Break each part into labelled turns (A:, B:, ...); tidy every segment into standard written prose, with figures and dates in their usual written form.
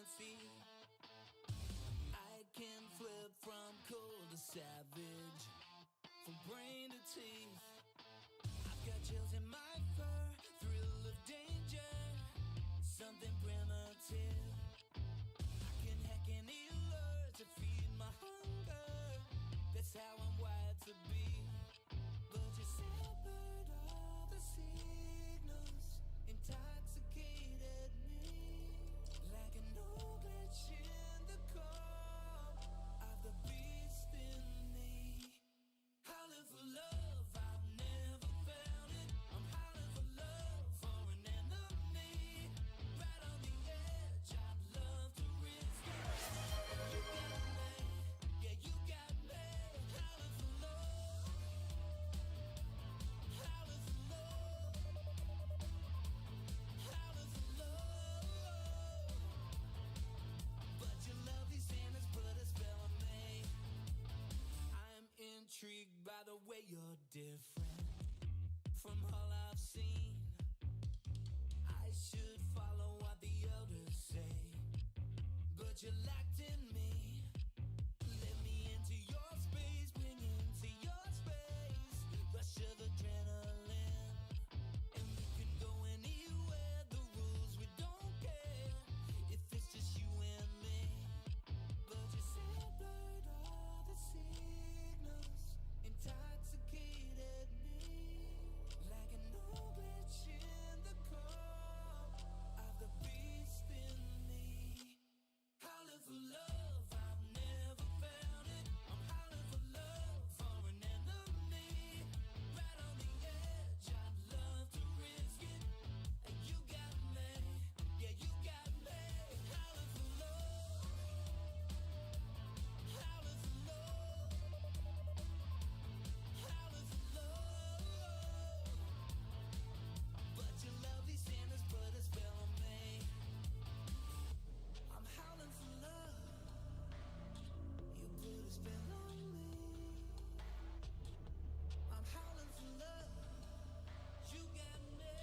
A: can't see. I can flip from cold to savage, from brain to teeth. I've got chills in my fur, thrill of danger, something primitive. I can hack any lure to feed my hunger. That's how I'm wired to be. But you severed all the signals, intoxicated me like an old glitch in the core of the beast in me. Howling for love, I've never found it. I'm howling for love for an enemy. Right on the edge, I'd love to risk it. You got me, yeah, you got me. Howling for love, howling for love, howling for love. But your lovely Santa's put a spell on me. I'm intrigued by the way you're different from all I've seen. I should follow what the elders say, but you're locked in me. Let me into your space, bring into your space. Rush of adrenaline, and we can go anywhere. The rules, we don't care if it's just you and me. But you severed all the signals, intoxicated me like an old glitch in the core of the beast in me. Howling for love, I've never found it. I'm howling for love for an enemy. Right on the edge, I'd love to risk it. And you got me, yeah, you got me. Howling for love, howling for love, howling for love. But your lovely Santa's put a spell on me. I'm howling for love. You put a spell on me. I'm howling for love. You got me.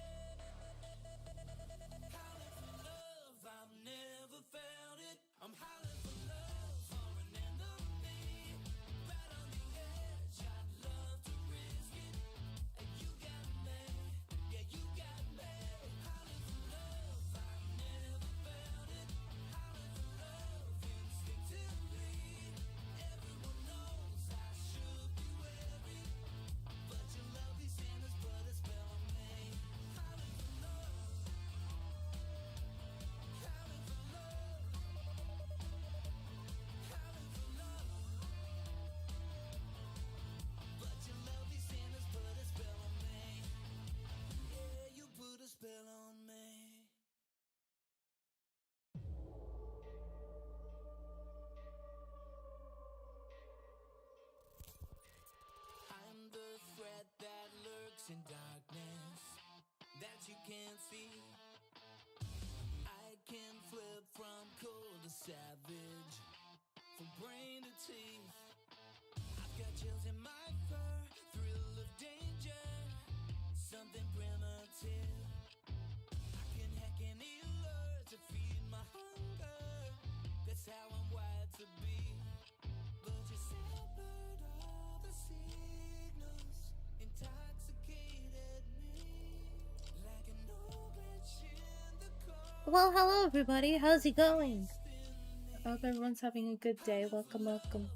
A: Howling for love. I've never found it. I'm howling for love for an enemy. Right on the edge, I'd love to risk it. And you got me. Yeah, you got me. Howling for love. I've never found it. Howling for love instinctively. Everyone knows I should be wary, but your lovely Santa's put a spell on me. Howling for love, howling for love, howling for love. But your lovely Santa's put a spell on me. Yeah, you put a spell on me. I'm the threat that lurks in darkness that you can't see. I can flip from cold to savage, from brain to teeth. I've got chills in my fur, thrill of danger, something primitive. I can hack any lure to feed my hunger. That's how I'm wired to be. But you severed all the signals, intoxicated me like an old glitch in the core.
B: Well, hello everybody. How's it going? I hope everyone's having a good day. Welcome, welcome.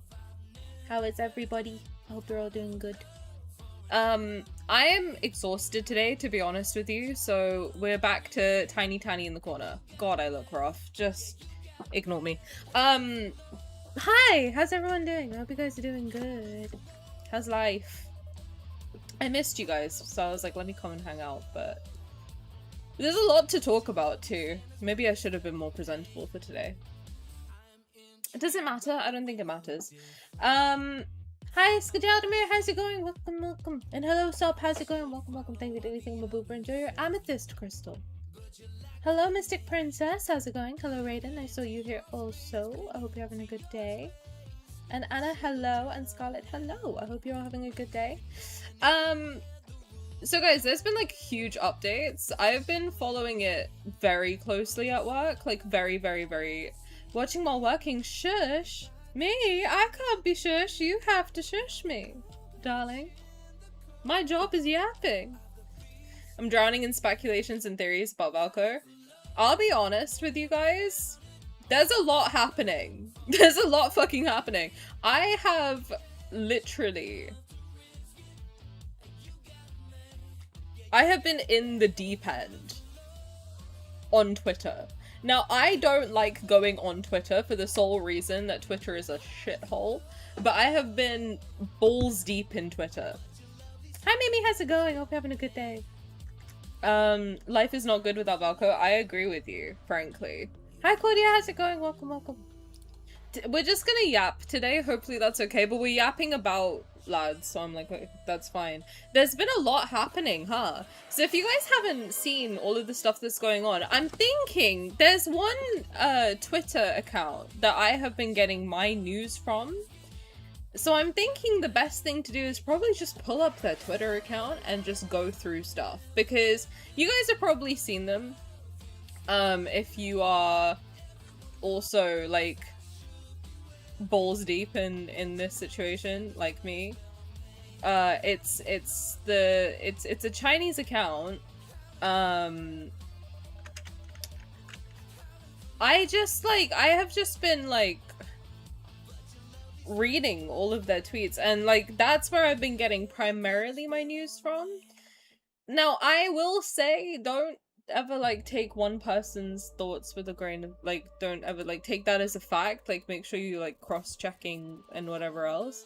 B: How is everybody? I hope you're all doing good.
C: I am exhausted today, to be honest with you, so we're back to Tiny in the corner. God, I look rough. Just ignore me.
B: Hi! How's everyone doing? I hope you guys are doing good.
C: How's life? I missed you guys, so I was like, let me come and hang out, but there's a lot to talk about too. Maybe I should have been more presentable for today. Does it matter? I don't think it matters.
B: Hi, Skadaldemir, how's it going? Welcome, welcome. And hello, Sop, how's it going? Welcome, welcome. Thank you for anything, Mabooper. Enjoy your amethyst crystal. Hello, Mystic Princess, how's it going? Hello, Raiden, I saw you here also. I hope you're having a good day. And Anna, hello. And Scarlett, hello. I hope you're all having a good day.
C: So guys, there's been like huge updates. I've been following it very closely at work, like very, very, very watching while working. Shush me, I can't be shush. You have to shush me, darling. My job is yapping. I'm drowning in speculations and theories about Valko. I'll be honest with you guys. There's a lot happening. There's a lot fucking happening. I have literally... I have been in the deep end on Twitter. Now, I don't like going on Twitter for the sole reason that Twitter is a shithole, but I have been balls deep in Twitter.
B: Hi Mimi, how's it going? Hope you're having a good day.
C: Life is not good without Valko. I agree with you, frankly.
B: Hi Claudia, how's it going? Welcome, welcome.
C: We're just gonna yap today, hopefully that's okay, but we're yapping about lads, so I'm like, that's fine. There's been a lot happening, huh? So if you guys haven't seen all of the stuff that's going on, I'm thinking there's one Twitter account that I have been getting my news from. So I'm thinking the best thing to do is probably just pull up their Twitter account and just go through stuff, because you guys have probably seen them. If you are also like balls deep in this situation like me, it's a Chinese account. I have just been like reading all of their tweets, and like that's where I've been getting primarily my news from. Now I will say, don't ever like take one person's thoughts with a grain of like, don't ever like take that as a fact. Like make sure you like cross-checking and whatever else.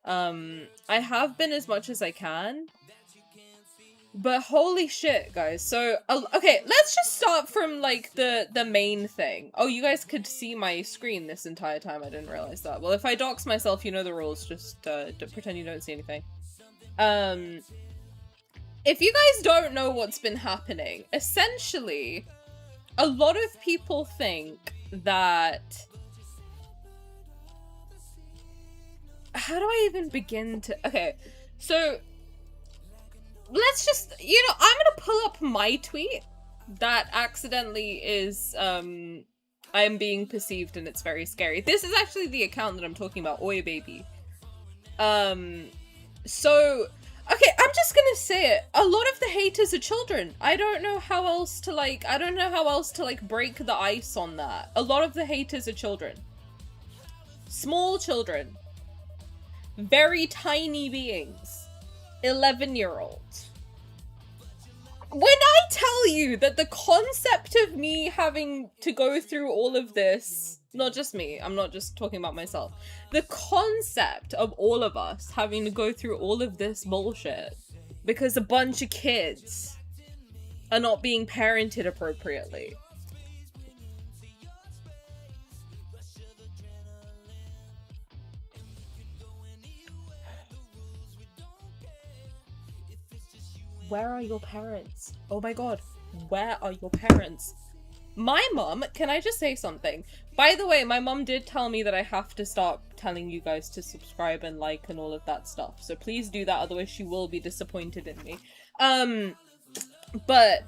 C: I have been as much as I can, but holy shit guys. So okay, let's just start from like the main thing. Oh, you guys could see my screen this entire time. I didn't realize that. Well, if I dox myself, you know the rules. Just pretend you don't see anything. If you guys don't know what's been happening, essentially, a lot of people think that... How do I even begin to... Okay, so... Let's just... You know, I'm gonna pull up my tweet that accidentally is, I am being perceived and it's very scary. This is actually the account that I'm talking about, Oi Baby. So... Okay, I'm just gonna say it. A lot of the haters are children. I don't know how else to like break the ice on that. A lot of the haters are children. Small children. Very tiny beings. 11-year-olds. When I tell you that the concept of me having to go through all of this, not just me, I'm not just talking about myself, the concept of all of us having to go through all of this bullshit because a bunch of kids are not being parented appropriately. Where are your parents? Oh my god, where are your parents? My mum, can I just say something? By the way, my mum did tell me that I have to start telling you guys to subscribe and like and all of that stuff. So please do that, otherwise she will be disappointed in me. But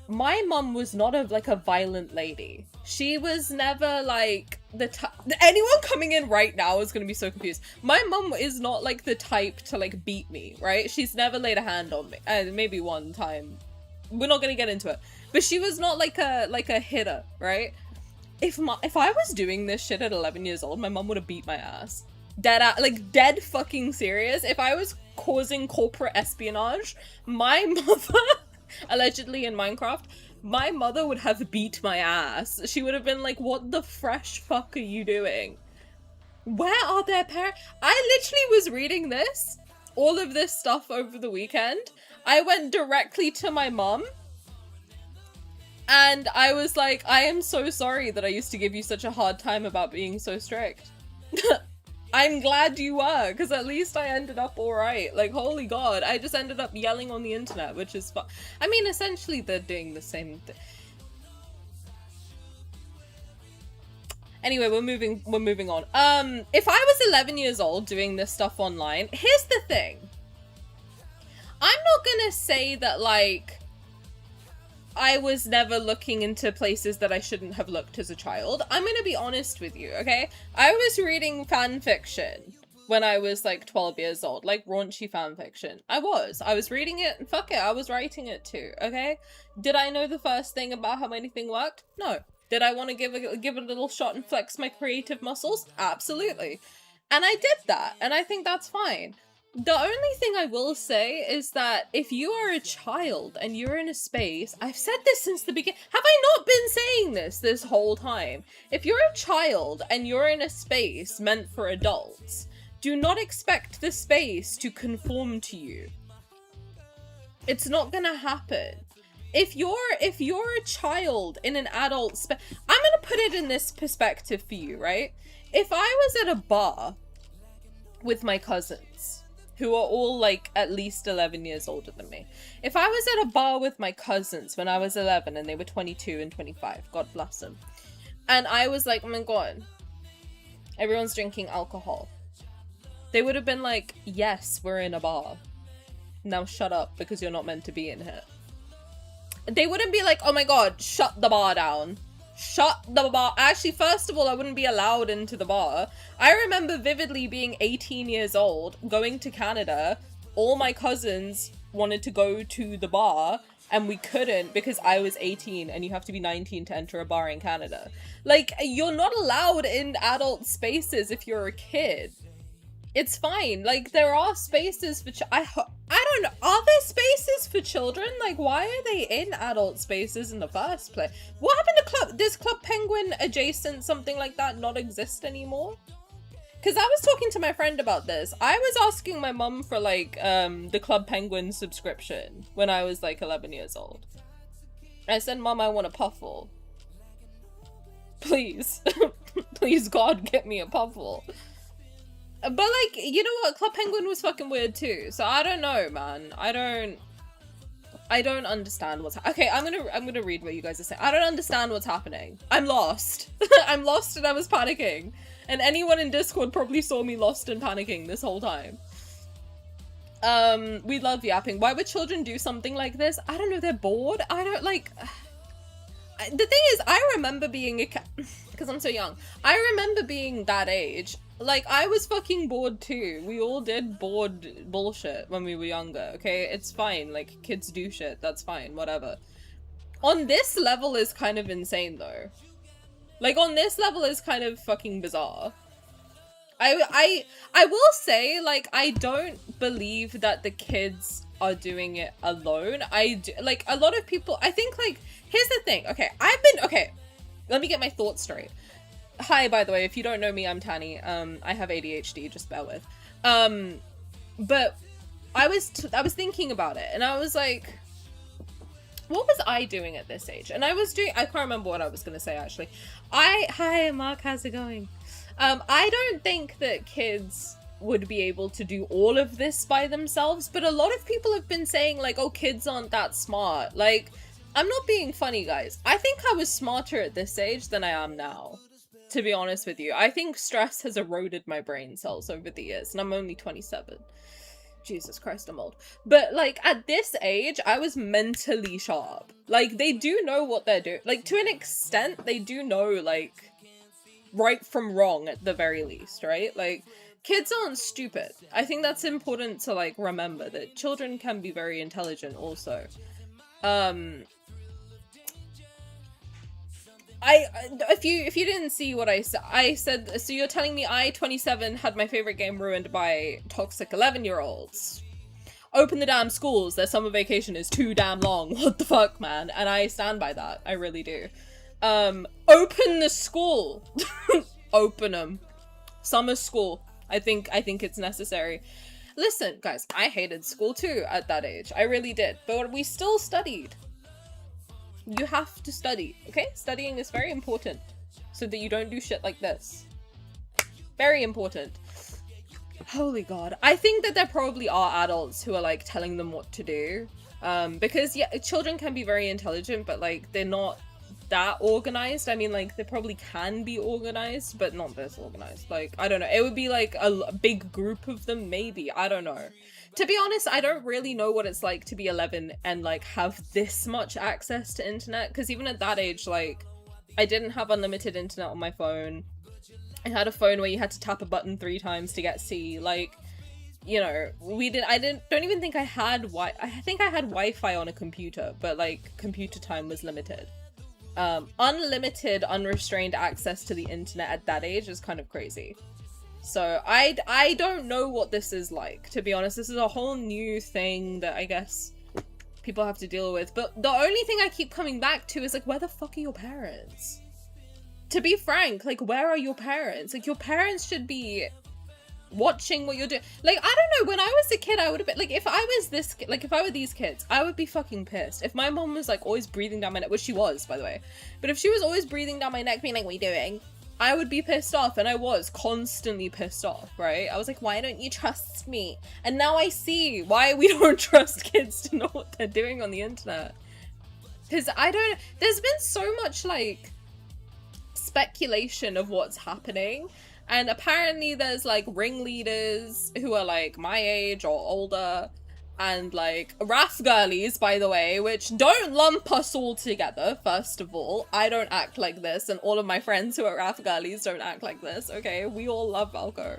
C: my mum was not a violent lady. She was never like the type... Anyone coming in right now is gonna be so confused. My mum is not like the type to like beat me, right? She's never laid a hand on me. Maybe one time. We're not gonna get into it. But she was not like a hitter, right? If I was doing this shit at 11 years old, my mum would have beat my ass. Dead fucking serious. If I was causing corporate espionage, my mother, allegedly in Minecraft, my mother would have beat my ass. She would have been like, what the fresh fuck are you doing? Where are their parents? I literally was reading this, all of this stuff over the weekend. I went directly to my mum. And I was like, I am so sorry that I used to give you such a hard time about being so strict. I'm glad you were, because at least I ended up alright. Like, holy god, I just ended up yelling on the internet, which is fun. I mean, essentially they're doing the same thing. Anyway, we're moving on. If I was 11 years old doing this stuff online, here's the thing. I'm not gonna say that, like, I was never looking into places that I shouldn't have looked as a child. I'm gonna be honest with you, okay? I was reading fan fiction when I was like 12 years old, like raunchy fan fiction. I was reading it, and fuck it, I was writing it too, okay? Did I know the first thing about how anything worked? No. Did I want to give a little shot and flex my creative muscles? Absolutely. And I did that, and I think that's fine. The only thing I will say is that if you are a child and you're in a space, I've said this since the beginning. Have I not been saying this whole time? If you're a child and you're in a space meant for adults, do not expect the space to conform to you. It's not gonna happen. If you're a child in an adult space, I'm gonna put it in this perspective for you, right? If I was at a bar with my cousins, who are all like at least 11 years older than me. If I was at a bar with my cousins when I was 11 and they were 22 and 25, God bless them, and I was like, oh my god, everyone's drinking alcohol, they would have been like, yes, we're in a bar. Now shut up because you're not meant to be in here. They wouldn't be like, oh my god, shut the bar down. Shut the bar. Actually, first of all, I wouldn't be allowed into the bar. I remember vividly being 18 years old, going to Canada. All my cousins wanted to go to the bar, and we couldn't because I was 18 and you have to be 19 to enter a bar in Canada. Like, you're not allowed in adult spaces if you're a kid. It's fine. Like, there are spaces for I don't know. Are there spaces for children? Like, why are they in adult spaces in the first place? What happened to Club? Does Club Penguin adjacent something like that not exist anymore? Because I was talking to my friend about this. I was asking my mum for like the Club Penguin subscription when I was like 11 years old. I said, Mum, I want a puffle. Please. Please, God, get me a puffle. But like, you know what? Club Penguin was fucking weird too. So I don't know, man. I don't understand what's okay. I'm gonna read what you guys are saying. I don't understand what's happening. I'm lost. I'm lost and I was panicking. And anyone in Discord probably saw me lost and panicking this whole time. We love yapping. Why would children do something like this? I don't know. They're bored. I don't like. The thing is, I remember being because I'm so young. I remember being that age. Like, I was fucking bored too. We all did bored bullshit when we were younger, okay? It's fine. Like, kids do shit. That's fine. Whatever. On this level is kind of insane, though. Like, on this level is kind of fucking bizarre. I will say, like, I don't believe that the kids are doing it alone. Like, a lot of people, I think, like, here's the thing. Okay, okay, let me get my thoughts straight. Hi, by the way, if you don't know me, I'm Tani. I have ADHD, just bear with. But I was thinking about it, and I was like, what was I doing at this age? And I can't remember what I was gonna say, actually. Hi, Mark, how's it going? I don't think that kids would be able to do all of this by themselves, but a lot of people have been saying, like, oh, kids aren't that smart. Like, I'm not being funny, guys. I think I was smarter at this age than I am now. To be honest with you, I think stress has eroded my brain cells over the years, and I'm only 27. Jesus Christ, I'm old. But, like, at this age, I was mentally sharp. Like, they do know what they're doing. Like, to an extent, they do know, like, right from wrong at the very least, right? Like, kids aren't stupid. I think that's important to, like, remember, that children can be very intelligent also. If you didn't see what I said, so you're telling me I, 27, had my favorite game ruined by toxic 11-year-olds. Open the damn schools, their summer vacation is too damn long. What the fuck, man? And I stand by that. I really do. Open the school. Open them. Summer school. I think it's necessary. Listen, guys, I hated school too at that age. I really did. But we still studied. You have to study, okay? Studying is very important so that you don't do shit like this. Very important. Holy God. I think that there probably are adults who are, like, telling them what to do. Because, yeah, children can be very intelligent, but, like, they're not that organized. I mean, like, they probably can be organized, but not this organized. Like, I don't know. It would be like a big group of them, maybe. I don't know. To be honest, I don't really know what it's like to be 11 and, like, have this much access to internet. Because even at that age, like, I didn't have unlimited internet on my phone. I had a phone where you had to tap a button 3 times to get C. Like, you know, don't even think I had I think I had Wi-Fi on a computer, but, like, computer time was limited. Unlimited, unrestrained access to the internet at that age is kind of crazy. So I don't know what this is like, to be honest. This is a whole new thing that I guess people have to deal with. But the only thing I keep coming back to is, like, where the fuck are your parents? To be frank, like, where are your parents? Like, your parents should be watching what you're doing. Like, I don't know, when I was a kid, I would have been, like, if I was this, like, if I were these kids, I would be fucking pissed. If my mom was, like, always breathing down my neck, which she was, by the way, but if she was always breathing down my neck, being like, what are you doing? I would be pissed off, and I was constantly pissed off, right? I was like, why don't you trust me? And now I see why we don't trust kids to know what they're doing on the internet. Because there's been so much, like, speculation of what's happening, and apparently there's, like, ringleaders who are, like, my age or older, and, like, RAF girlies, by the way, which don't lump us all together, first of all. I don't act like this, and all of my friends who are RAF girlies don't act like this, okay? We all love Valko.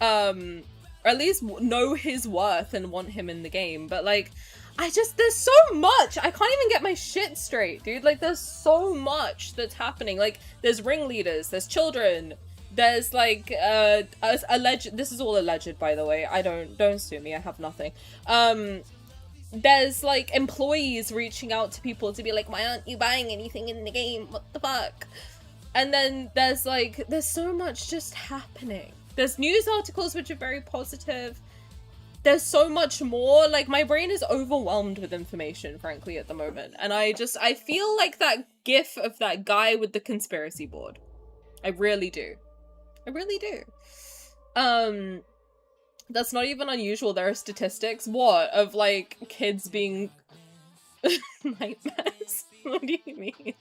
C: Or at least know his worth and want him in the game, but, like, there's so much! I can't even get my shit straight, dude. Like, there's so much that's happening. Like, there's ringleaders, there's children, there's, like, this is all alleged, by the way. Don't sue me, I have nothing. There's, like, employees reaching out to people to be like, why aren't you buying anything in the game? What the fuck? And then there's, like, there's so much just happening. There's news articles which are very positive. There's so much more. Like, my brain is overwhelmed with information, frankly, at the moment. And I feel like that gif of that guy with the conspiracy board. I really do. I really do. That's not even unusual. There are statistics, what, of, like, kids being nightmares? What do you mean?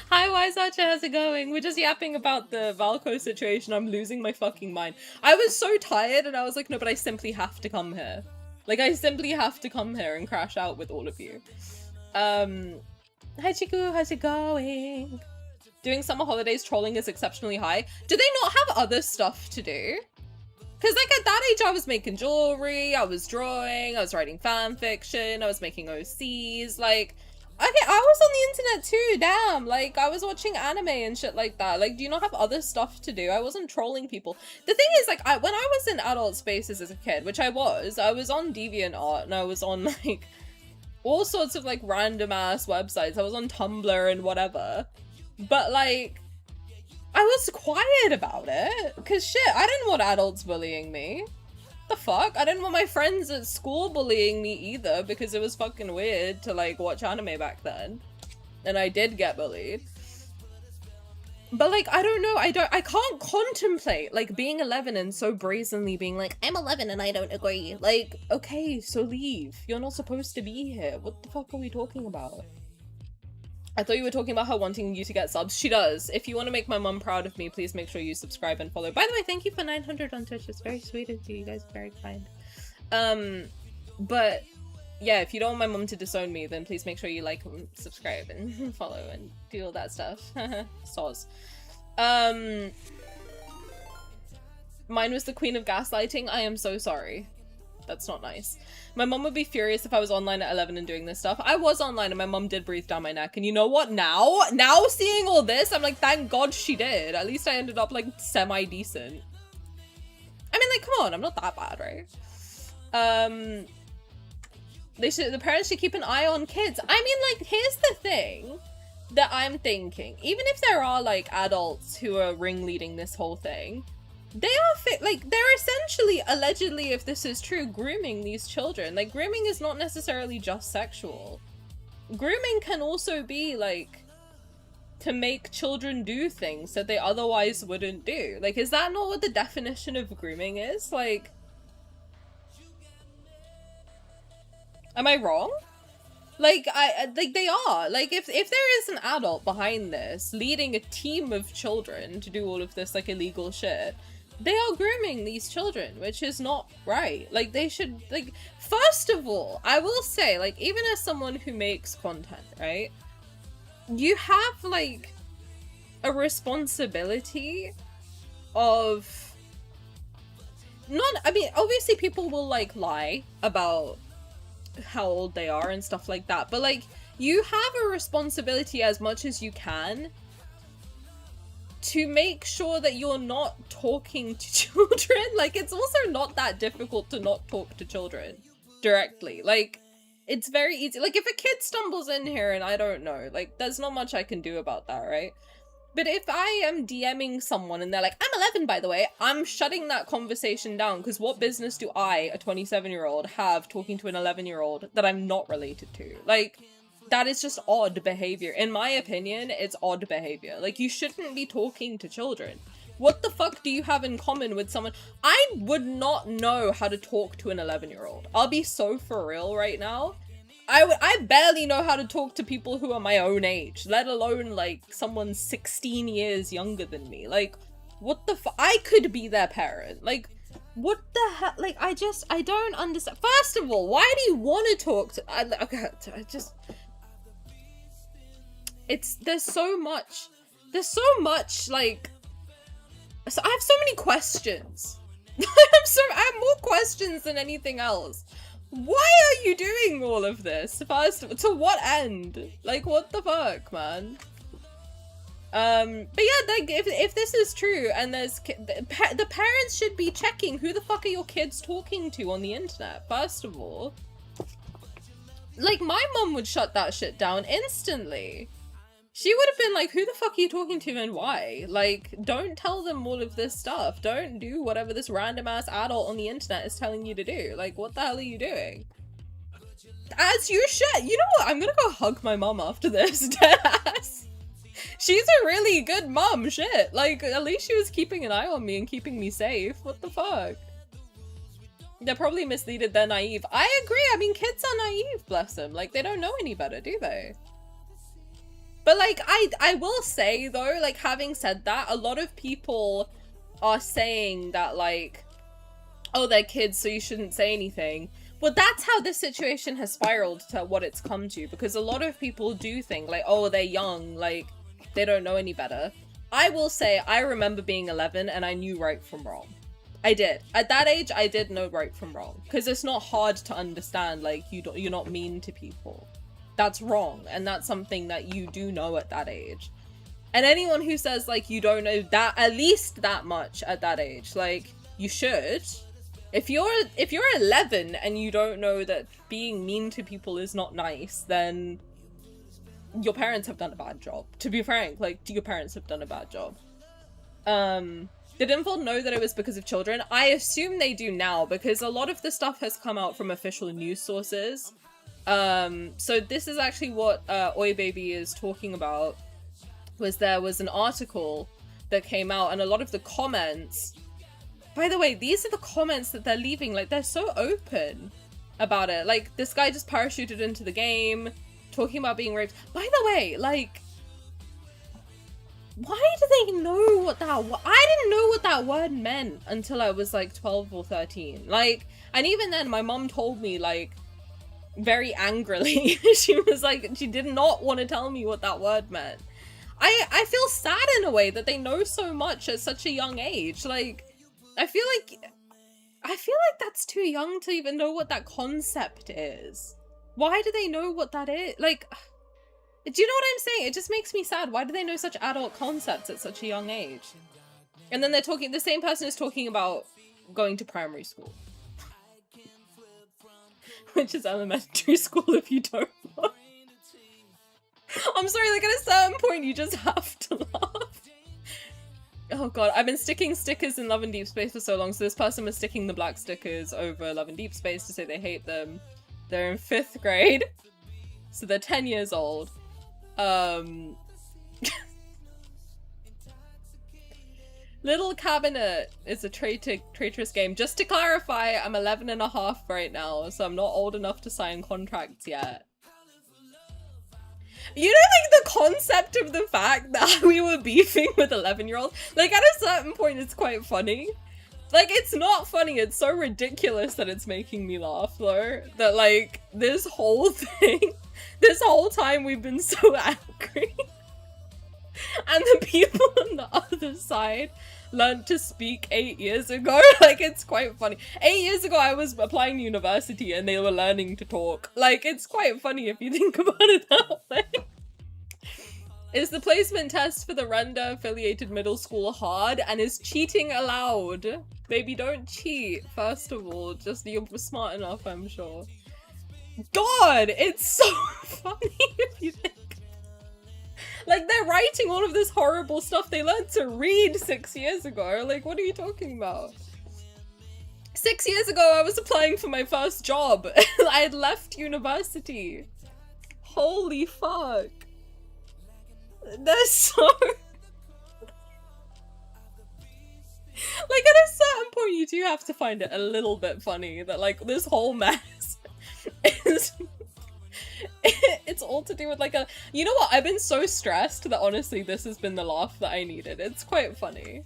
C: Hi, Wisearcher, how's it going? We're just yapping about the Valko situation. I'm losing my fucking mind. I was so tired and I was like, no, but I simply have to come here. Like, I simply have to come here and crash out with all of you. Hi, Chiku, how's it going? Doing summer holidays trolling is exceptionally high. Do they not have other stuff to do? Because, like, at that age, I was making jewelry, I was drawing, I was writing fan fiction, I was making OCs, like, okay, I was on the internet too, damn, like, I was watching anime and shit like that. Like, do you not have other stuff to do? I wasn't trolling people. The thing is, like, when I was in adult spaces as a kid, which I was on DeviantArt, and I was on, like, all sorts of, like, random-ass websites. I was on Tumblr and whatever. But, like, I was quiet about it, because shit, I didn't want adults bullying me. The fuck? I didn't want my friends at school bullying me either, because it was fucking weird to, like, watch anime back then. And I did get bullied. But, like, I don't know, I can't contemplate, like, being 11 and so brazenly being like, I'm 11 and I don't agree. Like, okay, so leave. You're not supposed to be here. What the fuck are we talking about? I thought you were talking about her wanting you to get subs. She does. If you want to make my mum proud of me, please make sure you subscribe and follow. By the way, thank you for 900 on Twitch. It's very sweet of you. You guys are very kind. But yeah, if you don't want my mum to disown me, then please make sure you like and subscribe and follow and do all that stuff. Soz. Mine was the queen of gaslighting. I am so sorry. That's not nice. My mum would be furious if I was online at 11 and doing this stuff. I was online and my mum did breathe down my neck. And you know what? Now seeing all this, I'm like, thank God she did. At least I ended up, like, semi-decent. I mean, like, come on, I'm not that bad, right? The parents should keep an eye on kids. I mean, like, here's the thing that I'm thinking. Even if there are, like, adults who are ringleading this whole thing, they are they're essentially, allegedly, if this is true, grooming these children. Like, grooming is not necessarily just sexual. Grooming can also be, like, to make children do things that they otherwise wouldn't do. Like, is that not what the definition of grooming is? Like, am I wrong? Like, like they are. Like, if there is an adult behind this, leading a team of children to do all of this, like, illegal shit, they are grooming these children, which is not right. Like, they should, like, first of all, I will say, like, even as someone who makes content, right? You have, like, a responsibility of not, I mean, obviously people will, like, lie about how old they are and stuff like that, but, like, you have a responsibility as much as you can to make sure that you're not talking to children. Like, it's also not that difficult to not talk to children directly. Like, it's very easy. Like, if a kid stumbles in here and I don't know, like, there's not much I can do about that, right? But if I am DMing someone and they're like, I'm 11, by the way, I'm shutting that conversation down, because what business do I, a 27-year-old, have talking to an 11-year-old that I'm not related to? Like, that is just odd behavior. In my opinion, it's odd behavior. Like, you shouldn't be talking to children. What the fuck do you have in common with someone? I would not know how to talk to an 11-year-old. I'll be so for real right now. I barely know how to talk to people who are my own age, let alone, like, someone 16 years younger than me. Like, what the fuck? I could be their parent. Like, what the hell? Like, I don't understand. First of all, why do you want to talk to, there's so much, like, so I have so many questions. I have more questions than anything else. Why are you doing all of this? First, to what end? Like, what the fuck, man? But yeah, like, if this is true, and there's the parents should be checking who the fuck are your kids talking to on the internet, first of all. Like, my mom would shut that shit down instantly. She would have been like, who the fuck are you talking to and why? Like, don't tell them all of this stuff. Don't do whatever this random ass adult on the internet is telling you to do. Like, what the hell are you doing? As you should. You know what? I'm gonna go hug my mom after this. Deadass. She's a really good mom. Shit. Like, at least she was keeping an eye on me and keeping me safe. What the fuck? They're probably misleaded. They're naive. I agree. I mean, kids are naive, bless them. Like, they don't know any better, do they? But, like, I will say, though, like, having said that, a lot of people are saying that, like, oh, they're kids, so you shouldn't say anything. Well, that's how this situation has spiraled to what it's come to, because a lot of people do think, like, oh, they're young, like, they don't know any better. I will say, I remember being 11 and I knew right from wrong. I did. At that age, I did know right from wrong. Because it's not hard to understand, like, you're not mean to people. That's wrong, and that's something that you do know at that age. And anyone who says, like, you don't know that, at least that much at that age, like, you should. If you're 11 and you don't know that being mean to people is not nice, then your parents have done a bad job. To be frank, like, your parents have done a bad job. Did Info know that it was because of children? I assume they do now, because a lot of the stuff has come out from official news sources. So this is actually what Oi Baby is talking about, there was an article that came out, and a lot of the comments, by the way, these are the comments that they're leaving, like, they're so open about it. Like, this guy just parachuted into the game, talking about being raped. By the way, like, why do they know what that, I didn't know what that word meant until I was, like, 12 or 13. Like, and even then, my mom told me, like, very angrily, she was like, she did not want to tell me what that word meant. I feel sad in a way that they know so much at such a young age. Like, I feel like that's too young to even know what that concept is. Why do they know what that is? Like, do you know what I'm saying? It just makes me sad. Why do they know such adult concepts at such a young age? And then the same person is talking about going to primary school. Which is elementary school if you don't know. I'm sorry, like, at a certain point you just have to laugh. Oh god, I've been sticking stickers in Love and Deepspace for so long, so this person was sticking the black stickers over Love and Deepspace to say they hate them. They're in 5th grade, so they're 10 years old. Little Cabinet is a traitorous game. Just to clarify, I'm 11 and a half right now, so I'm not old enough to sign contracts yet. You know, like, the concept of the fact that we were beefing with 11-year-olds, like, at a certain point it's quite funny. Like, it's not funny, it's so ridiculous that it's making me laugh, though. That, like, this whole thing, this whole time we've been so angry. And the people on the other side learned to speak 8 years ago. Like, it's quite funny. 8 years ago I was applying to university and they were learning to talk. Like, it's quite funny if you think about it that way. Is the placement test for the Renda affiliated middle school hard, and is cheating allowed? Baby, don't cheat, first of all. Just, you're smart enough, I'm sure. God, it's so funny if you think. Like, they're writing all of this horrible stuff they learned to read 6 years ago. Like, what are you talking about? 6 years ago, I was applying for my first job. I had left university. Holy fuck. That's so... Like, at a certain point, you do have to find it a little bit funny that, like, this whole mess is... It's all to do with, like, a... You know what? I've been so stressed that, honestly, this has been the laugh that I needed. It's quite funny.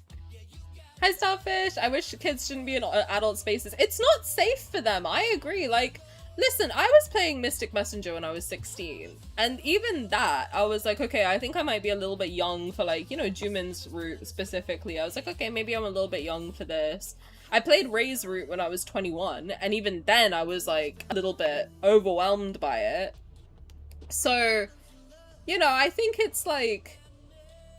C: Hi, Starfish. I wish kids shouldn't be in adult spaces. It's not safe for them. I agree. Like, listen, I was playing Mystic Messenger when I was 16. And even that, I was like, okay, I think I might be a little bit young for, like, you know, Jumin's route specifically. I was like, okay, maybe I'm a little bit young for this. I played Ray's route when I was 21. And even then, I was, like, a little bit overwhelmed by it. So, you know, I think it's like...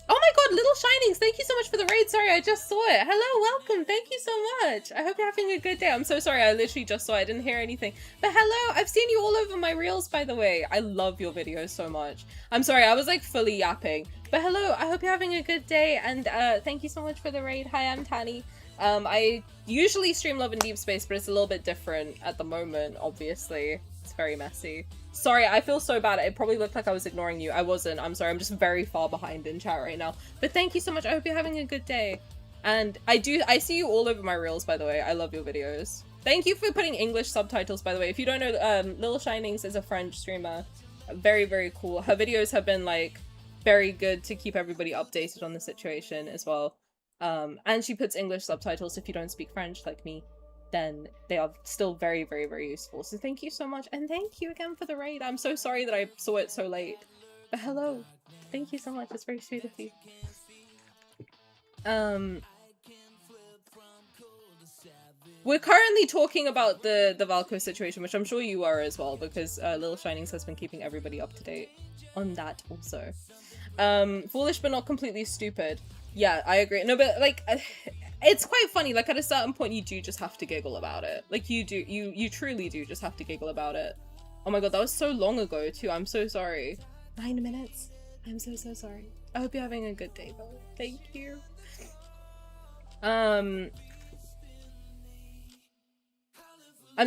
C: Oh my god, Little Shinings, thank you so much for the raid. Sorry, I just saw it. Hello, welcome. Thank you so much. I hope you're having a good day. I'm so sorry, I literally just saw it. I didn't hear anything. But hello, I've seen you all over my reels, by the way. I love your videos so much. I'm sorry, I was like fully yapping. But hello, I hope you're having a good day. And thank you so much for the raid. Hi, I'm Tani. I usually stream Love and Deepspace, but it's a little bit different at the moment, obviously. It's very messy. Sorry, I feel so bad. It probably looked like I was ignoring you. I wasn't. I'm sorry. I'm just very far behind in chat right now. But thank you so much. I hope you're having a good day. And I see you all over my reels, by the way. I love your videos. Thank you for putting English subtitles, by the way. If you don't know, Little Shinings is a French streamer. Very, very cool. Her videos have been, like, very good to keep everybody updated on the situation as well. And she puts English subtitles if you don't speak French, like me. Then they are still very, very, very useful. So thank you so much. And thank you again for the raid. I'm so sorry that I saw it so late. But hello. Thank you so much. It's very sweet of you. We're currently talking about the Valko situation, which I'm sure you are as well, because Little Shinings has been keeping everybody up to date on that also. Foolish but not completely stupid. Yeah, I agree. No, but like... It's quite funny, like at a certain point you do just have to giggle about it. Like you truly do just have to giggle about it. Oh my god, that was so long ago too, I'm so sorry. 9 minutes? I'm so sorry. I hope you're having a good day though. Thank you. I'm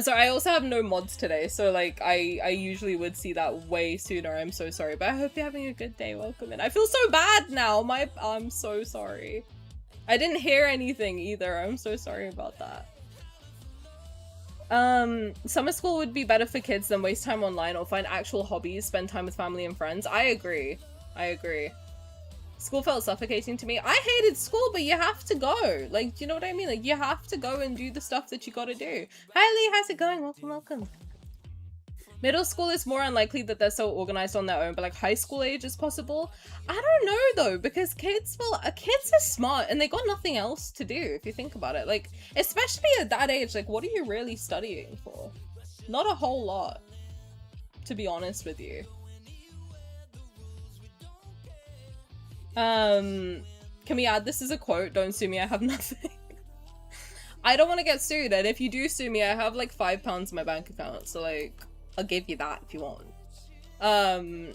C: sorry, I also have no mods today, so like I usually would see that way sooner. I'm so sorry, but I hope you're having a good day. Welcome in. I feel so bad now. I'm so sorry. I didn't hear anything either. I'm so sorry about that. Summer school would be better for kids than waste time online or find actual hobbies, spend time with family and friends. I agree. I agree. School felt suffocating to me. I hated school, but you have to go. Like, do you know what I mean? Like, you have to go and do the stuff that you gotta do. Hi Lee, how's it going? Welcome, welcome. Middle school is more unlikely that they're so organized on their own, but like high school age is possible. I don't know though, because kids are smart and they got nothing else to do if you think about it. Like, especially at that age, like what are you really studying for? Not a whole lot, to be honest with you. Can we add this as a quote? Don't sue me, I have nothing. I don't want to get sued, and if you do sue me, I have like £5 in my bank account, so like I'll give you that if you want. I'm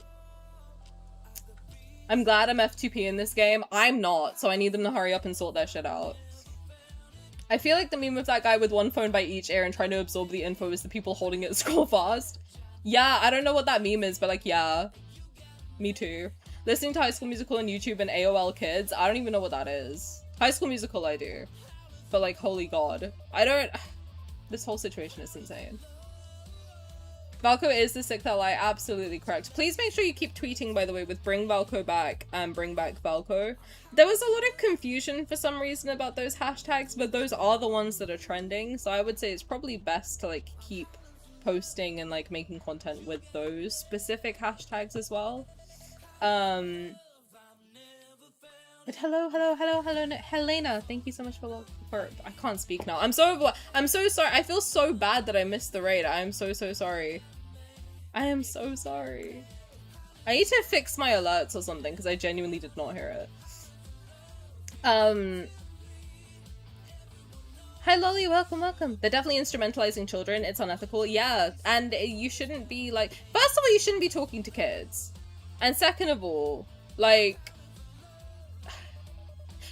C: glad I'm F2P in this game. I'm not, so I need them to hurry up and sort their shit out. I feel like the meme of that guy with one phone by each ear and trying to absorb the info is the people holding it scroll fast. Yeah, I don't know what that meme is, but like, yeah. Me too. Listening to High School Musical on YouTube and AOL Kids, I don't even know what that is. High School Musical I do. But like, holy god. I don't... This whole situation is insane. Valko is the sick that lie, absolutely correct. Please make sure you keep tweeting, by the way, with bring Valko back and bring back Valko. There was a lot of confusion for some reason about those hashtags, but those are the ones that are trending, so I would say it's probably best to like keep posting and like making content with those specific hashtags as well. But hello, Helena. Thank you so much for I can't speak now. I'm so sorry. I feel so bad that I missed the raid. I am so sorry. I am so sorry. I need to fix my alerts or something because I genuinely did not hear it. Hi Lolly, welcome. They're definitely instrumentalizing children. It's unethical. Yeah, and you shouldn't be like, first of all, you shouldn't be talking to kids. And second of all, like,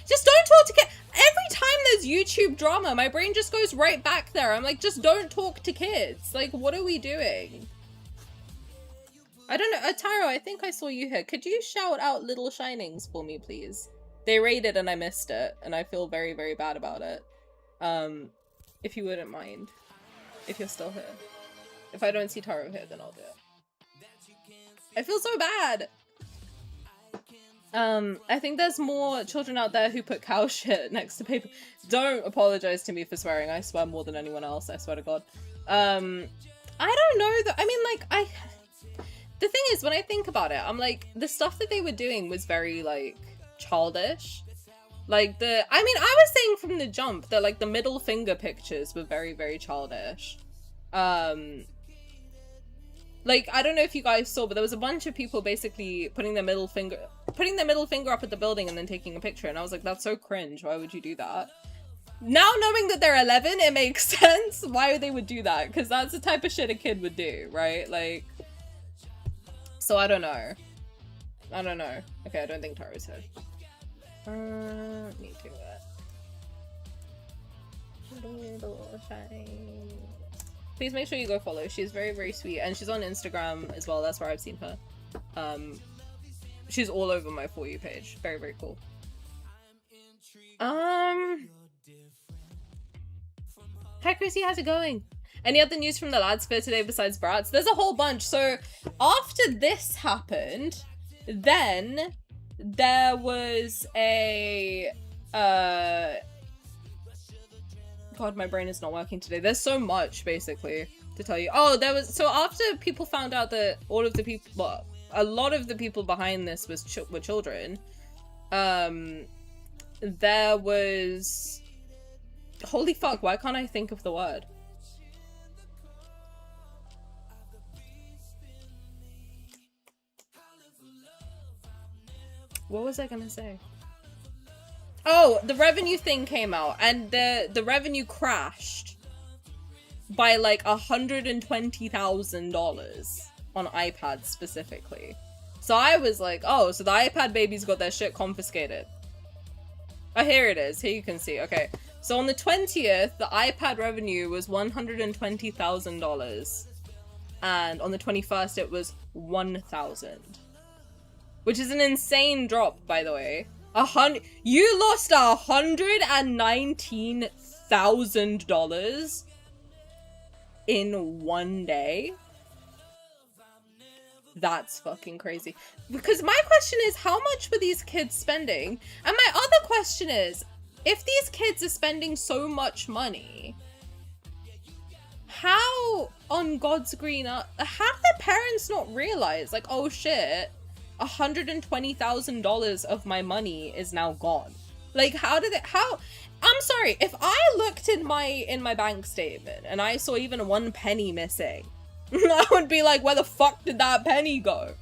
C: just don't talk to kids. Every time there's YouTube drama, my brain just goes right back there. I'm like, just don't talk to kids. Like, what are we doing? I don't know. Taro, I think I saw you here. Could you shout out Little Shinings for me, please? They raided and I missed it, and I feel very, very bad about it. If you wouldn't mind. If you're still here. If I don't see Taro here, then I'll do it. I feel so bad! I think there's more children out there who put cow shit next to paper. Don't apologize to me for swearing. I swear more than anyone else, I swear to God. I don't know that. I mean, like, the thing is, when I think about it, I'm like, the stuff that they were doing was very, like, childish. Like, I mean, I was saying from the jump that, like, the middle finger pictures were very, very childish. Like, I don't know if you guys saw, but there was a bunch of people basically putting their middle finger up at the building and then taking a picture, and I was like, that's so cringe, why would you do that? Now knowing that they're 11, it makes sense why they would do that, because that's the type of shit a kid would do, right? Like, so I don't know. Okay, I don't think Taro's here. Me too. Please make sure you go follow. She's very, very sweet. And she's on Instagram as well. That's where I've seen her. She's all over my For You page. Very, very cool. Hi, Chrissy. How's it going? Any other news from the lads fair today besides Brats? There's a whole bunch. So after this happened, then there was a... God, my brain is not working today. There's so much, basically, to tell you. Oh, there was... So after people found out that all of the people... Well, a lot of the people behind this were children, there was... Holy fuck, why can't I think of the word? What was I gonna say? Oh, the revenue thing came out, and the revenue crashed by like $120,000 on iPads specifically. So I was like, oh, so the iPad babies got their shit confiscated. Oh, here it is. Here you can see. Okay, so on the 20th, the iPad revenue was $120,000, and on the 21st, it was 1,000, which is an insane drop, by the way. You lost $119,000 in one day. That's fucking crazy. Because my question is, how much were these kids spending? And my other question is, if these kids are spending so much money, how on God's green earth, how do their parents not realize, like, oh shit, $120,000 of my money is now gone? Like, I'm sorry, if I looked in my bank statement and I saw even 1 penny missing, I would be like, where the fuck did that penny go?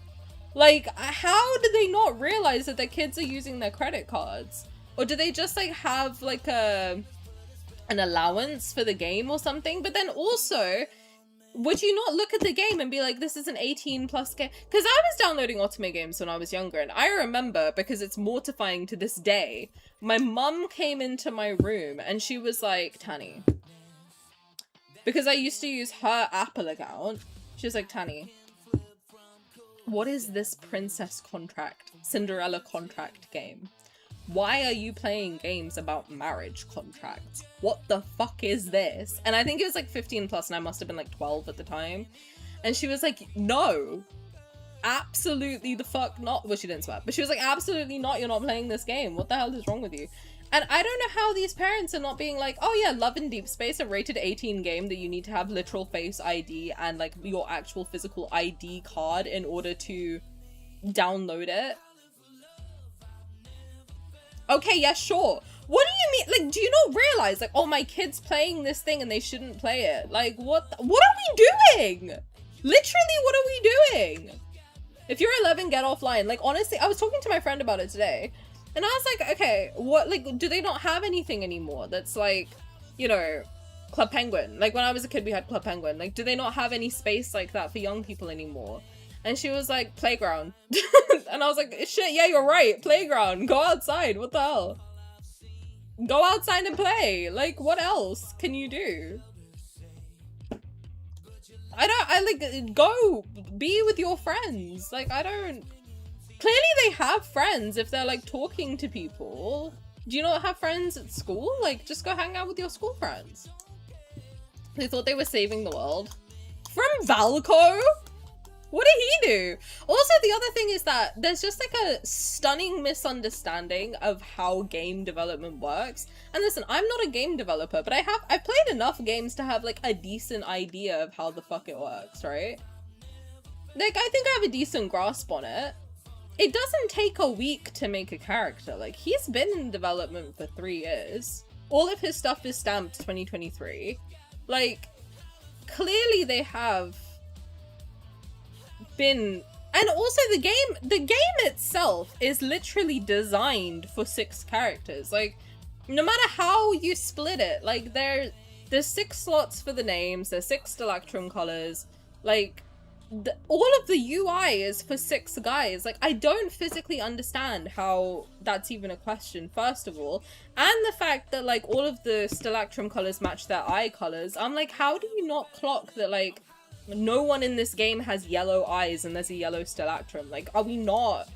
C: Like, how do they not realize that their kids are using their credit cards? Or do they just like have like an allowance for the game or something? But then also, would you not look at the game and be like, this is an 18+ game? Because I was downloading Otome games when I was younger, and I remember, because it's mortifying to this day, my mum came into my room and she was like, Tani, because I used to use her Apple account, she was like, Tani, what is this princess contract, Cinderella contract game? Why are you playing games about marriage contracts? What the fuck is this? And I think it was like 15+, and I must have been like 12 at the time. And she was like, no, absolutely the fuck not. Well, she didn't swear, but she was like, absolutely not, you're not playing this game. What the hell is wrong with you? And I don't know how these parents are not being like, oh yeah, Love and Deepspace, a rated 18 game that you need to have literal face ID and like your actual physical ID card in order to download it. Okay, yeah, sure. What do you mean? Like, do you not realize, like, oh, my kid's playing this thing and they shouldn't play it? Like, what are we doing? Literally, what are we doing? If you're 11, get offline. Like, honestly, I was talking to my friend about it today. And I was like, okay, what, like, do they not have anything anymore that's like, you know, Club Penguin? Like, when I was a kid, we had Club Penguin. Like, do they not have any space like that for young people anymore? And she was like, playground. And I was like, shit, yeah, you're right. Playground. Go outside. What the hell? Go outside and play. Like, what else can you do? Go be with your friends. Like, clearly they have friends if they're like talking to people. Do you not have friends at school? Like, just go hang out with your school friends. They thought they were saving the world. From Valko? What did he do? Also, the other thing is that there's just like a stunning misunderstanding of how game development works. And listen, I'm not a game developer, but I've played enough games to have like a decent idea of how the fuck it works, right? Like, I think I have a decent grasp on it. It doesn't take a week to make a character. Like, he's been in development for 3 years. All of his stuff is stamped 2023. Like, clearly they have been, and also the game itself is literally designed for 6 characters. Like, no matter how you split it, like there's 6 slots for the names, there's 6 stalactrum colors, like all of the UI is for 6 guys. Like, I don't physically understand how that's even a question, first of all. And the fact that like all of the stalactrum colors match their eye colors, I'm like, how do you not clock that like no one in this game has yellow eyes and there's a yellow stalactrum? Like, are we not?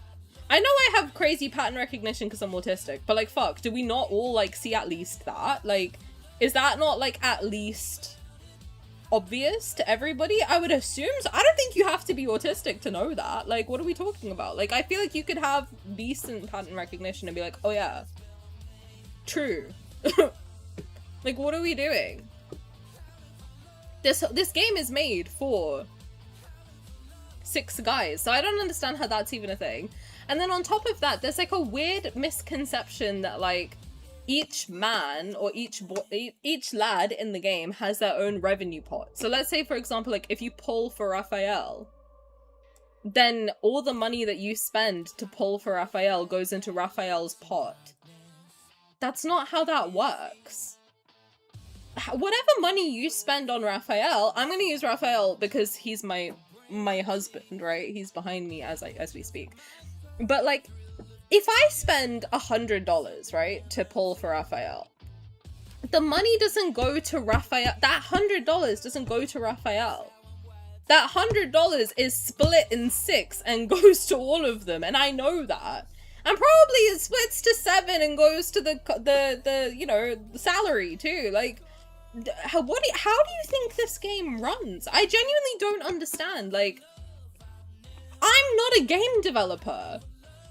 C: I know I have crazy pattern recognition because I'm autistic, but like, fuck, do we not all like see at least that? Like, is that not like at least obvious to everybody? I would assume so. I don't think you have to be autistic to know that. Like, what are we talking about? Like, I feel like you could have decent pattern recognition and be like, oh yeah, true. Like, what are we doing? This game is made for 6 guys, so I don't understand how that's even a thing. And then on top of that, there's like a weird misconception that like each man or each lad in the game has their own revenue pot. So let's say, for example, like if you pull for Rafayel, then all the money that you spend to pull for Rafayel goes into Rafayel's pot. That's not how that works. Whatever money you spend on Rafayel, I'm gonna use Rafayel because he's my husband, right? He's behind me as we speak. But like, if I spend $100, right, to pull for Rafayel, the money doesn't go to Rafayel. That $100 doesn't go to Rafayel. That $100 is split in 6 and goes to all of them, and I know that. And probably it splits to 7 and goes to the you know, the salary too. Like, how do you think this game runs? I genuinely don't understand. Like, I'm not a game developer.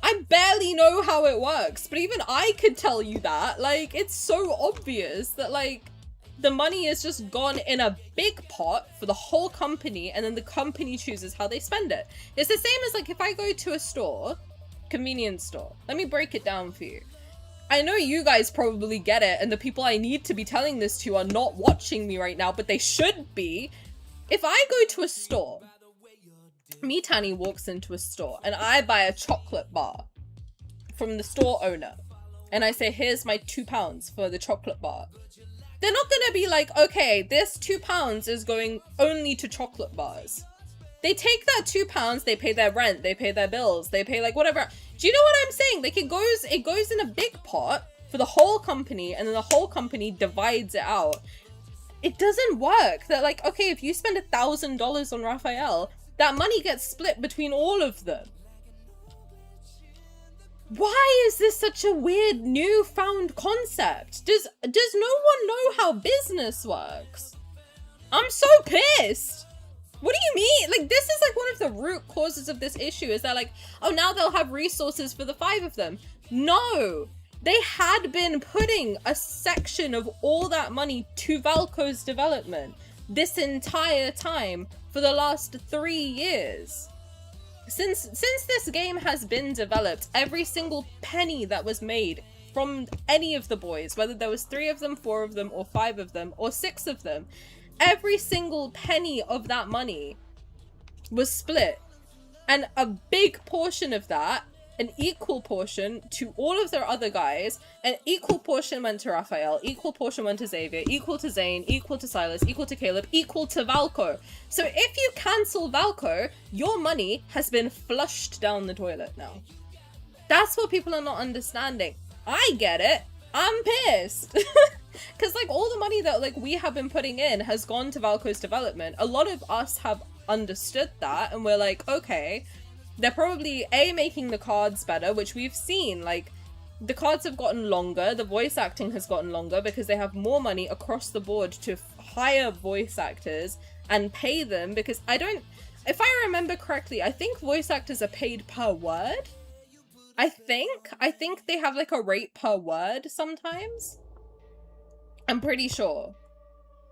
C: I barely know how it works, but even I could tell you that. Like, it's so obvious that like the money is just gone in a big pot for the whole company, and then the company chooses how they spend it. It's the same as like if I go to a store, convenience store. Let me break it down for you. I know you guys probably get it, and the people I need to be telling this to are not watching me right now, but they should be. If I go to a store, me, Tani, walks into a store, and I buy a chocolate bar from the store owner, and I say, here's my £2 for the chocolate bar. They're not gonna be like, okay, this £2 is going only to chocolate bars. They take that £2, they pay their rent, they pay their bills, they pay like whatever. Do you know what I'm saying? Like, it goes in a big pot for the whole company, and then the whole company divides it out. It doesn't work. That like, okay, if you spend $1,000 on Rafayel, that money gets split between all of them. Why is this such a weird newfound concept? Does no one know how business works? I'm so pissed. What do you mean? Like, this is like one of the root causes of this issue, is that like, oh, now they'll have resources for the 5 of them. No! They had been putting a section of all that money to Valko's development this entire time for the last 3 years. Since this game has been developed, every single penny that was made from any of the boys, whether there was 3 of them, 4 of them, or 5 of them, or 6 of them, every single penny of that money was split. And a big portion of that, an equal portion to all of their other guys, an equal portion went to Rafayel, equal portion went to Xavier, equal to Zayne, equal to Sylus, equal to Caleb, equal to Valko. So if you cancel Valko, your money has been flushed down the toilet now. That's what people are not understanding. I get it. I'm pissed. Because like all the money that like we have been putting in has gone to Valko's development. A lot of us have understood that, and we're like, okay, they're probably making the cards better, which we've seen. Like, the cards have gotten longer, the voice acting has gotten longer because they have more money across the board to hire voice actors and pay them, because if I remember correctly, I think voice actors are paid per word. I think they have like a rate per word sometimes. I'm pretty sure.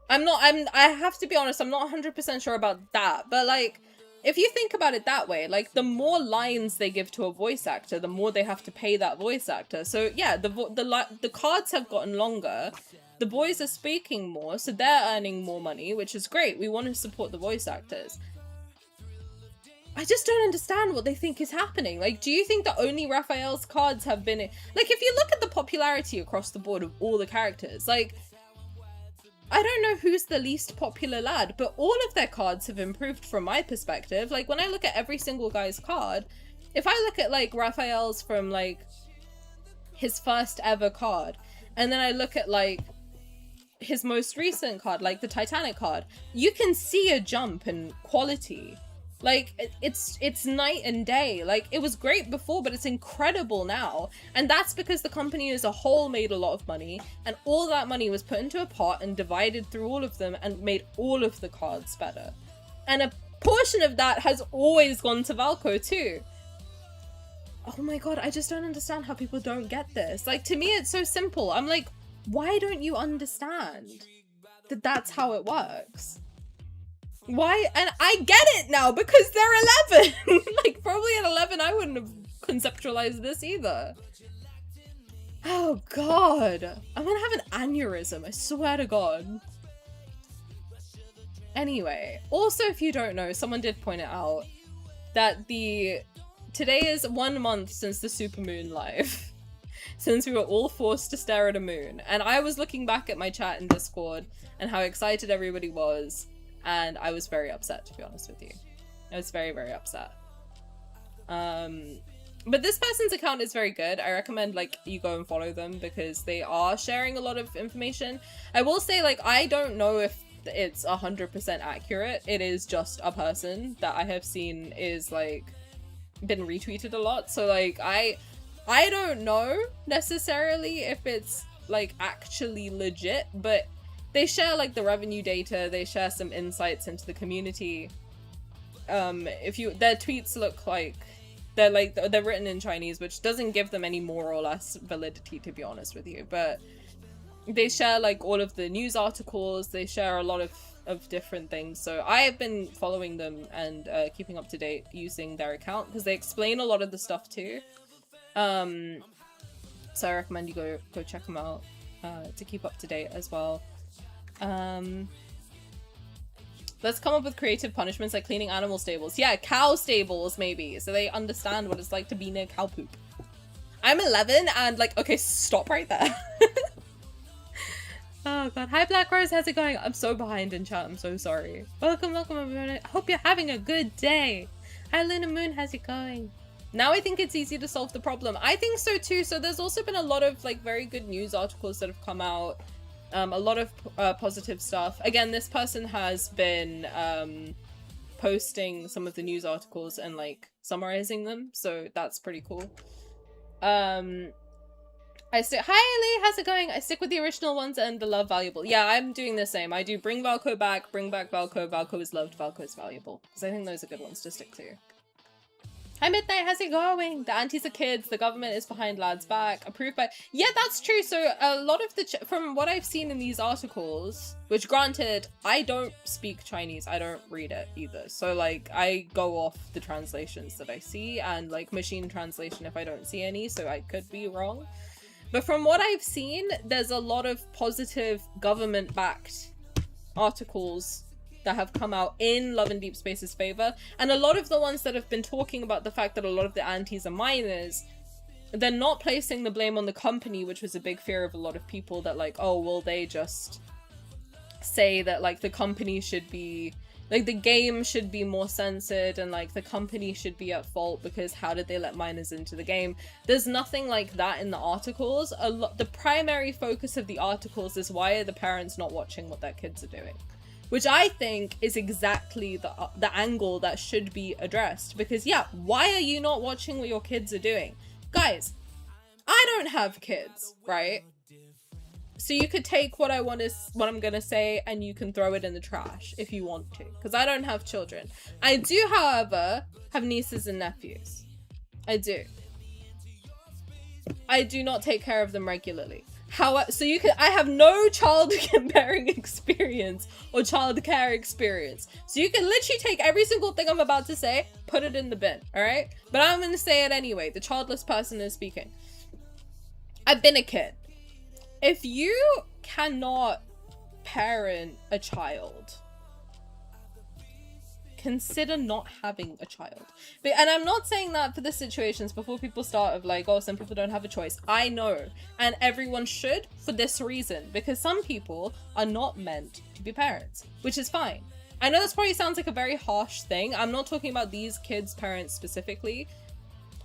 C: I have to be honest, I'm not 100% sure about that, but like, if you think about it that way, like, the more lines they give to a voice actor, the more they have to pay that voice actor. So yeah, the cards have gotten longer, the boys are speaking more, so they're earning more money, which is great. We want to support the voice actors. I just don't understand what they think is happening. Like, do you think that only Rafayel's cards have been... Like, if you look at the popularity across the board of all the characters, like, I don't know who's the least popular lad, but all of their cards have improved from my perspective. Like, when I look at every single guy's card, if I look at, like, Rafayel's from, like, his first ever card, and then I look at, like, his most recent card, like the Titanic card, you can see a jump in quality. Like, it's night and day. Like, it was great before, but it's incredible now. And that's because the company as a whole made a lot of money, and all that money was put into a pot and divided through all of them and made all of the cards better. And a portion of that has always gone to Valko too. Oh my god, I just don't understand how people don't get this. Like, to me, it's so simple. I'm like, why don't you understand that that's how it works? Why? And I get it now, because they're 11. Like, probably at 11 I wouldn't have conceptualized this either. Oh god, I'm gonna have an aneurysm, I swear to god. Anyway, also, if you don't know, someone did point it out that today is 1 month since the supermoon live. Since we were all forced to stare at a moon. And I was looking back at my chat in Discord and how excited everybody was. And I was very upset, to be honest with you. I was very, very upset. But this person's account is very good. I recommend, like, you go and follow them because they are sharing a lot of information. I will say, like, I don't know if it's 100% accurate. It is just a person that I have seen is, like, been retweeted a lot. So, like, I don't know necessarily if it's, like, actually legit, but they share, like, the revenue data, they share some insights into the community. Their tweets look like they're written in Chinese, which doesn't give them any more or less validity, to be honest with you, but they share, like, all of the news articles, they share a lot of different things, so I have been following them and keeping up to date using their account, because they explain a lot of the stuff too. So I recommend you go check them out to keep up to date as well. Let's come up with creative punishments like cleaning animal stables. Yeah, cow stables maybe, so they understand what it's like to be near cow poop. I'm 11 and, like, okay, stop right there. Oh god. Hi Black Rose, how's it going? I'm so behind in chat, I'm so sorry. Welcome everyone. I hope you're having a good day. Hi Luna Moon, how's it going? Now I think it's easy to solve the problem. I think so too. So there's also been a lot of, like, very good news articles that have come out. A lot of positive stuff. Again, this person has been posting some of the news articles and, like, summarizing them, so that's pretty cool. Hi Lee, how's it going? I stick with the original ones and the love valuable. Yeah, I'm doing the same. I do bring back Valko, Valko is loved, Valko is valuable. Because I think those are good ones to stick to. Hi Midnight, how's it going? The aunties are kids, the government is behind lads' back, approved by... Yeah, that's true. So a lot of the... From what I've seen in these articles, which granted, I don't speak Chinese, I don't read it either. So like, I go off the translations that I see and like machine translation if I don't see any, so I could be wrong. But from what I've seen, there's a lot of positive government-backed articles that have come out in Love and Deepspace's favor, and a lot of the ones that have been talking about the fact that a lot of the aunties are minors, they're not placing the blame on the company, which was a big fear of a lot of people, that like, oh, will they just say that like the company should be, like the game should be more censored and like the company should be at fault because how did they let minors into the game? There's nothing like that in the articles. The primary focus of the articles is why are the parents not watching what their kids are doing? Which I think is exactly the angle that should be addressed. Because yeah, why are you not watching what your kids are doing? Guys, I don't have kids, right? So you could take what I'm gonna say and you can throw it in the trash if you want to. Because I don't have children. I do, however, have nieces and nephews. I do. I do not take care of them regularly. So I have no child-bearing experience or childcare experience. So you can literally take every single thing I'm about to say, put it in the bin, alright? But I'm gonna say it anyway. The childless person is speaking. I've been a kid. If you cannot parent a child, consider not having a child. And I'm not saying that for the situations before people start of like, oh, some people don't have a choice. I know, and everyone should for this reason, because some people are not meant to be parents, which is fine. I know this probably sounds like a very harsh thing. I'm not talking about these kids' parents specifically,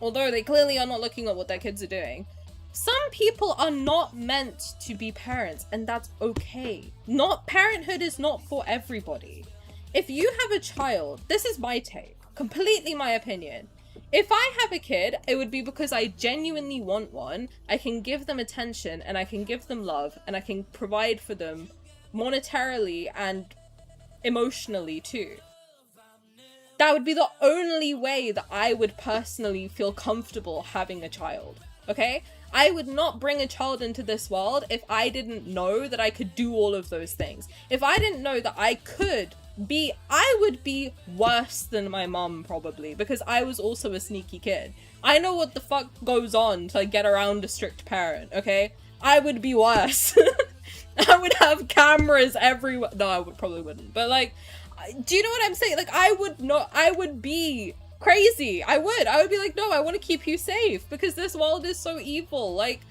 C: although they clearly are not looking at what their kids are doing. Some people are not meant to be parents, and that's okay. Parenthood is not for everybody. If you have a child, this is my take, completely my opinion. If I have a kid, it would be because I genuinely want one. I can give them attention and I can give them love and I can provide for them monetarily and emotionally too. That would be the only way that I would personally feel comfortable having a child, okay? I would not bring a child into this world if I didn't know that I could do all of those things. If I didn't know that I would be worse than my mom probably, because I was also a sneaky kid. I know what the fuck goes on to like, get around a strict parent, okay? I would be worse. I would have cameras everywhere. No, I probably wouldn't. But like, do you know what I'm saying? Like, I would be crazy. I would be like, no, I want to keep you safe because this world is so evil. Like,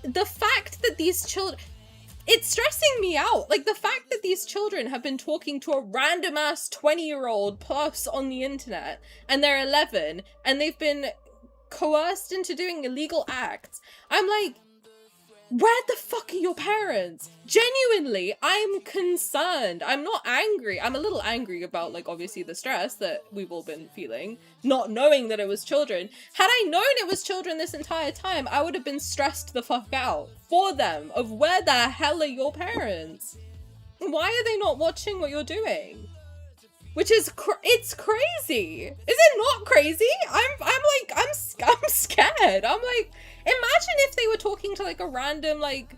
C: the fact that these children... It's stressing me out. Like, the fact that these children have been talking to a random ass 20-year-old plus on the internet and they're 11 and they've been coerced into doing illegal acts. I'm like, where the fuck are your parents? Genuinely, I'm concerned. I'm not angry. I'm a little angry about, like, obviously the stress that we've all been feeling, not knowing that it was children. Had I known it was children this entire time, I would have been stressed the fuck out for them of where the hell are your parents? Why are they not watching what you're doing? Which is, it's crazy. Is it not crazy? I'm scared. I'm like, imagine if they were talking to like a random like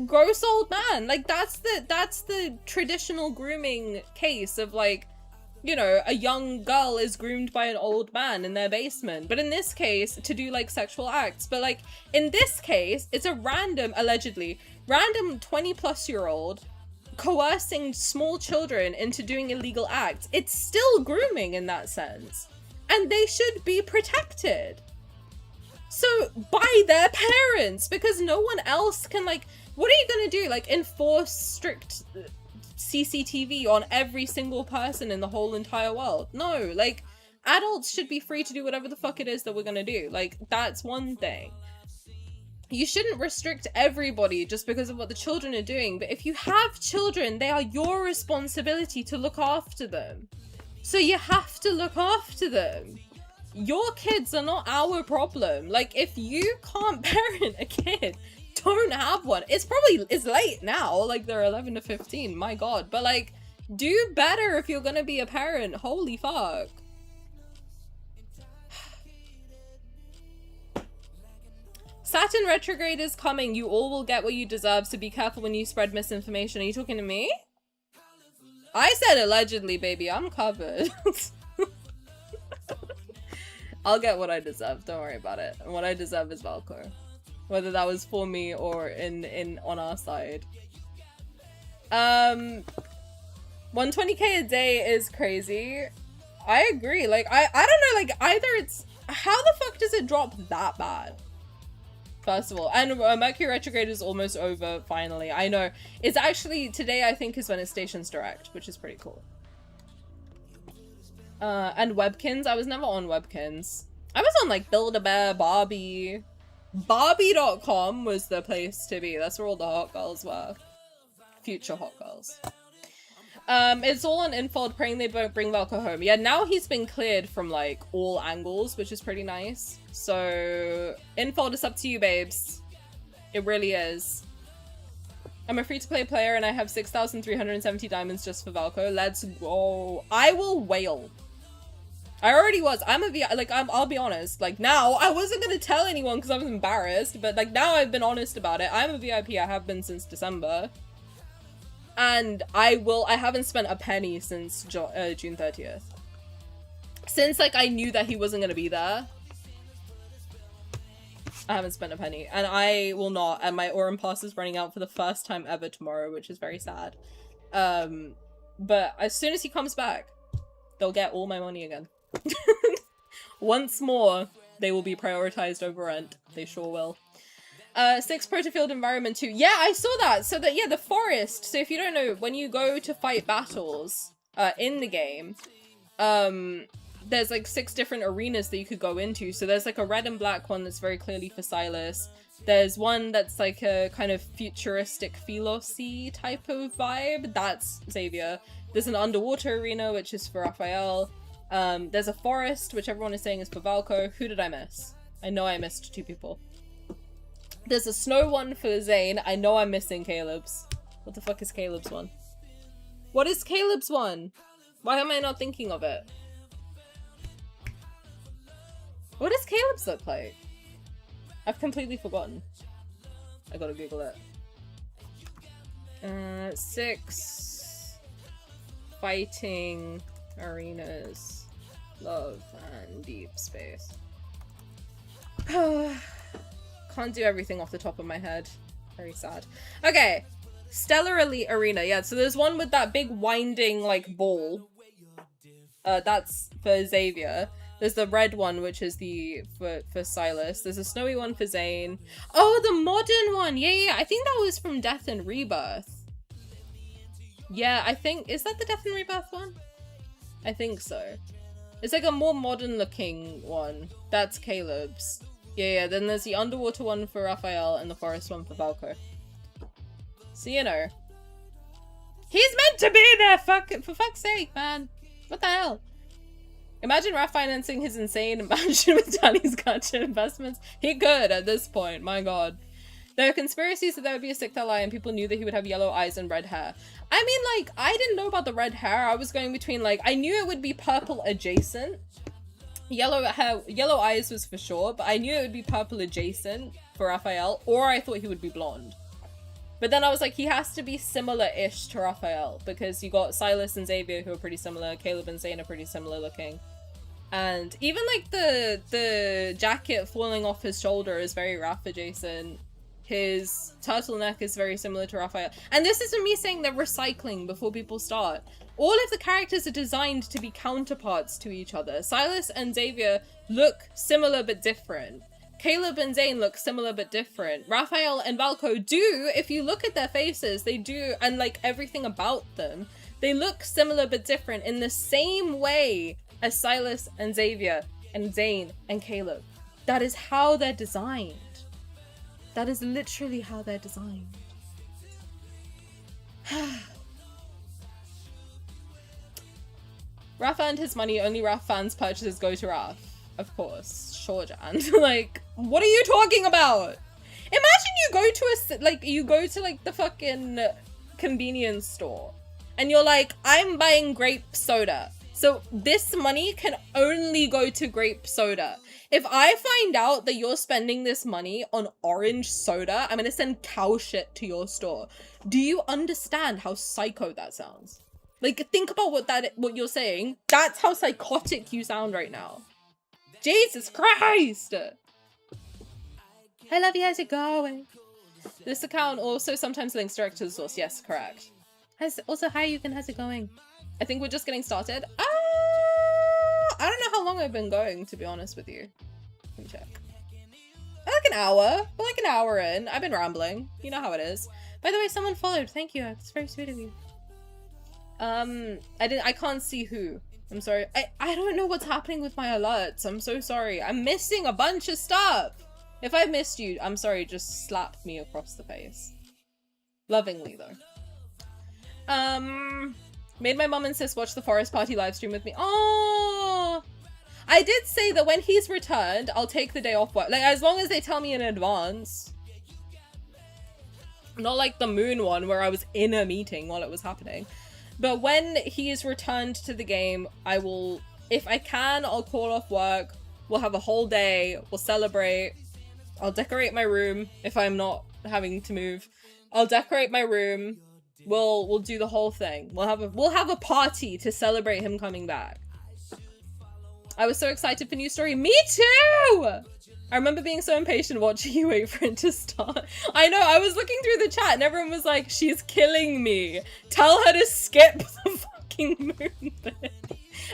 C: gross old man. Like that's the traditional grooming case of like, you know, a young girl is groomed by an old man in their basement. But in this case, to do like sexual acts. But like in this case, it's a allegedly random 20-plus-year-old coercing small children into doing illegal acts. It's still grooming in that sense. And they should be protected. So, by their parents, because no one else can, like, what are you gonna do? Like, enforce strict CCTV on every single person in the whole entire world? No, like, adults should be free to do whatever the fuck it is that we're gonna do. Like, that's one thing. You shouldn't restrict everybody just because of what the children are doing, but if you have children, they are your responsibility to look after them. So you have to look after them. your kids are not our problem. Like, if you can't parent a kid, don't have one. It's late now, like they're 11 to 15, my god. But like, do better if you're gonna be a parent. Holy fuck. Saturn retrograde is coming. You all will get what you deserve, so be careful when you spread misinformation. Are you talking to me? I said allegedly, baby. I'm covered. I'll get what I deserve. Don't worry about it. And what I deserve is Valko. Whether that was for me or on our side. 120k a day is crazy. I agree. Like, I don't know, like, either it's... How the fuck does it drop that bad? First of all. And Mercury retrograde is almost over, finally. I know. It's actually... Today, I think, is when it stations direct, which is pretty cool. And Webkins. I was never on Webkins. I was on, like, Build-A-Bear, Barbie... Barbie.com was the place to be. That's where all the hot girls were. Future hot girls. It's all on Infold, praying they don't bring Valko home. Yeah, now he's been cleared from, like, all angles, which is pretty nice. So, Infold, it's up to you, babes. It really is. I'm a free-to-play player and I have 6,370 diamonds just for Valko. Let's go. I will wail. I already was. I'm a VIP. Like, I'll be honest. Like, now, I wasn't gonna tell anyone because I was embarrassed, but, like, now I've been honest about it. I'm a VIP. I have been since December. And I haven't spent a penny since June 30th. Since, like, I knew that he wasn't gonna be there. I haven't spent a penny. And I will not. And my Aurum Pass is running out for the first time ever tomorrow, which is very sad. But as soon as he comes back, they'll get all my money again. Once more, they will be prioritized over rent. They sure will. 6 Protofield Environment 2. Yeah, I saw that. So that, yeah, the forest. So if you don't know, when you go to fight battles in the game, there's like 6 different arenas that you could go into. So there's like a red and black one that's very clearly for Sylus. There's one that's like a kind of futuristic Philos-y type of vibe. That's Xavier. There's an underwater arena, which is for Rafayel. There's a forest, which everyone is saying is for Valko. Who did I miss? I know I missed 2 people. There's a snow one for Zayne. I know I'm missing Caleb's. What the fuck is Caleb's one? What is Caleb's one? Why am I not thinking of it? What does Caleb's look like? I've completely forgotten. I gotta Google it. 6 fighting arenas. Love and Deepspace. Can't do everything off the top of my head. Very sad. Okay. Stellar Elite Arena. Yeah, so there's one with that big winding, like, ball. That's for Xavier. There's the red one, which is for Sylus. There's a snowy one for Zayne. Oh, the modern one! Yeah. I think that was from Death and Rebirth. Yeah, I think... Is that the Death and Rebirth one? I think so. It's like a more modern looking one. That's Caleb's. Yeah, then there's the underwater one for Rafayel and the forest one for Valko. So, you know. He's meant to be there, for fuck's sake, man. What the hell? Imagine Raph financing his insane mansion with Tani's gacha investments. He could at this point, my god. There are conspiracies that there would be a sick ally and people knew that he would have yellow eyes and red hair. I mean, like, I didn't know about the red hair. I was going between, like, I knew it would be purple adjacent. Yellow hair, yellow eyes was for sure, but I knew it would be purple adjacent for Rafayel, or I thought he would be blonde. But then I was like, he has to be similar-ish to Rafayel, because you got Sylus and Xavier who are pretty similar, Caleb and Zayne are pretty similar looking. And even, like, the jacket falling off his shoulder is very Raph adjacent. His turtleneck is very similar to Rafayel. And this isn't me saying they're recycling before people start. All of the characters are designed to be counterparts to each other. Sylus and Xavier look similar but different. Caleb and Zayne look similar but different. Rafayel and Valko do, if you look at their faces, they do, and like everything about them, they look similar but different in the same way as Sylus and Xavier and Zayne and Caleb. That is how they're designed. That is literally how they're designed. Raph earned his money, only Raph fans' purchases go to Raph. Of course. Sure, Jan. Like, what are you talking about? Imagine you go to like the fucking convenience store and you're like, I'm buying grape soda. So this money can only go to grape soda. If I find out that you're spending this money on orange soda, I'm gonna send cow shit to your store. Do you understand how psycho that sounds? Like, think about what you're saying. That's how psychotic you sound right now. Jesus Christ!
B: I love you, how's it going?
C: This account also sometimes links direct to the source. Yes, correct.
B: Also, hi, you can, how's it going?
C: I think we're just getting started. I don't know how long I've been going, to be honest with you. Let me check. Like an hour. We're like an hour in. I've been rambling. You know how it is.
B: By the way, someone followed. Thank you. It's very sweet of you.
C: I can't see who. I'm sorry. I don't know what's happening with my alerts. I'm so sorry. I'm missing a bunch of stuff. If I missed you, I'm sorry. Just slap me across the face. Lovingly, though. Made my mom and sis watch the Forest Party livestream with me. Oh, I did say that when he's returned, I'll take the day off work. Like, as long as they tell me in advance. Not like the moon one where I was in a meeting while it was happening. But when he is returned to the game, I will, if I can, I'll call off work. We'll have a whole day. We'll celebrate. I'll decorate my room if I'm not having to move. I'll decorate my room. We'll do the whole thing. We'll have a party to celebrate him coming back. I was so excited for new story. Me too! I remember being so impatient watching you wait for it to start. I know, I was looking through the chat and everyone was like, she's killing me. Tell her to skip the fucking moon bit.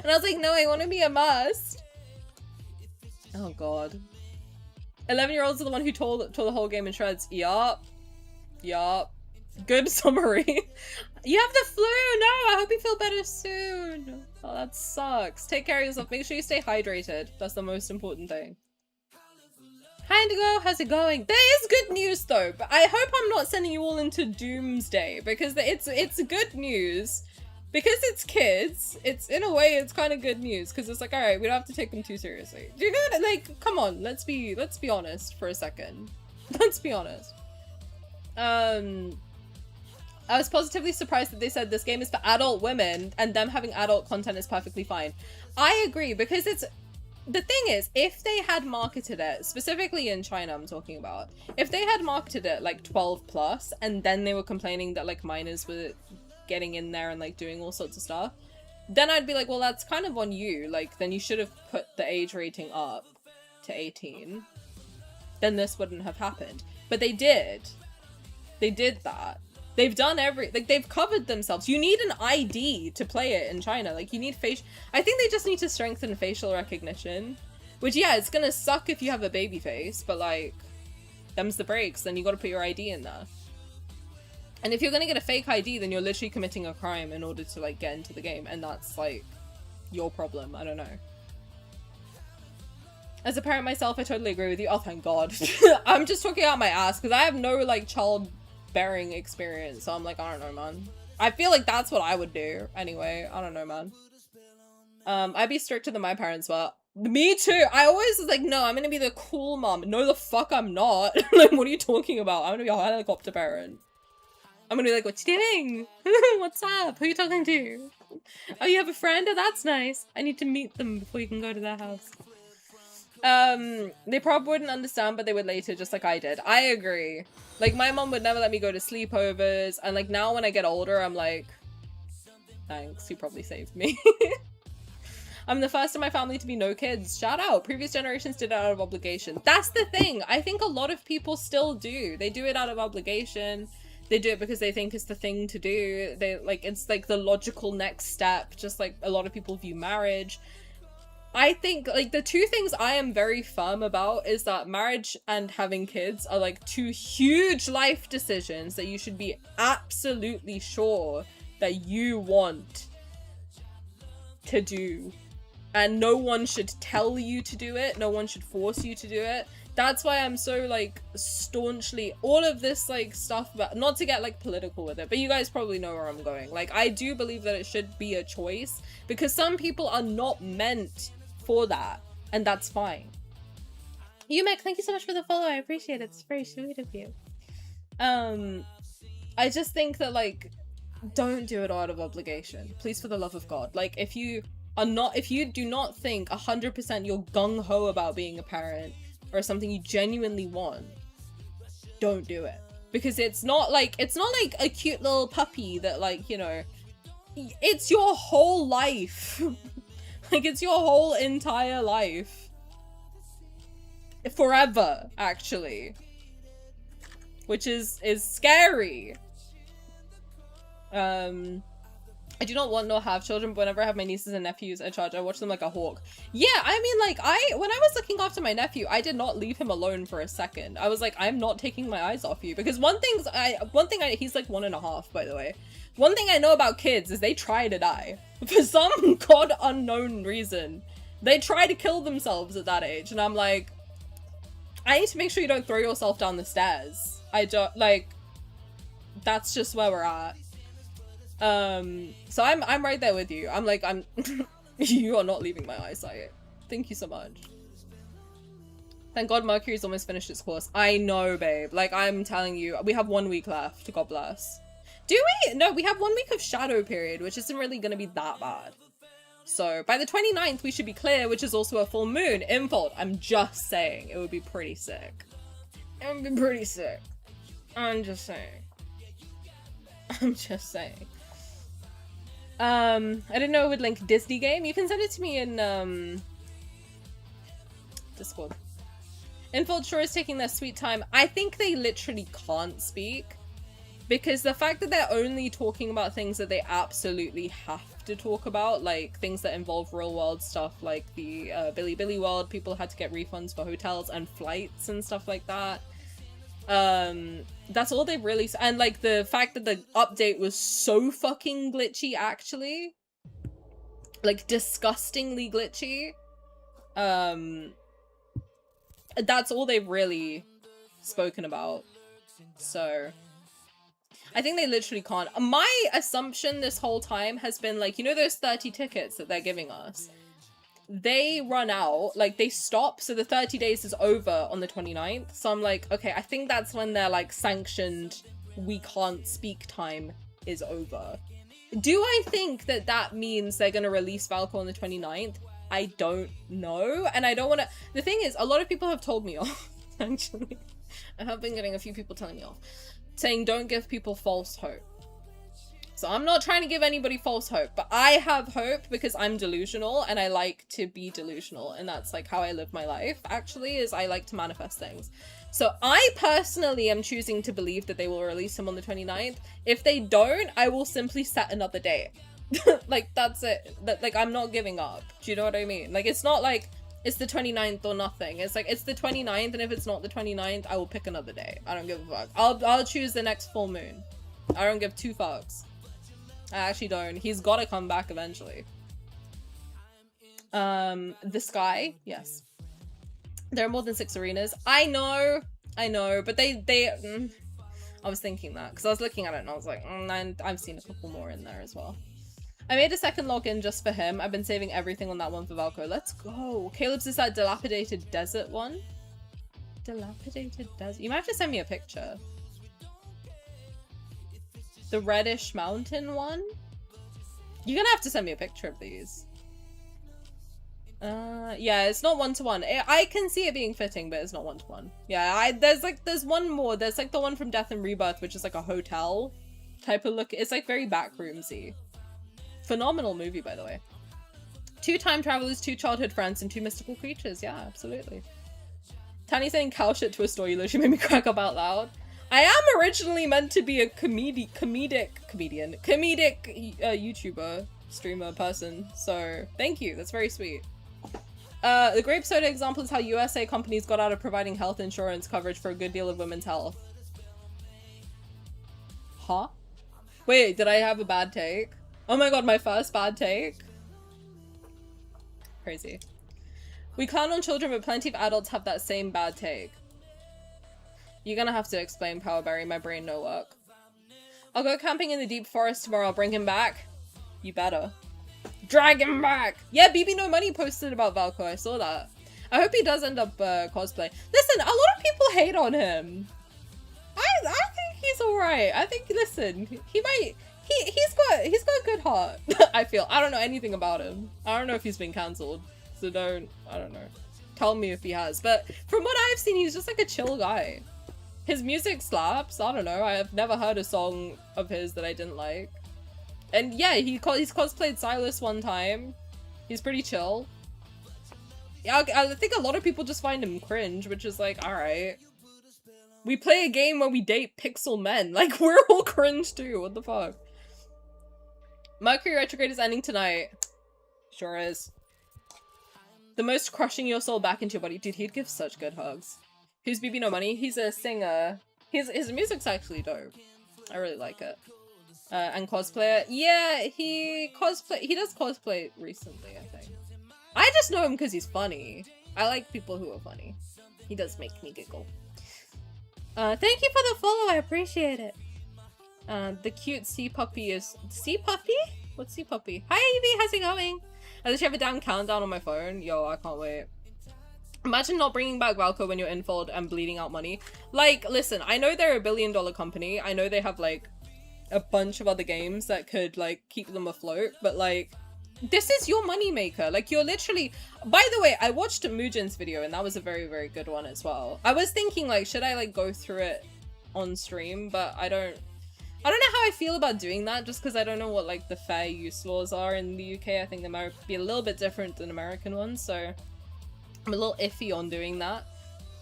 C: And I was like, no, I want to be immersed. Oh god. 11-year-olds are the one who tore the whole game in shreds. Yup. Yup. Good summary. You have the flu! No, I hope you feel better soon. Oh, that sucks. Take care of yourself. Make sure you stay hydrated. That's the most important thing. Hi Indigo, how's it going? There is good news though, but I hope I'm not sending you all into doomsday because it's good news. Because it's kids, it's in a way it's kind of good news because it's like, all right, we don't have to take them too seriously. Do you know what? Like, come on, let's be honest for a second. Let's be honest. I was positively surprised that they said this game is for adult women and them having adult content is perfectly fine. I agree because the thing is, if they had marketed it, specifically in China I'm talking about, if they had marketed it like 12 plus and then they were complaining that like minors were getting in there and like doing all sorts of stuff, then I'd be like, well, that's kind of on you. Like, then you should have put the age rating up to 18. Then this wouldn't have happened. But they did. They did that. They've done like, they've covered themselves. You need an ID to play it in China. Like, you need I think they just need to strengthen facial recognition. Which, yeah, it's gonna suck if you have a baby face, but, like, them's the breaks. Then you gotta put your ID in there. And if you're gonna get a fake ID, then you're literally committing a crime in order to, like, get into the game. And that's, like, your problem. I don't know. As a parent myself, I totally agree with you. Oh, thank God. I'm just talking out my ass, because I have no, like, childbearing experience. So I'm like, I don't know, man. I feel like that's what I would do. Anyway, I don't know, man. I'd be stricter than my parents were. Me too. I always was like, no, I'm gonna be the cool mom. No, the fuck I'm not. Like, what are you talking about? I'm gonna be a helicopter parent. I'm gonna be like, what you doing? What's up? Who are you talking to? Oh, you have a friend? Oh, that's nice. I need to meet them before you can go to their house. They probably wouldn't understand, but they would later, just like I did. I agree. Like, my mom would never let me go to sleepovers, and like now when I get older, I'm like, thanks, you probably saved me. I'm the first in my family to be no kids. Shout out. Previous generations did it out of obligation. That's the thing. I think a lot of people still do. They do it out of obligation. They do it because they think it's the thing to do. They like, it's like the logical next step, just like a lot of people view marriage. I think, like, the two things I am very firm about is that marriage and having kids are, like, two huge life decisions that you should be absolutely sure that you want to do. And no one should tell you to do it. No one should force you to do it. That's why I'm so, like, staunchly, all of this, like, stuff about, not to get, like, political with it, but you guys probably know where I'm going. Like, I do believe that it should be a choice because some people are not meant for that. And that's fine.
B: Yumek, thank you so much for the follow. I appreciate it. It's very sweet of you.
C: I just think that, like, don't do it out of obligation. Please, for the love of God. Like, if you do not think 100% you're gung-ho about being a parent or something you genuinely want, don't do it. Because it's not like a cute little puppy that, like, you know, it's your whole life. Like, it's your whole entire life. Forever, actually. Which is scary. I do not want nor have children, but whenever I have my nieces and nephews at charge, I watch them like a hawk. Yeah, I mean, like, when I was looking after my nephew, I did not leave him alone for a second. I was like, I'm not taking my eyes off you. Because he's like 1.5, by the way. One thing I know about kids is they try to die. For some god unknown reason. They try to kill themselves at that age. And I'm like, I need to make sure you don't throw yourself down the stairs. I don't, like, that's just where we're at. So I'm right there with you. I'm like, you are not leaving my eyesight. Thank you so much. Thank God Mercury's almost finished its course. I know, babe. Like, I'm telling you, we have 1 week left, God bless. Do we? No, we have 1 week of shadow period, which isn't really gonna be that bad. So, by the 29th, we should be clear, which is also a full moon. Infault, I'm just saying. It would be pretty sick. It would be pretty sick. I'm just saying. I'm just saying. I didn't know it would link Disney game. You can send it to me in, Discord. Infold sure is taking their sweet time. I think they literally can't speak. Because the fact that they're only talking about things that they absolutely have to talk about, like things that involve real world stuff, like the Billy world, people had to get refunds for hotels and flights and stuff like that. That's all they've really, and like the fact that the update was so fucking glitchy, actually, like disgustingly glitchy. That's all they've really spoken about. So I think they literally can't. My assumption this whole time has been like, you know those 30 tickets that they're giving us? They run out, like they stop, so the 30 days is over on the 29th. So I'm like, okay, I think that's when they're like sanctioned, we can't speak time is over. Do I think that that means they're gonna release Valko on the 29th? I don't know, and I don't want to. The thing is, a lot of people have told me off, actually. I have been getting a few people telling me off, saying don't give people false hope. So I'm not trying to give anybody false hope, but I have hope because I'm delusional and I like to be delusional, and that's like how I live my life, actually, is I like to manifest things. So I personally am choosing to believe that they will release him on the 29th. If they don't, I will simply set another date. Like, that's it. Like, I'm not giving up. Do you know what I mean? Like, it's not like it's the 29th or nothing. It's like, it's the 29th, and if it's not the 29th, I will pick another day. I don't give a fuck. I'll choose the next full moon. I don't give 2 fucks. I actually don't. He's gotta come back eventually. The Sky? Yes. There are more than 6 arenas. I know, but I was thinking that, because I was looking at it and I was like, I've seen a couple more in there as well. I made a second login just for him. I've been saving everything on that one for Valko. Let's go. Caleb's is that dilapidated desert one. Dilapidated desert. You might have to send me a picture. The reddish mountain one? You're gonna have to send me a picture of these. Yeah, it's not 1-to-1. I can see it being fitting, but it's not 1-to-1. Yeah, there's one more. There's like the one from Death and Rebirth, which is like a hotel type of look. It's like very backroomsy. Phenomenal movie, by the way. 2 time travelers, 2 childhood friends, and 2 mystical creatures. Yeah, absolutely. Tani saying cow shit to a story literally made me crack up out loud. I am originally meant to be a comedic YouTuber, streamer person, so thank you, that's very sweet. The grape soda example is how USA companies got out of providing health insurance coverage for a good deal of women's health. Huh? Wait, did I have a bad take? Oh my god, my first bad take? Crazy. We clown on children, but plenty of adults have that same bad take. You're gonna have to explain, Powerberry. My brain no work. I'll go camping in the deep forest tomorrow. I'll bring him back. You better. Drag him back! Yeah, BB No Money posted about Valko. I saw that. I hope he does end up cosplay. Listen, a lot of people hate on him. I think he's alright. I think, listen, he might, he's got a good heart. I feel. I don't know anything about him. I don't know if he's been cancelled. So I don't know. Tell me if he has. But from what I've seen, he's just like a chill guy. His music slaps. I don't know. I have never heard a song of his that I didn't like. And yeah, he's cosplayed Sylus one time. He's pretty chill. Yeah, I think a lot of people just find him cringe, which is like, alright. We play a game where we date pixel men. Like, we're all cringe too. What the fuck? Mercury retrograde is ending tonight. Sure is. The most crushing your soul back into your body. Dude, he'd give such good hugs. Who's BB No Money? He's a singer. His music's actually dope. I really like it. And cosplayer. Yeah, he does cosplay recently, I think. I just know him because he's funny. I like people who are funny. He does make me giggle.
B: Thank you for the follow, I appreciate it.
C: The cute sea puppy is... Sea puppy? What's sea puppy? Hi Evie, how's it going? I literally have a damn countdown on my phone. Yo, I can't wait. Imagine not bringing back Valko when you're infold and bleeding out money. Like, listen, I know they're a $1 billion company. I know they have, like, a bunch of other games that could, like, keep them afloat. But, like, this is your moneymaker. Like, you're literally... By the way, I watched Mujin's video, and that was a very, very good one as well. I was thinking, like, should I, like, go through it on stream? But I don't know how I feel about doing that, just because I don't know what, like, the fair use laws are in the UK. I think they might be a little bit different than American ones, so... I'm a little iffy on doing that.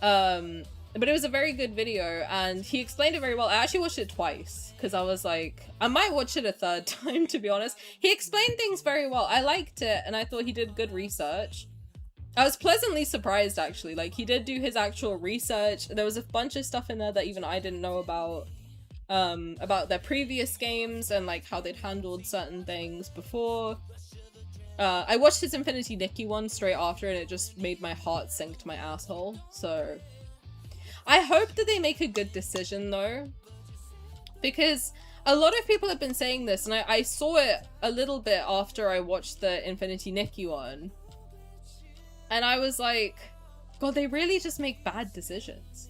C: But it was a very good video and he explained it very well. I actually watched it twice because I was like, I might watch it a third time, to be honest. He explained things very well. I liked it and I thought he did good research. I was pleasantly surprised actually. Like, he did do his actual research. There was a bunch of stuff in there that even I didn't know about their previous games and like how they'd handled certain things before. I watched his Infinity Nikki one straight after and it just made my heart sink to my asshole. So I hope that they make a good decision though, because a lot of people have been saying this and I saw it a little bit after I watched the Infinity Nikki one and I was like, God, they really just make bad decisions.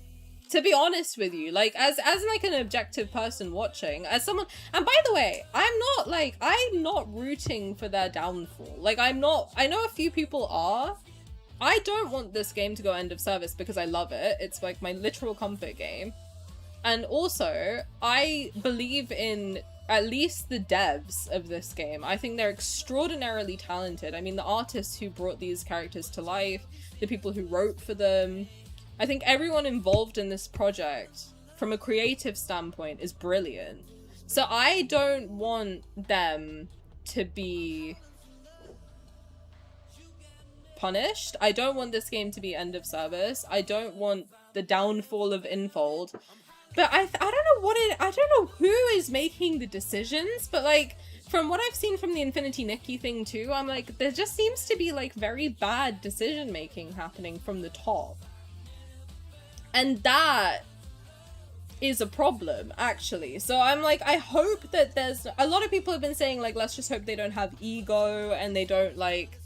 C: To be honest with you, like as like an objective person watching, as someone, and by the way, I'm not rooting for their downfall. Like I know a few people are. I don't want this game to go end of service because I love it. It's like my literal comfort game. And also, I believe in at least the devs of this game. I think they're extraordinarily talented. I mean, the artists who brought these characters to life, the people who wrote for them, I think everyone involved in this project, from a creative standpoint, is brilliant. So I don't want them to be punished. I don't want this game to be end of service. I don't want the downfall of Infold. But I don't know who is making the decisions, but like, from what I've seen from the Infinity Nikki thing too, I'm like, there just seems to be like very bad decision making happening from the top. And that is a problem, actually. So I'm like, I hope that there's... A lot of people have been saying, like, let's just hope they don't have ego and they don't, like,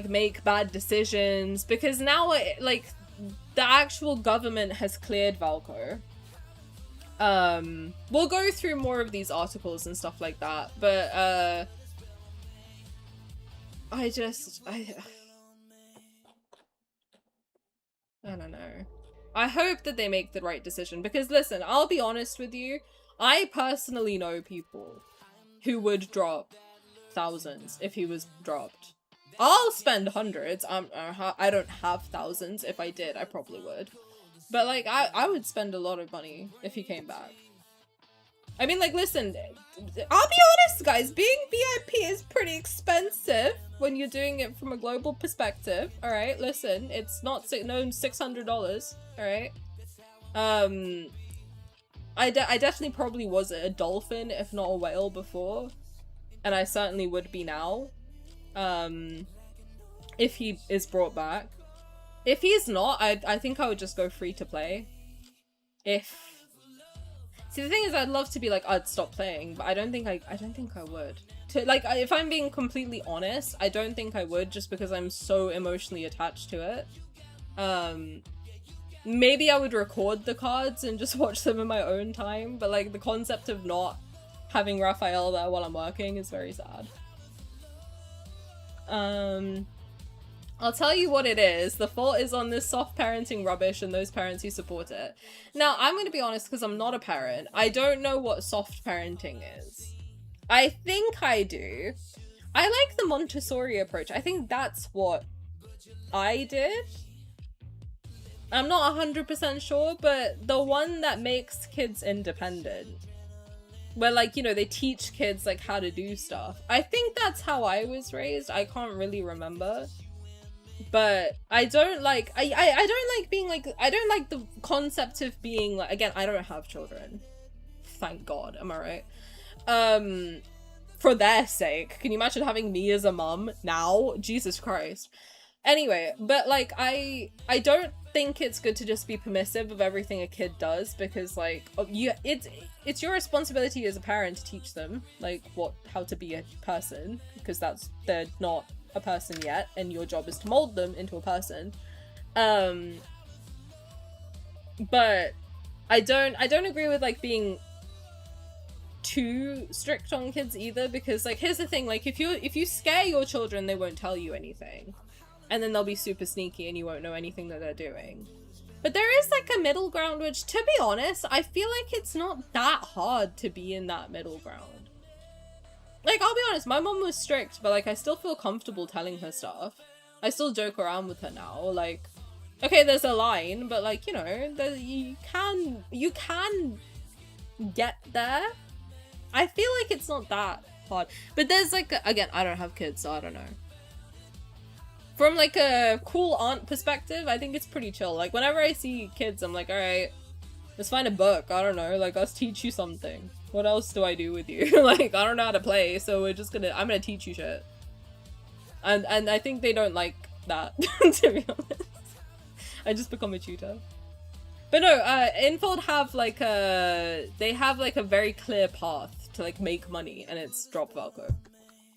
C: make bad decisions. Because now, like, the actual government has cleared Valko. We'll go through more of these articles and stuff like that. But, I don't know. I hope that they make the right decision because listen, I'll be honest with you. I personally know people who would drop thousands if he was dropped. I'll spend hundreds. I don't have thousands. If I did, I probably would. But like, I would spend a lot of money if he came back. I mean, like, listen, I'll be honest, guys. Being VIP is pretty expensive when you're doing it from a global perspective. All right, listen, it's not $600. All right. I definitely probably was a dolphin, if not a whale, before, and I certainly would be now. If he is brought back. If he's not, I think I would just go free to play. See, the thing is, I'd love to be like, I'd stop playing, but I don't think I would. to, like, if I'm being completely honest, I don't think I would, just because I'm so emotionally attached to it. Maybe I would record the cards and just watch them in my own time, but like the concept of not having Rafayel there while I'm working is very sad. I'll tell you what it is. The fault is on this soft parenting rubbish and those parents who support it. Now, I'm going to be honest because I'm not a parent. I don't know what soft parenting is. I think I do. I like the Montessori approach. I think that's what I did. I'm not 100% sure, but the one that makes kids independent. Where, like, you know, they teach kids, like, how to do stuff. I think that's how I was raised. I can't really remember. But I don't like, I don't like being like, I don't like the concept of being like, again, I don't have children. Thank God, am I right? For their sake. Can you imagine having me as a mum now? Jesus Christ. Anyway, but like, I don't think it's good to just be permissive of everything a kid does, because like, it's your responsibility as a parent to teach them, like, how to be a person, because they're not a person yet, and your job is to mold them into a person. But I don't agree with like being too strict on kids either, because like, here's the thing, like, if you scare your children, they won't tell you anything, and then they'll be super sneaky and you won't know anything that they're doing. But there is like a middle ground, which, to be honest, I feel like it's not that hard to be in that middle ground. Like, I'll be honest, my mom was strict, but, like, I still feel comfortable telling her stuff. I still joke around with her now, like, okay, there's a line, but, like, you know, you can get there. I feel like it's not that hard. But there's, like, again, I don't have kids, so I don't know. From, like, a cool aunt perspective, I think it's pretty chill. Like, whenever I see kids, I'm like, alright, let's find a book, I don't know, like, let's teach you something. What else do I do with you? Like, I don't know how to play, so I'm gonna teach you shit. And I think they don't like that, to be honest. I just become a tutor. But no, Infold have like they have like a very clear path to like make money, and it's drop Valko.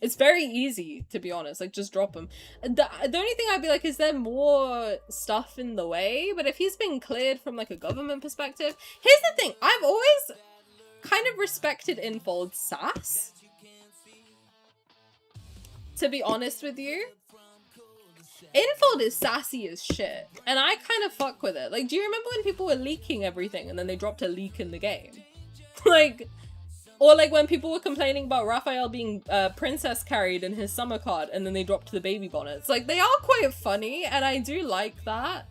C: It's very easy, to be honest, like just drop him. The only thing I'd be like, is there more stuff in the way? But if he's been cleared from like a government perspective, here's the thing, I've always kind of respected Infold's sass, to be honest with you. Infold is sassy as shit, and I kind of fuck with it. Like, do you remember when people were leaking everything and then they dropped a leak in the game? Like, or like when people were complaining about Rafayel being princess carried in his summer card and then they dropped the baby bonnets. Like, they are quite funny, and I do like that.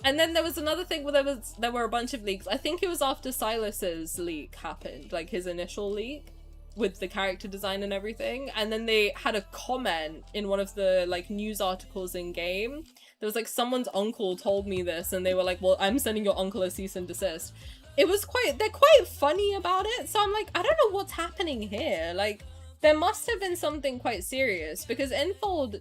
C: And then there was another thing where there were a bunch of leaks. I think it was after Sylus's leak happened, like his initial leak with the character design and everything. And then they had a comment in one of the like news articles in game. There was like, someone's uncle told me this, and they were like, well, I'm sending your uncle a cease and desist. They're quite funny about it. So I'm like, I don't know what's happening here. Like, there must have been something quite serious, because Infold,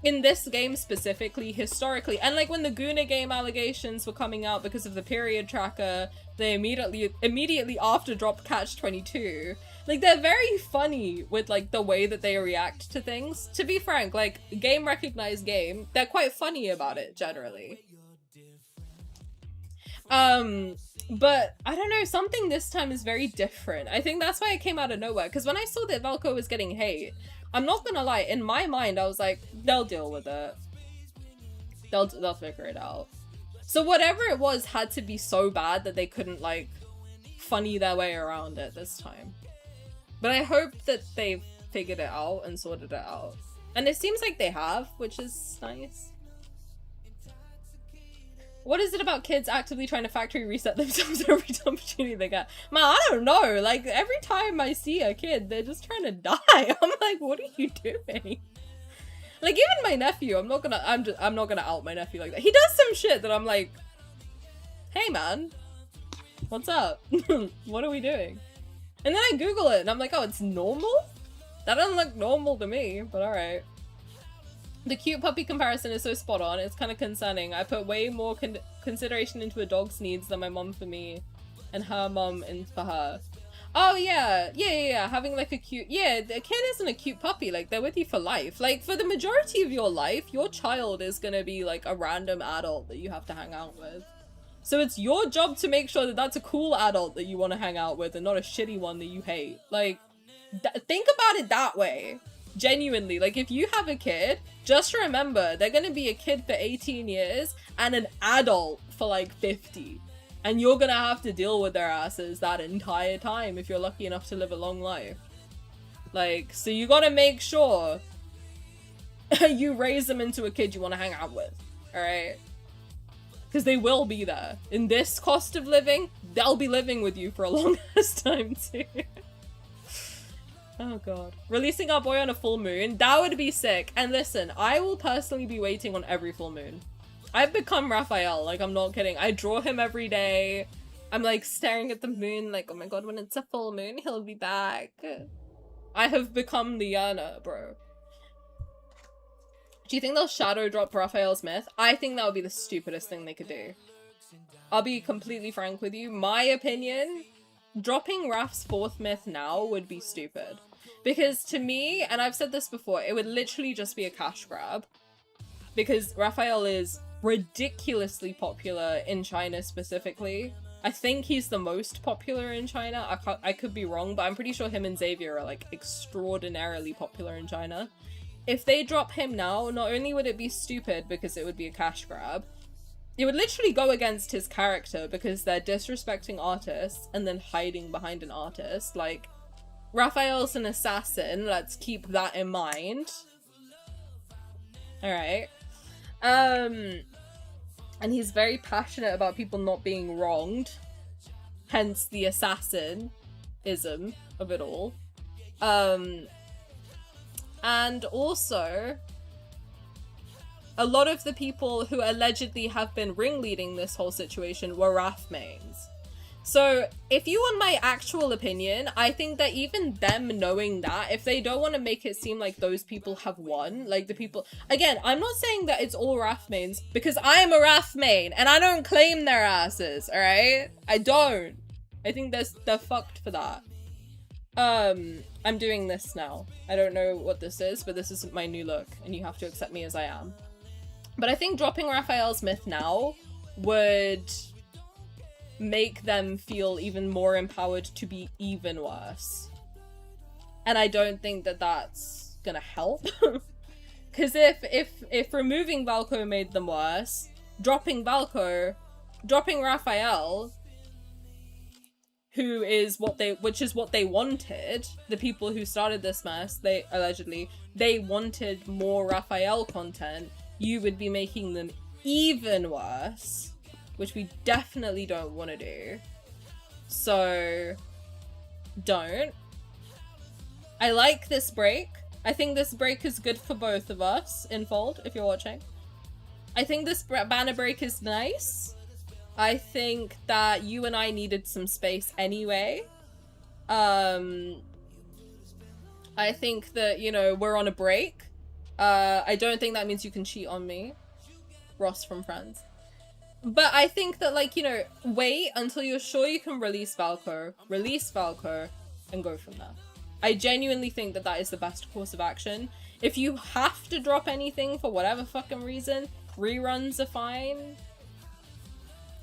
C: in this game specifically, historically, and like when the Guna game allegations were coming out because of the period tracker, they immediately after dropped Catch 22. Like, they're very funny with like the way that they react to things. To be frank, like, game recognized game, they're quite funny about it generally. But I don't know, something this time is very different. I think that's why it came out of nowhere, because when I saw that Valko was getting hate, I'm not gonna lie, in my mind I was like, they'll deal with it. They'll figure it out. So whatever it was had to be so bad that they couldn't like funny their way around it this time. But I hope that they figured it out and sorted it out. And it seems like they have, which is nice. What is it about kids actively trying to factory reset themselves every opportunity they get? Man, I don't know. Like, every time I see a kid, they're just trying to die. I'm like, what are you doing? Like, even my nephew, I'm not gonna out my nephew like that. He does some shit that I'm like, hey man, what's up? What are we doing? And then I Google it and I'm like, oh, it's normal? That doesn't look normal to me, but alright. The cute puppy comparison is so spot on, it's kind of concerning. I put way more consideration into a dog's needs than my mom for me, and her mom in for her. Oh yeah. Having like a cute, the kid isn't a cute puppy. Like they're with you for life. Like for the majority of your life, your child is gonna be like a random adult that you have to hang out with. So it's your job to make sure that that's a cool adult that you want to hang out with and not a shitty one that you hate. Like, think about it that way. Genuinely, like if you have a kid, just remember they're gonna be a kid for 18 years and an adult for like 50. And you're gonna have to deal with their asses that entire time if you're lucky enough to live a long life. Like, so you gotta make sure you raise them into a kid you want to hang out with, alright? Because they will be there. In this cost of living, they'll be living with you for a long ass time too. Oh god. Releasing our boy on a full moon, that would be sick. And listen, I will personally be waiting on every full moon. I've become Rafayel, like I'm not kidding. I draw him every day. I'm like staring at the moon like, oh my god, when it's a full moon, he'll be back. I have become the Yana, bro. Do you think they'll shadow drop Raphael's myth? I think that would be the stupidest thing they could do. I'll be completely frank with you. My opinion, dropping Raph's 4th myth now would be stupid. Because to me, and I've said this before, it would literally just be a cash grab. Because Rafayel is ridiculously popular in China specifically. I think he's the most popular in China. I could be wrong, but I'm pretty sure him and Xavier are like extraordinarily popular in China. If they drop him now, not only would it be stupid because it would be a cash grab, it would literally go against his character because they're disrespecting artists and then hiding behind an artist. Like, Raphael's an assassin, let's keep that in mind. Alright. And he's very passionate about people not being wronged. Hence the assassin-ism of it all. And also, a lot of the people who allegedly have been ringleading this whole situation were Raph mains. So, if you want my actual opinion, I think that even them knowing that, if they don't want to make it seem like those people have won, like the people... Again, I'm not saying that it's all Raph mains, because I'm a Raph main, and I don't claim their asses, alright? I don't. I think they're fucked for that. I'm doing this now. I don't know what this is, but this is my new look, and you have to accept me as I am. But I think dropping Raphael's myth now would make them feel even more empowered to be even worse. And I don't think that that's gonna help. Because if removing Valko made them worse, dropping Rafayel, which is what they wanted, the people who started this mess, they wanted more Rafayel content, you would be making them even worse, which we definitely don't want to do. So, don't. I like this break. I think this break is good for both of us, Infold, if you're watching. I think this banner break is nice. I think that you and I needed some space anyway. I think that, you know, we're on a break. I don't think that means you can cheat on me. Ross from Friends. But I think that, like, you know, wait until you're sure you can release Valko, and go from there. I genuinely think that that is the best course of action. If you have to drop anything for whatever fucking reason, reruns are fine.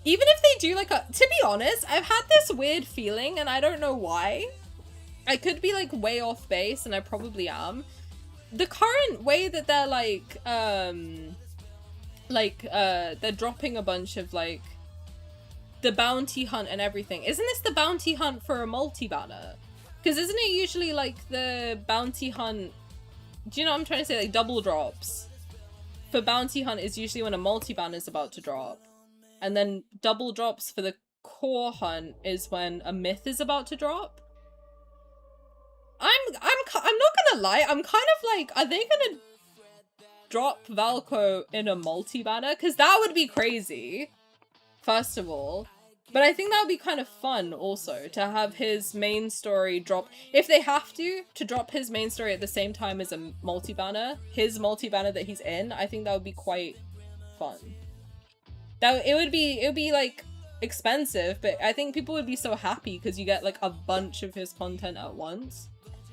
C: Even if they do, like, to be honest, I've had this weird feeling, and I don't know why. I could be, like, way off base, and I probably am. The current way that they're, they're dropping a bunch of, like, the bounty hunt and everything. Isn't this the bounty hunt for a multi-banner? Because isn't it usually, like, the bounty hunt... Do you know what I'm trying to say? Like, double drops. For bounty hunt is usually when a multi-banner is about to drop. And then double drops for the core hunt is when a myth is about to drop. I'm not gonna lie, I'm kind of like, are they gonna drop Valko in a multi-banner? Because that would be crazy, first of all. But I think that would be kind of fun also, to have his main story drop. If they have to drop his main story at the same time as a multi-banner, his multi-banner that he's in, I think that would be quite fun. It would be like expensive, but I think people would be so happy because you get like a bunch of his content at once.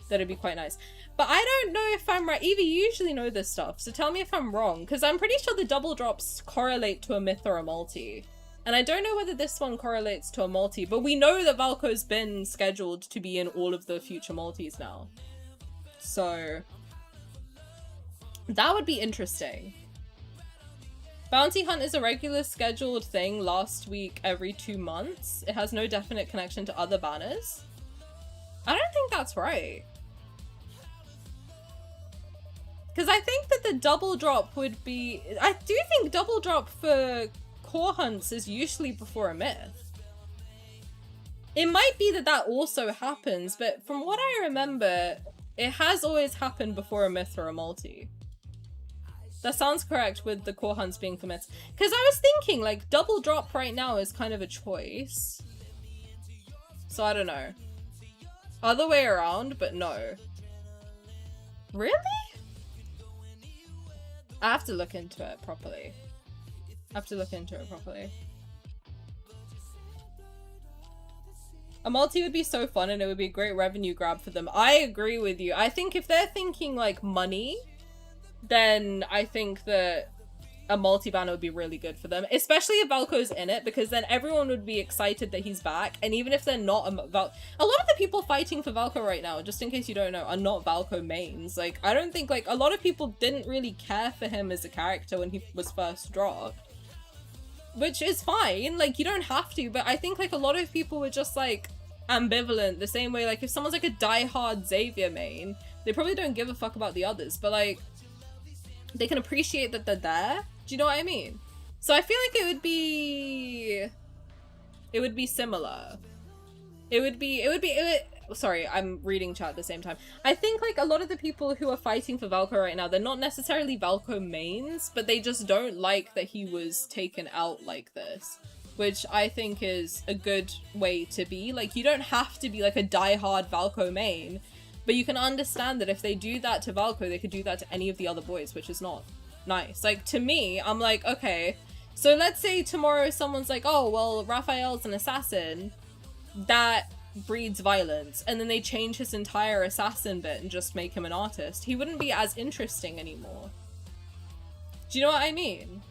C: That'd be quite nice. But I don't know if I'm right. Evie, you usually know this stuff, so tell me if I'm wrong, because I'm pretty sure the double drops correlate to a myth or a multi. And I don't know whether this one correlates to a multi, but we know that Valko's been scheduled to be in all of the future multis now. So that would be interesting. Bounty Hunt is a regular scheduled thing last week every 2 months. It has no definite connection to other banners. I don't think that's right. Because I think that the double drop would be... I do think double drop for core hunts is usually before a myth. It might be that that also happens, but from what I remember, it has always happened before a myth or a multi. That sounds correct with the core hunts being for myths. Because I was thinking, like, double drop right now is kind of a choice. So I don't know. Other way around, but no. Really? I have to look into it properly. A multi would be so fun and it would be a great revenue grab for them. I agree with you. I think if they're thinking like money, then I think that a multi-banner would be really good for them, especially if Valko's in it, because then everyone would be excited that he's back. And even if they're not a lot of the people fighting for Valko right now, just in case you don't know, are not Valko mains. Like, I don't think, like, a lot of people didn't really care for him as a character when he was first dropped, which is fine. Like, you don't have to, but I think, like, a lot of people were just, like, ambivalent the same way, like, if someone's, like, a diehard Xavier main, they probably don't give a fuck about the others, but, like, they can appreciate that they're there. Do you know what I mean? So I feel like it would be similar. Sorry, I'm reading chat at the same time. I think like a lot of the people who are fighting for Valko right now, they're not necessarily Valko mains, but they just don't like that he was taken out like this, which I think is a good way to be. Like, you don't have to be like a diehard Valko main, but you can understand that if they do that to Valko, they could do that to any of the other boys, which is not nice. Like, to me, I'm like, okay, so let's say tomorrow someone's like, oh, well, Rafayel's an assassin. That breeds violence. And then they change his entire assassin bit and just make him an artist. He wouldn't be as interesting anymore. Do you know what I mean?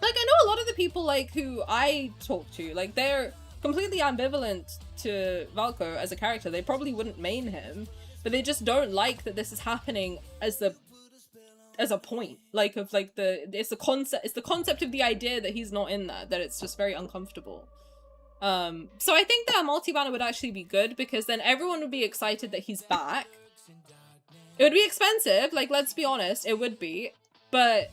C: Like, I know a lot of the people, like, who I talk to, like, they're completely ambivalent to Valko as a character. They probably wouldn't main him, but they just don't like that this is happening as a point, like, of like it's the concept of the idea that he's not in there, that it's just very uncomfortable. So I think that a multi-banner would actually be good, because then everyone would be excited that he's back. It would be expensive, like, let's be honest, it would be, but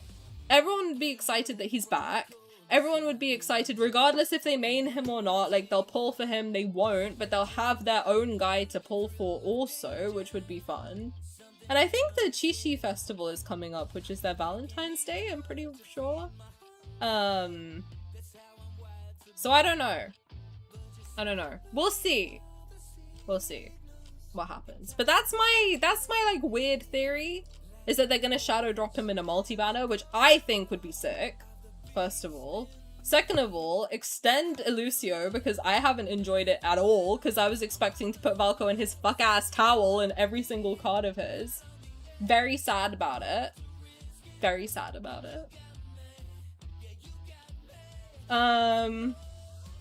C: everyone would be excited that he's back. Everyone would be excited regardless if they main him or not. Like, they'll pull for him, they won't, but they'll have their own guy to pull for also, which would be fun. And I think the Chishi festival is coming up, which is their Valentine's Day, I'm pretty sure. So I don't know. We'll see what happens. But that's my like weird theory, is that they're gonna shadow drop him in a multi-banner, which I think would be sick, first of all. Second of all, extend Elusio, because I haven't enjoyed it at all, because I was expecting to put Valko in his fuck-ass towel in every single card of his. Very sad about it. It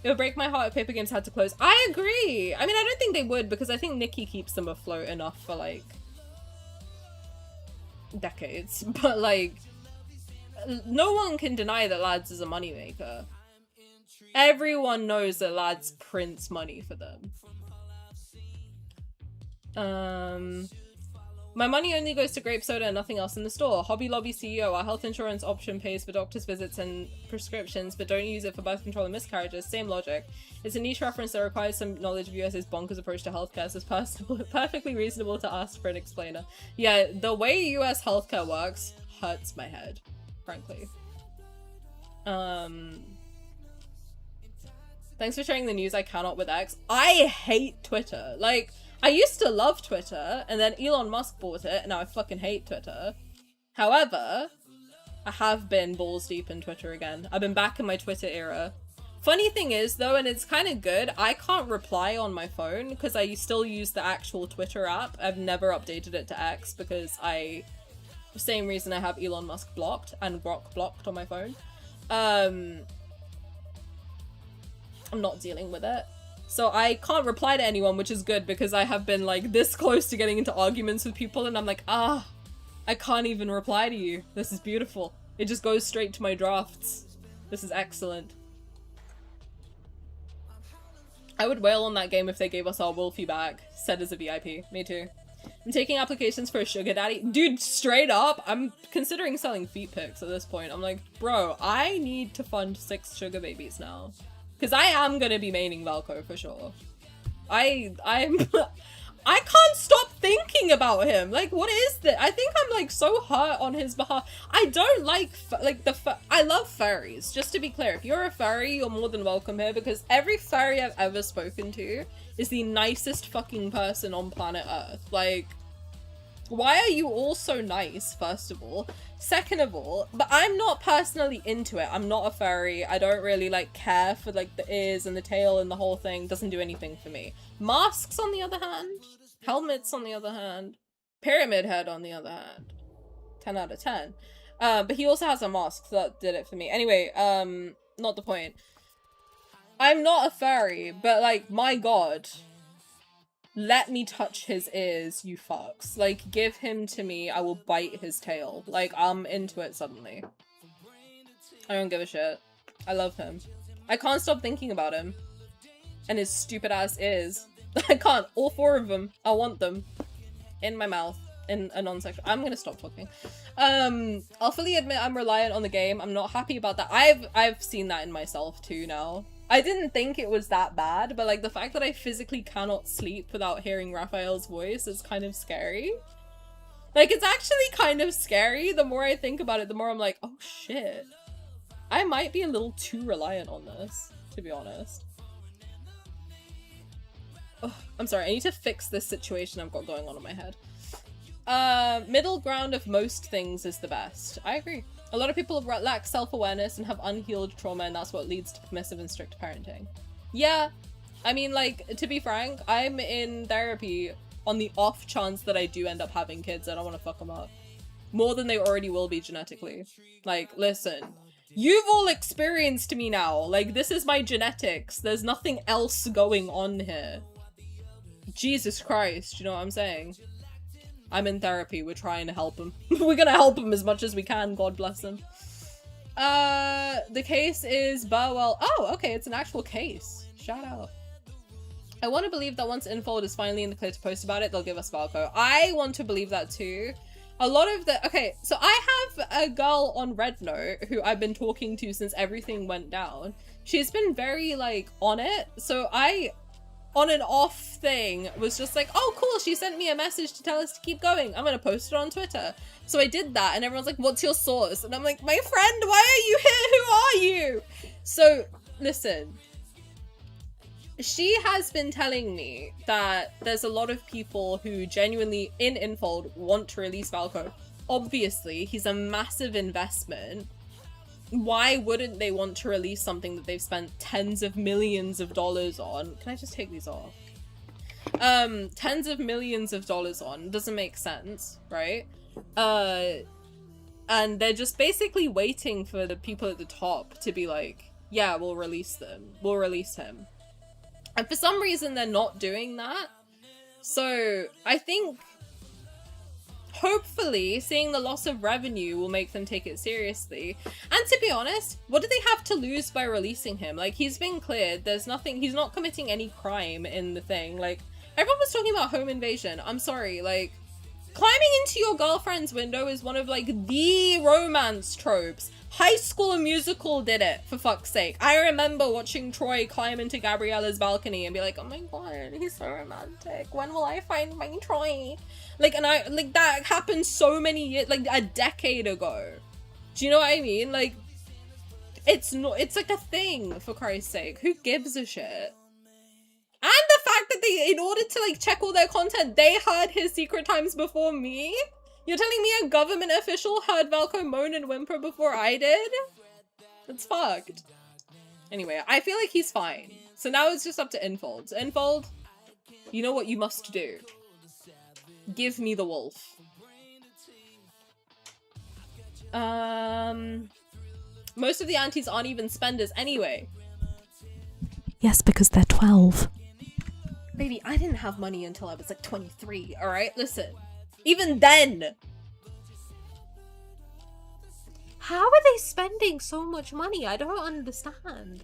C: would break my heart if Paper Games had to close. I agree! I mean, I don't think they would, because I think Nikki keeps them afloat enough for, like, decades. But, like, no one can deny that Lads is a moneymaker. Everyone knows that Lads prints money for them. My money only goes to grape soda and nothing else in the store. Hobby Lobby CEO, our health insurance option pays for doctor's visits and prescriptions, but don't use it for birth control and miscarriages. Same logic. It's a niche reference that requires some knowledge of US's bonkers approach to healthcare, so it's perfectly reasonable to ask for an explainer. Yeah, the way US healthcare works hurts my head, frankly. Thanks for sharing the news. I cannot with X. I hate Twitter. Like, I used to love Twitter, and then Elon Musk bought it, and now I fucking hate Twitter. However, I have been balls deep in Twitter again. I've been back in my Twitter era. Funny thing is though, and it's kind of good, I can't reply on my phone because I still use the actual Twitter app. I've never updated it to X because same reason I have Elon Musk blocked and Grok blocked on my phone. I'm not dealing with it. So I can't reply to anyone, which is good because I have been like this close to getting into arguments with people and I'm like, I can't even reply to you. This is beautiful. It just goes straight to my drafts. This is excellent. I would wail on that game if they gave us our Wolfie back, said as a VIP. Me too. I'm taking applications for a sugar daddy. Dude, straight up, I'm considering selling feet pics at this point. I'm like, bro, I need to fund 6 sugar babies now. Because I am gonna be maining Valko for sure. I can't stop thinking about him. Like, what is this? I think I'm like so hurt on his behalf. I don't like I love furries. Just to be clear, if you're a furry, you're more than welcome here because every furry I've ever spoken to is the nicest fucking person on planet Earth. Like, why are you all so nice, first of all? Second of all, but I'm not personally into it. I'm not a furry. I don't really like care for like the ears and the tail and the whole thing. Doesn't do anything for me. Masks on the other hand, helmets on the other hand, pyramid head on the other hand. 10 out of 10. But he also has a mask, so that did it for me. Anyway, not the point. I'm not a furry, but like, my god. Let me touch his ears, you fucks. Like, give him to me, I will bite his tail. Like, I'm into it suddenly. I don't give a shit. I love him. I can't stop thinking about him. And his stupid ass ears. I can't. All 4 of them. I want them. In my mouth. In a non-sexual. I'm gonna stop talking. I'll fully admit I'm reliant on the game. I'm not happy about that. I've seen that in myself too now. I didn't think it was that bad, but like the fact that I physically cannot sleep without hearing Rafayel's voice is kind of scary. Like, it's actually kind of scary. The more I think about it, the more I'm like, oh shit. I might be a little too reliant on this, to be honest. Oh, I'm sorry, I need to fix this situation I've got going on in my head. Middle ground of most things is the best. I agree. A lot of people lack self-awareness and have unhealed trauma, and that's what leads to permissive and strict parenting. Yeah, I mean, like, to be frank, I'm in therapy on the off chance that I do end up having kids. I don't want to fuck them up. More than they already will be genetically. Like, listen, you've all experienced me now. Like, this is my genetics. There's nothing else going on here. Jesus Christ, you know what I'm saying? I'm in therapy. We're trying to help him. We're gonna help him as much as we can. God bless him. The case is Burwell. Oh, okay. It's an actual case. Shout out. I want to believe that once Infold is finally in the clear to post about it, they'll give us Valko. I want to believe that too. A lot of the... Okay, so I have a girl on Red Note who I've been talking to since everything went down. She's been very, like, on it. So I... on and off thing was just like, oh cool, she sent me a message to tell us to keep going. I'm gonna post it on Twitter. So I did that and everyone's like, what's your source? And I'm like, my friend, why are you here? Who are you? So listen, she has been telling me that there's a lot of people who genuinely in Infold want to release Valko. Obviously, he's a massive investment. Why wouldn't they want to release something that they've spent tens of millions of dollars on? Can I just take these off? Tens of millions of dollars on. Doesn't make sense, right? And they're just basically waiting for the people at the top to be like, yeah, we'll release them. We'll release him. And for some reason, they're not doing that. So I think... hopefully, seeing the loss of revenue will make them take it seriously. And to be honest, what do they have to lose by releasing him? Like, he's been cleared. There's nothing... he's not committing any crime in the thing. Like, everyone was talking about home invasion. I'm sorry, like... climbing into your girlfriend's window is one of, like, the romance tropes. High School Musical did it, for fuck's sake. I remember watching Troy climb into Gabriella's balcony and be like, oh my god, he's so romantic. When will I find my Troy? Like, and like, that happened so many years, like, a decade ago. Do you know what I mean? Like, it's not, it's like a thing, for Christ's sake. Who gives a shit? And the fact that they, in order to, like, check all their content, they heard his secret times before me? You're telling me a government official heard Valko moan and whimper before I did? That's fucked. Anyway, I feel like he's fine. So now it's just up to Infold. So Infold, you know what you must do. Give me the wolf. Most of the aunties aren't even spenders anyway.
D: Yes, because they're 12.
C: Baby, I didn't have money until I was like 23, alright? Listen. Even then! How are they spending so much money? I don't understand.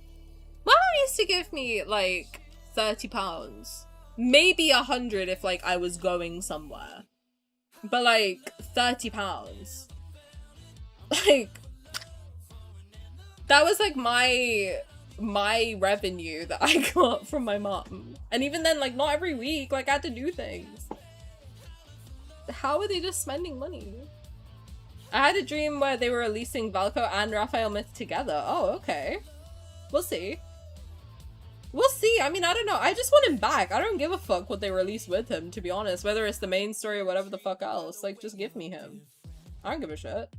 C: My mom used to give me like £30. Maybe 100 if like I was going somewhere. But like £30. Like that was like my revenue that I got from my mom. And even then, like, not every week, like, I had to do things. How are they just spending money? I had a dream where they were releasing Valko and Rafayel Myth together. Oh, okay. We'll see. We'll see. I mean, I don't know. I just want him back. I don't give a fuck what they release with him, to be honest. Whether it's the main story or whatever the fuck else. Like, just give me him. I don't give a shit.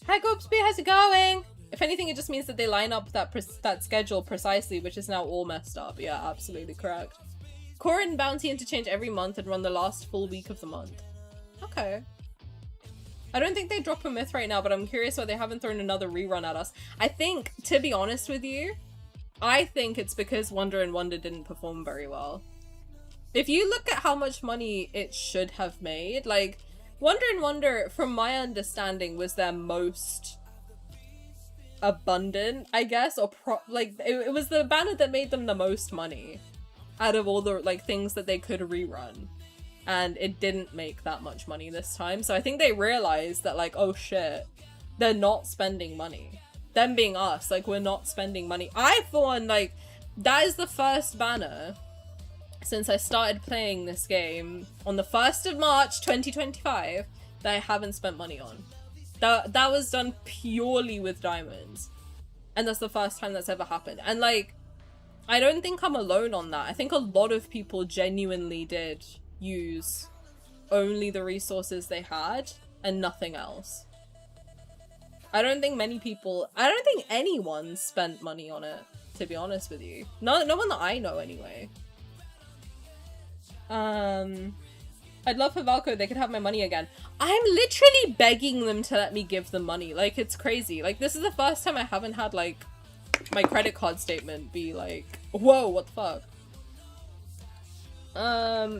C: Hi Gopsby, how's it going? If anything, it just means that they line up that schedule precisely, which is now all messed up. Yeah, absolutely correct. Core and Bounty interchange every month and run the last full week of the month. Okay. I don't think they drop a myth right now, but I'm curious why they haven't thrown another rerun at us. I think, to be honest with you, I think it's because Wonder and Wonder didn't perform very well. If you look at how much money it should have made, like, Wonder and Wonder, from my understanding, was their most abundant, I guess, or it was the banner that made them the most money out of all the like things that they could rerun, and it didn't make that much money this time. So I think they realized that, like, oh shit, they're not spending money. Them being us, like, we're not spending money. I, for one, like, that is the first banner since I started playing this game on the 1st of March 2025 that I haven't spent money on. That was done purely with diamonds. And that's the first time that's ever happened. And like, I don't think I'm alone on that. I think a lot of people genuinely did use only the resources they had and nothing else. I don't think anyone spent money on it, to be honest with you. No one that I know anyway. I'd love for Valko, they could have my money again. I'm literally begging them to let me give them money. Like, it's crazy. Like, this is the first time I haven't had, like, my credit card statement be like, whoa, what the fuck?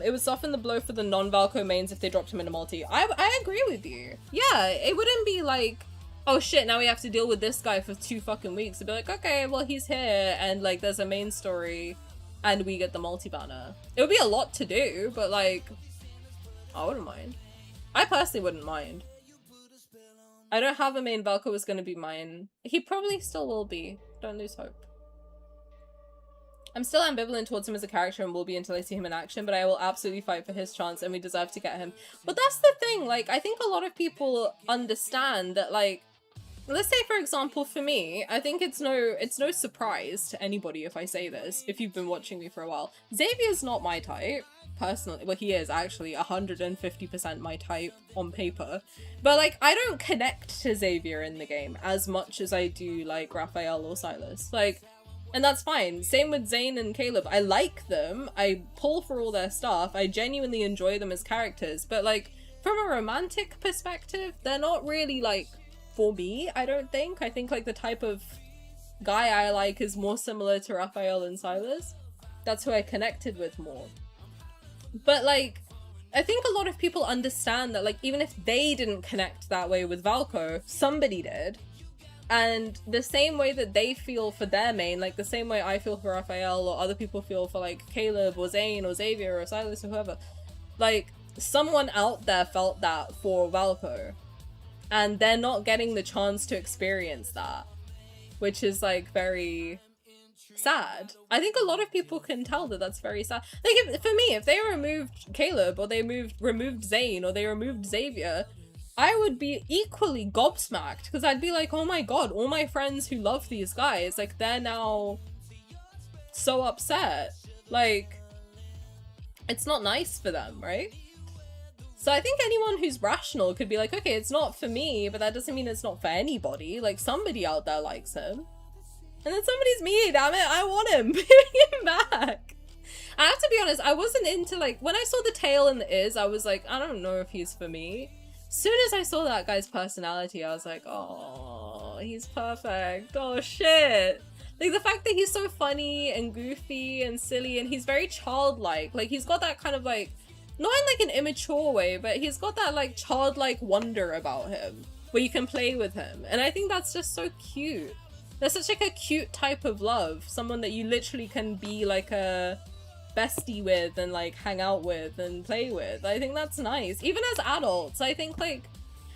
C: It would soften the blow for the non-Valko mains if they dropped him in a multi. I agree with you. Yeah, it wouldn't be like, oh shit, now we have to deal with this guy for 2 fucking weeks. It'd be like, okay, well, he's here, and, like, there's a main story, and we get the multi-banner. It would be a lot to do, but, like, I wouldn't mind. I personally wouldn't mind. I don't have a main. Valko was gonna be mine. He probably still will be. Don't lose hope. I'm still ambivalent towards him as a character and will be until I see him in action, but I will absolutely fight for his chance and we deserve to get him. But that's the thing, like, I think a lot of people understand that, like, let's say, for example, for me, I think it's no surprise to anybody if I say this, if you've been watching me for a while. Xavier's not my type, personally. Well, he is actually 150% my type on paper. But, like, I don't connect to Xavier in the game as much as I do, like, Rafayel or Sylus. Like, and that's fine. Same with Zayne and Caleb. I like them. I pull for all their stuff. I genuinely enjoy them as characters. But, like, from a romantic perspective, they're not really, like, for me, I don't think. I think, like, the type of guy I like is more similar to Rafayel and Sylus. That's who I connected with more. But, like, I think a lot of people understand that, like, even if they didn't connect that way with Valko, somebody did. And the same way that they feel for their main, like, the same way I feel for Rafayel or other people feel for, like, Caleb or Zayne or Xavier or Sylus or whoever, like, someone out there felt that for Valko. And they're not getting the chance to experience that, which is, like, very sad. I think a lot of people can tell that that's very sad. Like, for me, if they removed Caleb or they removed Zayne or they removed Xavier, I would be equally gobsmacked, because I'd be like, oh my god, all my friends who love these guys, like, they're now so upset. Like, it's not nice for them, right? So I think anyone who's rational could be like, okay, it's not for me, but that doesn't mean it's not for anybody. Like, somebody out there likes him. And then somebody's me, damn it, I want him. Bring him back. I have to be honest, I wasn't into, like, when I saw the tail and the ears, I was like, I don't know if he's for me. As soon as I saw that guy's personality, I was like, oh, he's perfect. Oh, shit. Like, the fact that he's so funny and goofy and silly, and he's very childlike. Like, he's got that kind of, like, not in, like, an immature way, but he's got that, like, childlike wonder about him, where you can play with him. And I think that's just so cute. That's such, like, a cute type of love. Someone that you literally can be, like, a bestie with and, like, hang out with and play with. I think that's nice. Even as adults, I think, like,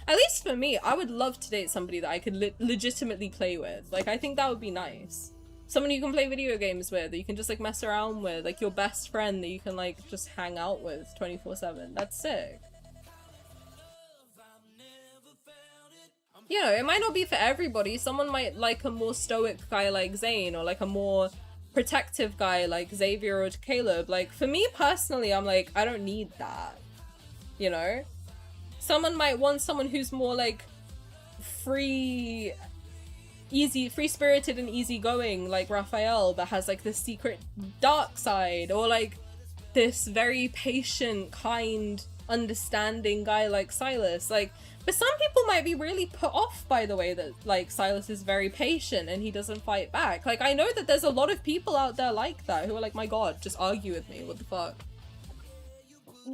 C: at least for me, I would love to date somebody that I could legitimately play with. Like, I think that would be nice. Someone you can play video games with, that you can just, like, mess around with. Like, your best friend that you can, like, just hang out with 24/7. That's sick. You know, it might not be for everybody. Someone might like a more stoic guy like Zayne, or, like, a more protective guy like Xavier or Caleb. Like, for me personally, I'm like, I don't need that. You know? Someone might want someone who's more, like, free-spirited and easygoing, like Rafayel, but has, like, this secret dark side, or, like, this very patient, kind, understanding guy like Sylus. Like, but some people might be really put off by the way that, like, Sylus is very patient and he doesn't fight back. Like, I know that there's a lot of people out there like that who are like, my god, just argue with me, what the fuck.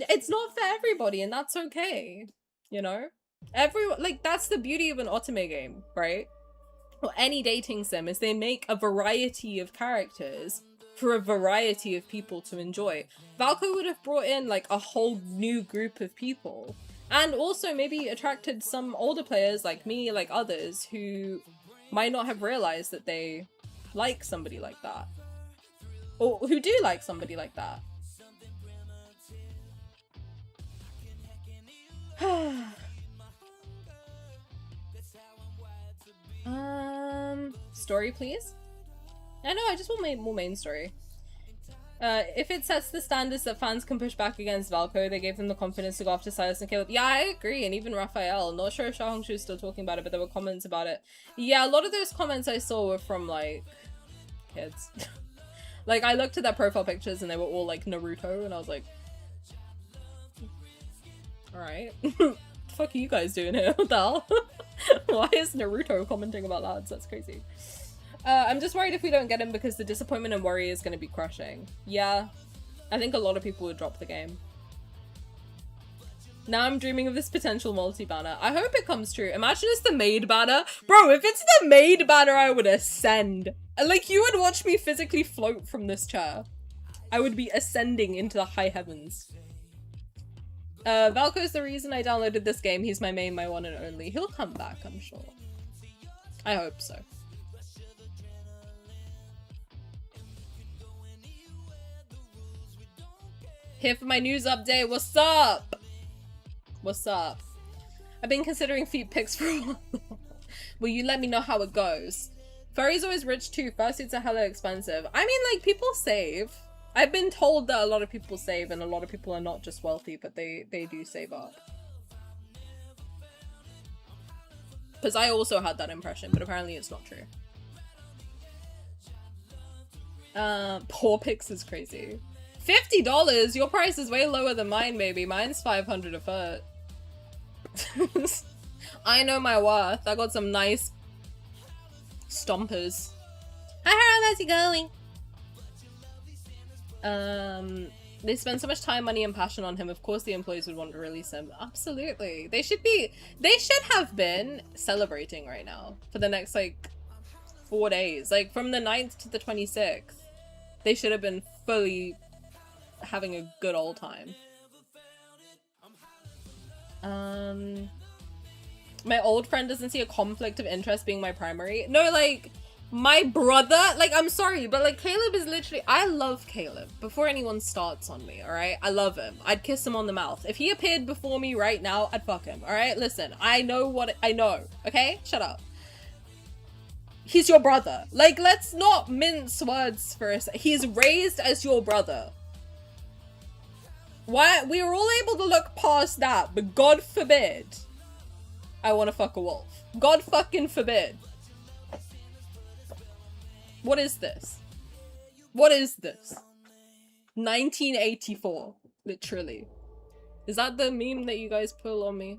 C: It's not for everybody, and that's okay, you know? Everyone, like, that's the beauty of an Otome game, right? Or any dating sim, is they make a variety of characters for a variety of people to enjoy. Valko would have brought in, like, a whole new group of people, and also maybe attracted some older players like me, like others, who might not have realized that they like somebody like that, or who do like somebody like that. Story, please. I know, I just want more main story. If it sets the standards that fans can push back against Valko, they gave them the confidence to go after Sylus and Caleb. Yeah, I agree, and even Rafayel. Not sure if Xiaohongshu is still talking about it, but there were comments about it. Yeah, a lot of those comments I saw were from, like, kids. Like, I looked at their profile pictures and they were all, like, Naruto, and I was like, alright. What the fuck are you guys doing here? What the hell? Why is Naruto commenting about lads? That's crazy. I'm just worried if we don't get him because the disappointment and worry is going to be crushing. Yeah, I think a lot of people would drop the game. Now I'm dreaming of this potential multi-banner. I hope it comes true. Imagine it's the maid banner. Bro, if it's the maid banner, I would ascend. Like, you would watch me physically float from this chair. I would be ascending into the high heavens. Valko's the reason I downloaded this game. He's my main, my one and only. He'll come back, I'm sure. I hope so. Here for my news update. What's up? What's up? I've been considering feet pics for a while. Will you let me know how it goes? Furry's always rich too. Fursuits are hella expensive. I mean, like, people save. I've been told that a lot of people save, and a lot of people are not just wealthy, but they do save up. Because I also had that impression, but apparently it's not true. Poor pics is crazy. $50? Your price is way lower than mine, baby. Mine's $500 a foot. I know my worth. I got some nice stompers. Hi, how's it going? They spend so much time, money, and passion on him. Of course the employees would want to release him. Absolutely. They should have been celebrating right now for the next, like, 4 days. Like, from the 9th to the 26th. They should have been fully having a good old time. My old friend doesn't see a conflict of interest being my primary. No, like, my brother, like, I'm sorry, but, like, Caleb is literally, I love Caleb before anyone starts on me, alright? I love him. I'd kiss him on the mouth. If he appeared before me right now, I'd fuck him, alright? Listen, I know what I know, okay? Shut up. He's your brother. Like, let's not mince words for a second. He's raised as your brother. Why? We were all able to look past that, but God forbid I want to fuck a wolf. God fucking forbid. What is this? What is this? 1984, literally. Is that the meme that you guys pull on me?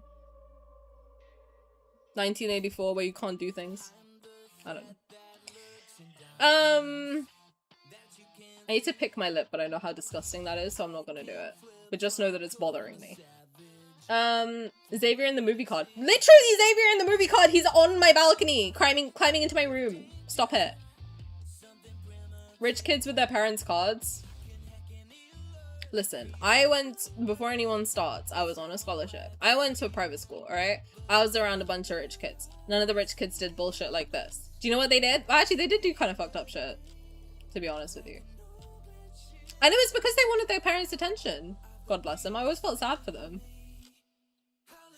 C: 1984, where you can't do things? I don't know. I need to pick my lip, but I know how disgusting that is, so I'm not gonna do it. But just know that it's bothering me. Xavier in the movie card. Literally Xavier in the movie card! He's on my balcony! Climbing into my room. Stop it. Rich kids with their parents' cards. Listen, I went, before anyone starts, I was on a scholarship. I went to a private school, alright? I was around a bunch of rich kids. None of the rich kids did bullshit like this. Do you know what they did? Well, actually, they did do kind of fucked up shit, to be honest with you. And it was because they wanted their parents' attention. God bless them. I always felt sad for them.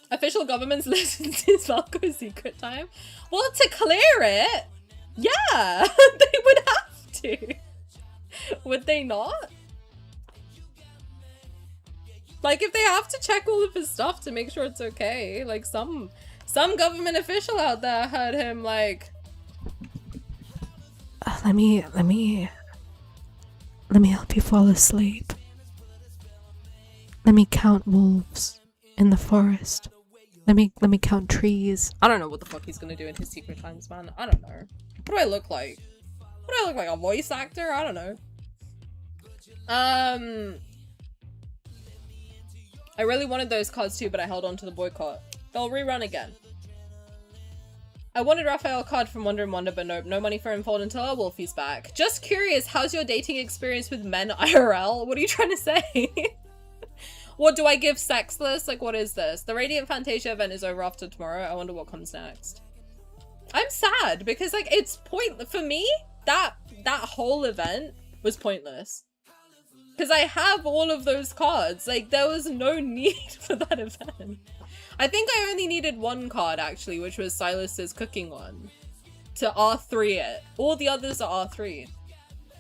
C: Official governments listen to Valko's secret time. Well, to clear it, yeah, they would have to. Would they not? Like, if they have to check all of his stuff to make sure it's okay, like some government official out there heard him like,
D: Let me help you fall asleep. Let me count wolves in the forest. Let me count trees.
C: I don't know what the fuck he's gonna do in his secret times, man. I don't know. What do I look like? What do I look like? A voice actor? I don't know. I really wanted those cards too, but I held on to the boycott. They'll rerun again. I wanted Rafayel card from Wonder and Wonder, but nope, no money for him fold until our Wolfie's back. Just curious, how's your dating experience with men IRL? What are you trying to say? What do I give sexless? Like, what is this? The Radiant Fantasia event is over after tomorrow. I wonder what comes next. I'm sad because, like, it's pointless. For me, that whole event was pointless. Because I have all of those cards. Like, there was no need for that event. I think I only needed one card, actually, which was Sylus's cooking one. To R3 it. All the others are R3.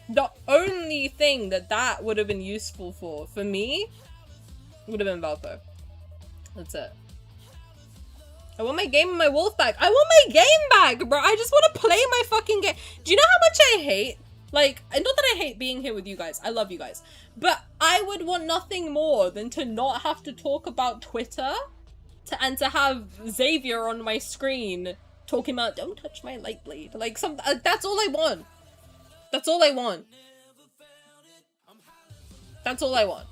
C: The only thing that would have been useful for me, would have been Valko. That's it. I want my game and my wolf back. I want my game back, bro. I just want to play my fucking game. Do you know how much I hate? Like, not that I hate being here with you guys. I love you guys. But I would want nothing more than to not have to talk about Twitter and to have Xavier on my screen talking about, don't touch my light blade. Like, that's all I want. That's all I want. That's all I want.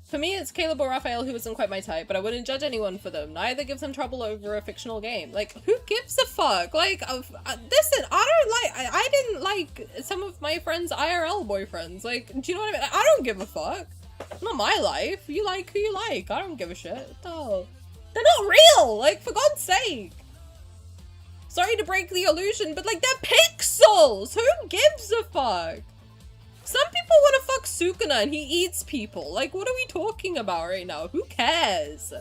C: For me, it's Caleb or Rafayel who isn't quite my type, but I wouldn't judge anyone for them. Neither gives them trouble over a fictional game. Like, who gives a fuck? Like, listen, I didn't like some of my friends' IRL boyfriends. Like, do you know what I mean? I don't give a fuck. Not my life. You like who you like. I don't give a shit. Oh, they're not real. Like, for God's sake. Sorry to break the illusion, but like, they're pixels. Who gives a fuck? Some people want to fuck Sukuna and he eats people. Like, what are we talking about right now? Who cares?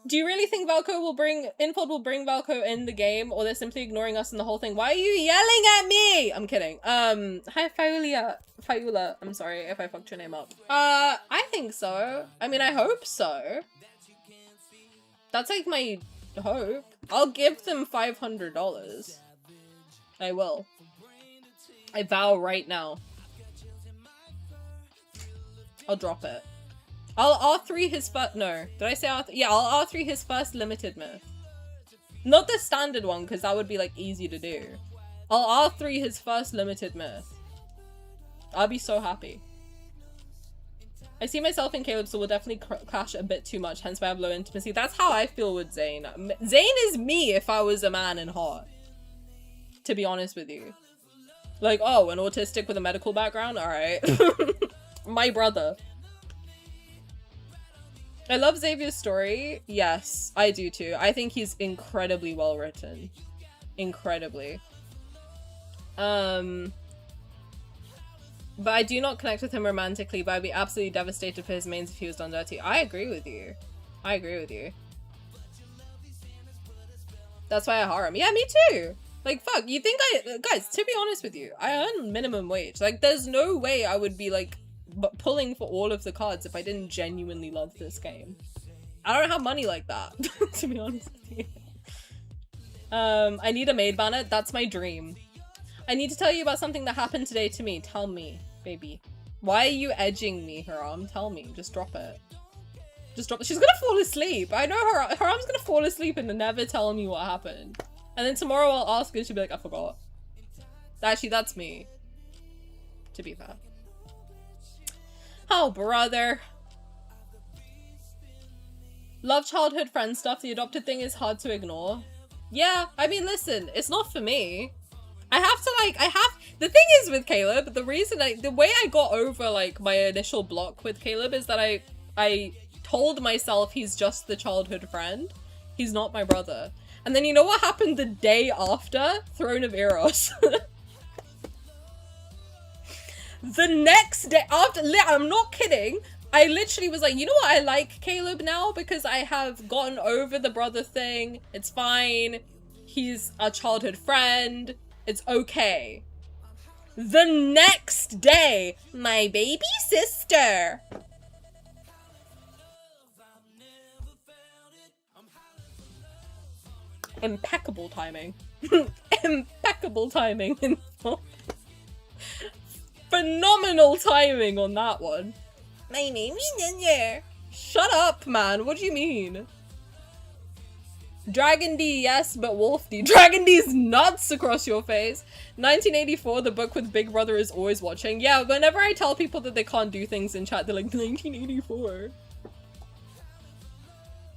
C: Do you really think Valko will bring Valko in the game, or they're simply ignoring us in the whole thing? Why are you yelling at me? I'm kidding. Hi Fayula. I'm sorry if I fucked your name up. I think so. I mean, I hope so. That's like my hope. I'll give them $500. I will. I vow right now. I'll drop it. I'll R3 his first- no. Did I say R3? Yeah, I'll R3 his first limited myth. Not the standard one, because that would be like easy to do. I'll R3 his first limited myth. I'll be so happy. I see myself in Caleb, so we'll definitely clash a bit too much, hence why I have low intimacy. That's how I feel with Zayne. Zayne is me if I was a man and hot. To be honest with you. Like, oh, an autistic with a medical background? Alright. My brother. I love Xavier's story. Yes, I do too. I think he's incredibly well written. Incredibly. But I do not connect with him romantically, but I'd be absolutely devastated for his mains if he was done dirty. I agree with you. I agree with you. That's why I harem. Yeah, me too. Like, fuck, you think guys, to be honest with you, I earn minimum wage. Like, there's no way I would be, like, pulling for all of the cards if I didn't genuinely love this game. I don't have money like that, to be honest with you. I need a maid banner. That's my dream. I need to tell you about something that happened today to me. Tell me, baby. Why are you edging me, Haram? Tell me. Just drop it. Just drop it. She's gonna fall asleep. I know Haram's gonna fall asleep and never tell me what happened. And then tomorrow I'll ask her and she'll be like, I forgot. Actually, that's me. To be fair. Oh, brother. Love childhood friend stuff. The adopted thing is hard to ignore. Yeah, I mean, listen, it's not for me. The thing is with Caleb, the way I got over, like, my initial block with Caleb is that I told myself he's just the childhood friend. He's not my brother. And then you know what happened the day after? Throne of Eros. The next day after, I'm not kidding, I literally was like, you know what, I like Caleb now because I have gotten over the brother thing. It's fine. He's a childhood friend. It's okay. The next day, my baby sister. Impeccable timing. Impeccable timing. Phenomenal timing on that one. My name is Ninja. Shut up, man. What do you mean? Dragon D, yes, but Wolf D. Dragon D's nuts across your face. 1984, the book with Big Brother is always watching. Yeah, whenever I tell people that they can't do things in chat, they're like, 1984.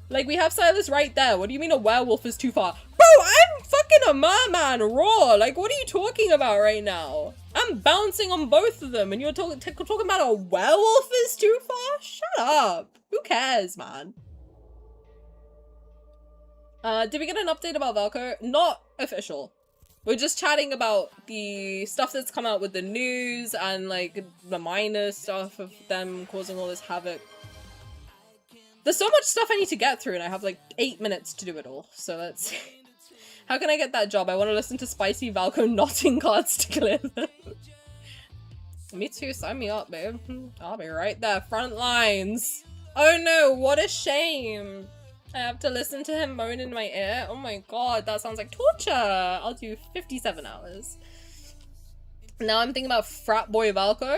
C: Like, we have Sylus right there. What do you mean a werewolf is too far? Bro, I'm fucking a merman raw. Like, what are you talking about right now? I'm bouncing on both of them and you're talking about a werewolf is too far? Shut up. Who cares, man? Did we get an update about Valko? Not official. We're just chatting about the stuff that's come out with the news and, like, the minor stuff of them causing all this havoc. There's so much stuff I need to get through and I have, like, 8 minutes to do it all. So let's see. How can I get that job? I want to listen to spicy Valko knotting cards to clear them. Me too, sign me up, babe. I'll be right there, front lines. Oh no, what a shame. I have to listen to him moan in my ear. Oh my god, that sounds like torture. I'll do 57 hours. Now I'm thinking about frat boy Valko.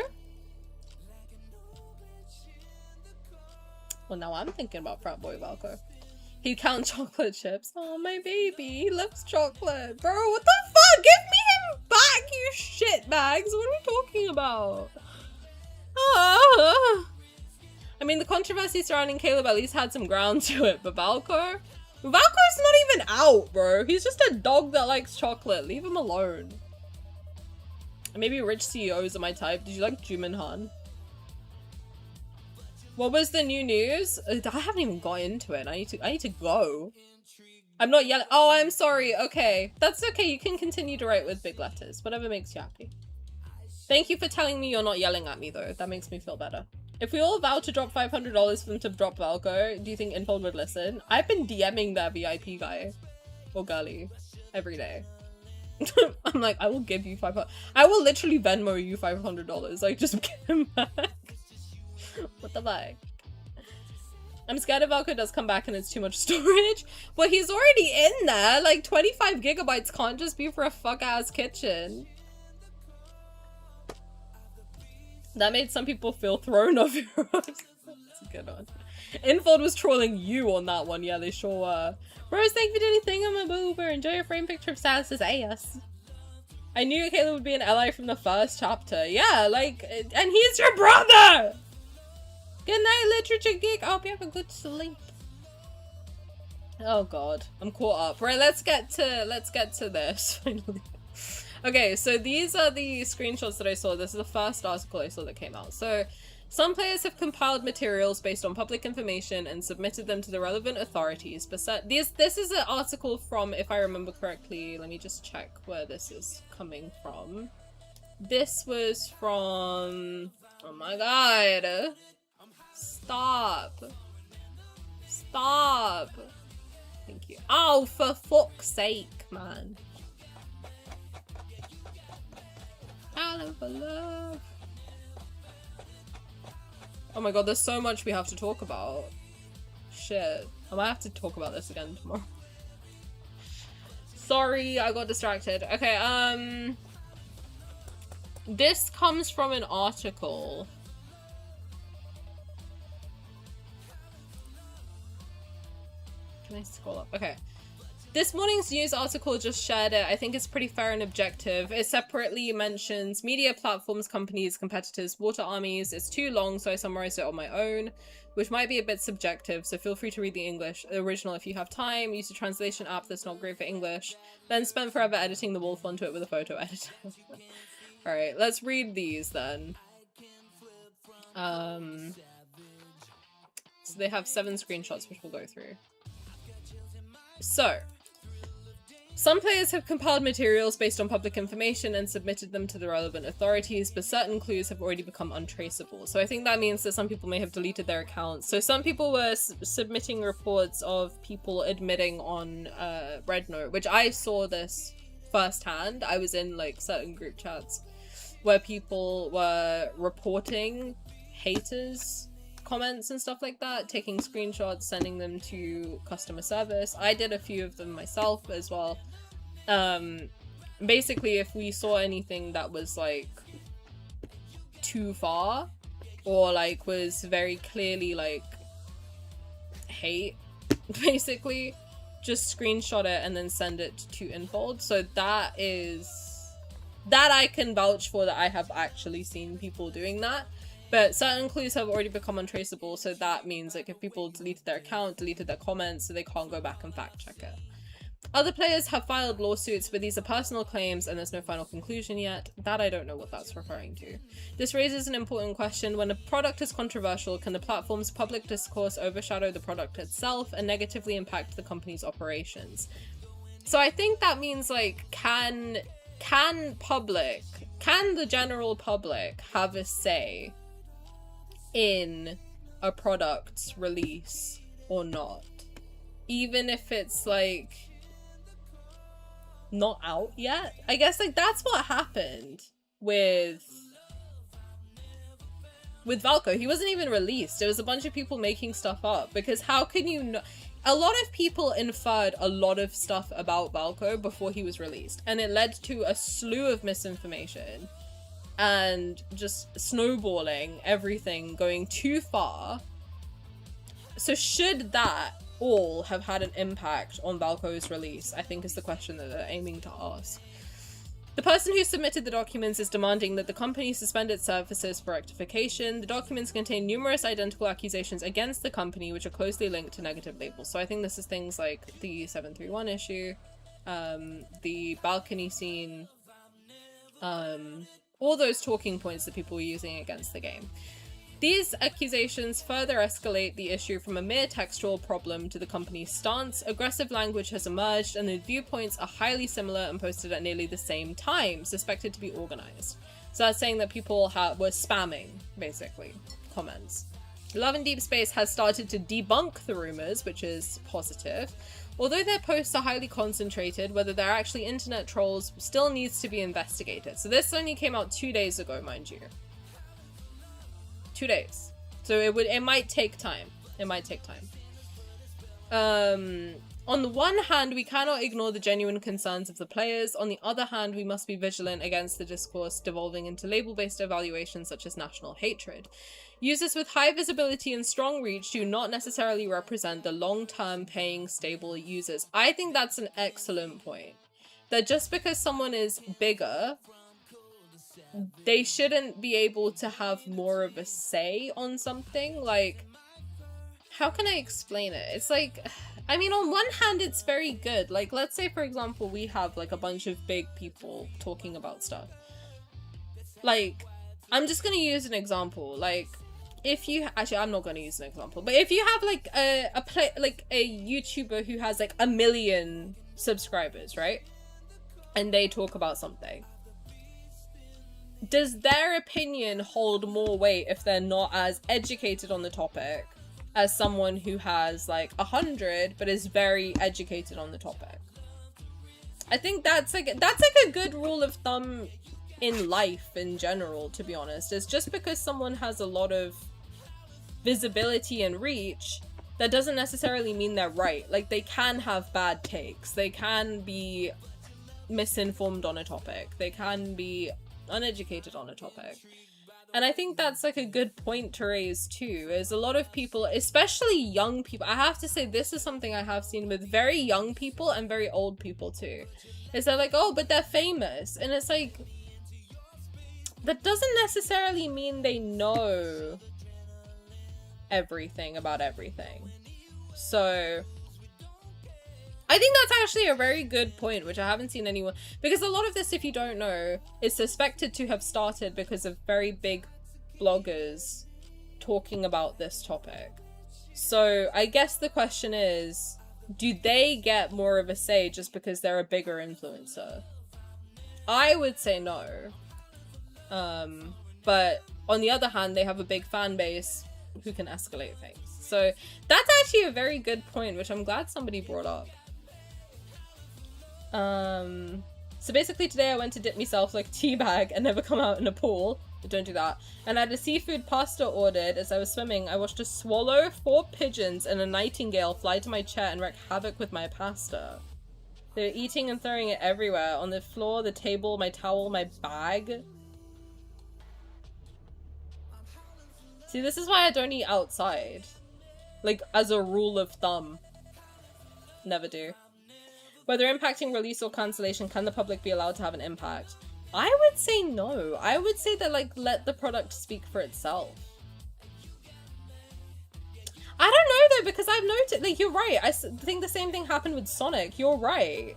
C: Well, now I'm thinking about frat boy Valko. He'd count chocolate chips. Oh, my baby. He loves chocolate. Bro, what the fuck? Give me him back, you shit bags. What are we talking about? Ah. I mean, the controversy surrounding Caleb at least had some ground to it, but Valko's not even out, bro. He's just a dog that likes chocolate. Leave him alone. Maybe rich CEOs are my type. Did you like Jumin Han? What was the new news? I haven't even got into it. I need to go. I'm not yelling. Oh, I'm sorry. Okay. That's okay. You can continue to write with big letters. Whatever makes you happy. Thank you for telling me you're not yelling at me, though. That makes me feel better. If we all vow to drop $500 for them to drop Valko, do you think Infold would listen? I've been DMing that VIP guy. Or girly. Every day. I'm like, I will give you $500. I will literally Venmo you $500. Like, just give him back. What the fuck? I'm scared if Valko does come back and it's too much storage. Well, he's already in there. Like, 25 gigabytes can't just be for a fuck-ass kitchen. That made some people feel thrown off your That's a good one. Infold was trolling you on that one. Yeah, they sure were. Rose, thank you for doing anything. I'm a boober. Enjoy your frame picture of Sylus' ass. I knew Caleb would be an ally from the first chapter. Yeah, like, and he's your brother! Good night, Literature Geek. I hope you have a good sleep. Oh god, I'm caught up. Right, let's get to this finally. Okay, so these are the screenshots that I saw. This is the first article I saw that came out. So, some players have compiled materials based on public information and submitted them to the relevant authorities. But this is an article from, if I remember correctly, let me just check where this is coming from. This was from, oh my god. Stop. Stop. Thank you. Oh, for fuck's sake, man. love. Oh my god, there's so much we have to talk about. Shit. I might have to talk about this again tomorrow. Sorry, I got distracted. Okay, this comes from an article. Can I scroll up? Okay. This morning's news article just shared it. I think it's pretty fair and objective. It separately mentions media platforms, companies, competitors, water armies. It's too long, so I summarized it on my own, which might be a bit subjective, so feel free to read the original if you have time. Use a translation app that's not great for English. Then spend forever editing the wolf onto it with a photo editor. Alright, let's read these then. So they have 7 screenshots, which we'll go through. So, some players have compiled materials based on public information and submitted them to the relevant authorities, but certain clues have already become untraceable. So I think that means that some people may have deleted their accounts. So some people were submitting reports of people admitting on Red Note, which I saw this firsthand. I was in like certain group chats where people were reporting haters' comments and stuff like that, taking screenshots, sending them to customer service. I did a few of them myself as well. Basically, if we saw anything that was like too far or like was very clearly like hate, basically just screenshot it and then send it to Infold. So that I can vouch for, that I have actually seen people doing that. But certain clues have already become untraceable, so that means like if people deleted their account, deleted their comments, so they can't go back and fact check it. Other players have filed lawsuits, but these are personal claims and there's no final conclusion yet. That I don't know what that's referring to. This raises an important question. When a product is controversial, can the platform's public discourse overshadow the product itself and negatively impact the company's operations? So I think that means like, can the general public have a say in a product's release or not, even if it's like not out yet? I guess like that's what happened with Valko. He wasn't even released. It was a bunch of people making stuff up, because how can you know? A lot of people inferred a lot of stuff about Valko before he was released, and it led to a slew of misinformation and just snowballing, everything going too far. So should that all have had an impact on Valko's release, I think is the question that they're aiming to ask. The person who submitted the documents is demanding that the company suspend its services for rectification. The documents contain numerous identical accusations against the company, which are closely linked to negative labels. So I think this is things like the 731 issue, the balcony scene, all those talking points that people were using against the game. These accusations further escalate the issue from a mere textual problem to the company's stance. Aggressive language has emerged, and the viewpoints are highly similar and posted at nearly the same time, suspected to be organized. So that's saying that people were spamming, basically, comments. Love and Deepspace has started to debunk the rumors, which is positive. Although their posts are highly concentrated, whether they're actually internet trolls still needs to be investigated. So this only came out 2 days ago, mind you. 2 days. So it might take time. It might take time. On the one hand, we cannot ignore the genuine concerns of the players. On the other hand, we must be vigilant against the discourse devolving into label-based evaluations such as national hatred. Users with high visibility and strong reach do not necessarily represent the long-term paying stable users. I think that's an excellent point. That just because someone is bigger, they shouldn't be able to have more of a say on something. Like, how can I explain it? It's like, I mean, on one hand, it's very good. Like, let's say, for example, we have like a bunch of big people talking about stuff. Like, I'm just gonna use an example. Like, if you actually, I'm not gonna use an example, but if you have like a YouTuber who has like 1 million subscribers, right? And they talk about something, does their opinion hold more weight if they're not as educated on the topic as someone who has like 100 but is very educated on the topic? I think that's like a good rule of thumb in life in general, to be honest, is just because someone has a lot of visibility and reach, that doesn't necessarily mean they're right. Like, they can have bad takes, they can be misinformed on a topic, they can be uneducated on a topic. And I think that's like a good point to raise too, is a lot of people, especially young people, I have to say this is something I have seen with very young people and very old people too, is they're like, oh, but they're famous. And it's like, that doesn't necessarily mean they know everything about everything. So I think that's actually a very good point, which I haven't seen anyone, because a lot of this, if you don't know, is suspected to have started because of very big bloggers talking about this topic. So I guess the question is, do they get more of a say just because they're a bigger influencer? I would say no. But on the other hand, they have a big fan base who can escalate things. So that's actually a very good point, which I'm glad somebody brought up. So basically today I went to dip myself like teabag and never come out in a pool. But don't do that. And I had a seafood pasta ordered. As I was swimming, I watched a swallow, 4 pigeons, and a nightingale fly to my chair and wreak havoc with my pasta. They were eating and throwing it everywhere. On the floor, the table, my towel, my bag. See, this is why I don't eat outside. Like, as a rule of thumb. Never do. Whether impacting release or cancellation, can the public be allowed to have an impact? I would say no. I would say that, like, let the product speak for itself. I don't know, though, because I've noticed, like, you're right. I think the same thing happened with Sonic. You're right.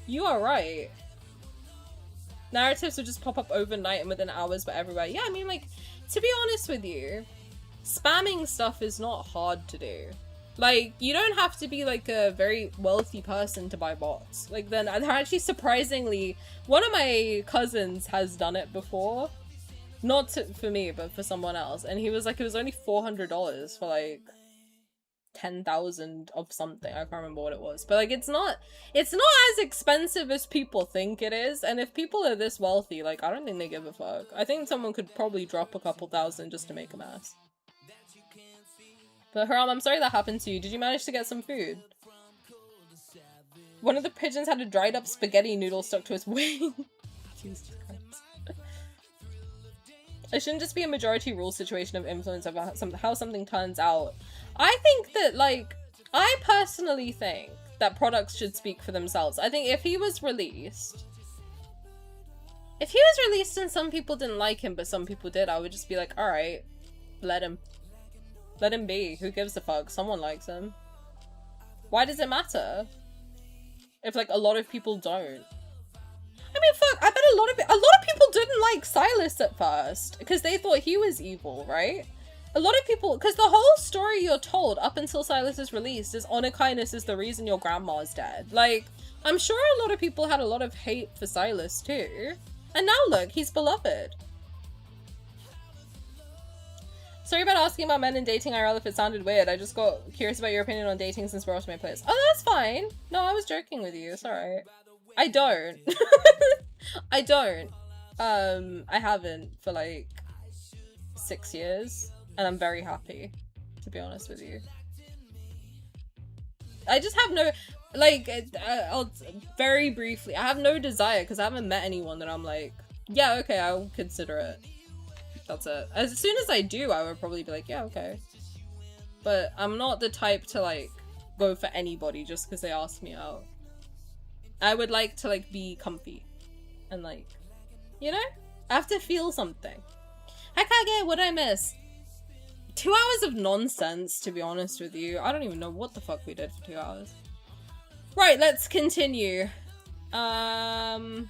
C: You are right. Narratives would just pop up overnight and within hours, but everywhere. Yeah, I mean, like, to be honest with you, spamming stuff is not hard to do. Like, you don't have to be, like, a very wealthy person to buy bots. Like, then, they're actually surprisingly, one of my cousins has done it before. Not for me, but for someone else. And he was like, it was only $400 for, like, 10,000 of something. I can't remember what it was. But, like, it's not as expensive as people think it is. And if people are this wealthy, like, I don't think they give a fuck. I think someone could probably drop a couple thousand just to make a mess. But Haram, I'm sorry that happened to you. Did you manage to get some food? One of the pigeons had a dried up spaghetti noodle stuck to its wing. Jesus Christ. It shouldn't just be a majority rule situation of influence of how something turns out. I think that, like, I personally think that products should speak for themselves. I think if he was released and some people didn't like him, but some people did, I would just be like, alright, let him be. Who gives a fuck? Someone likes him. Why does it matter? If, like, a lot of people don't. I mean, fuck, I bet a lot of people didn't like Sylus at first, because they thought he was evil, right? A lot of people, because the whole story you're told up until Sylus is released is honor kindness is the reason your grandma's dead. Like, I'm sure a lot of people had a lot of hate for Sylus too. And now look, he's beloved. Sorry about asking about men and dating IRL if it sounded weird. I just got curious about your opinion on dating since we're Otome players. Oh, that's fine. No, I was joking with you. It's alright. I don't. I don't. I haven't for like 6 years. And I'm very happy, to be honest with you. I just have no, like, I'll very briefly, I have no desire because I haven't met anyone that I'm like, yeah, okay, I'll consider it. That's it. As soon as I do, I would probably be like, yeah, okay. But I'm not the type to, like, go for anybody just because they ask me out. I would like to, like, be comfy. And, like, you know? I have to feel something. Hekage, what'd I miss? 2 hours of nonsense, to be honest with you. I don't even know what the fuck we did for 2 hours. Right, let's continue. I'm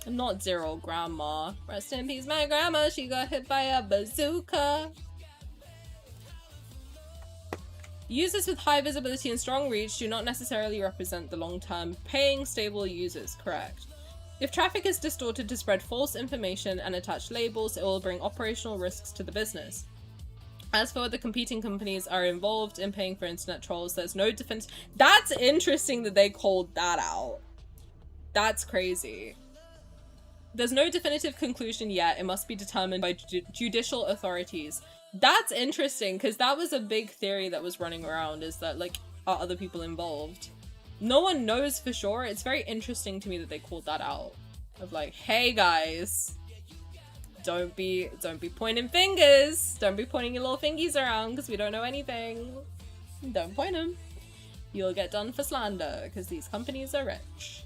C: not Zero Grandma. Rest in peace, my grandma. She got hit by a bazooka. Users with high visibility and strong reach do not necessarily represent the long-term paying stable users, correct? If traffic is distorted to spread false information and attach labels, it will bring operational risks to the business. As for whether competing companies are involved in paying for internet trolls, there's no defense. That's interesting that they called that out. That's crazy. There's no definitive conclusion yet. It must be determined by judicial authorities. That's interesting, because that was a big theory that was running around, is that, like, are other people involved? No one knows for sure. It's very interesting to me that they called that out. Of like, hey guys, don't be pointing fingers. Don't be pointing your little fingies around because we don't know anything. Don't point them. You'll get done for slander because these companies are rich.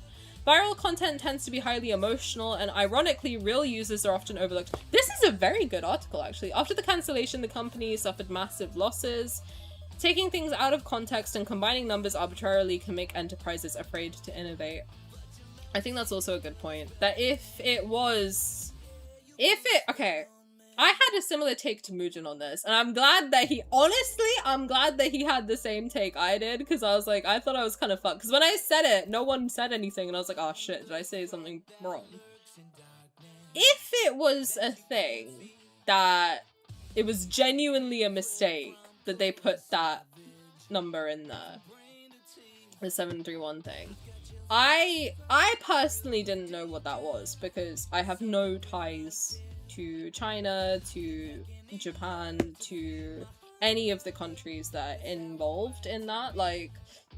C: Viral content tends to be highly emotional, and ironically, real users are often overlooked. This is a very good article, actually. After the cancellation, the company suffered massive losses. Taking things out of context and combining numbers arbitrarily can make enterprises afraid to innovate. I think that's also a good point. That okay, I had a similar take to Mugen on this, and I'm glad that he had the same take I did, because I was like, I thought I was kind of fucked. Because when I said it, no one said anything, and I was like, oh shit, did I say something wrong? If it was a thing that it was genuinely a mistake that they put that number in there, the 731 thing, I personally didn't know what that was, because I have no ties to China, to Japan, to any of the countries that are involved in that. Like,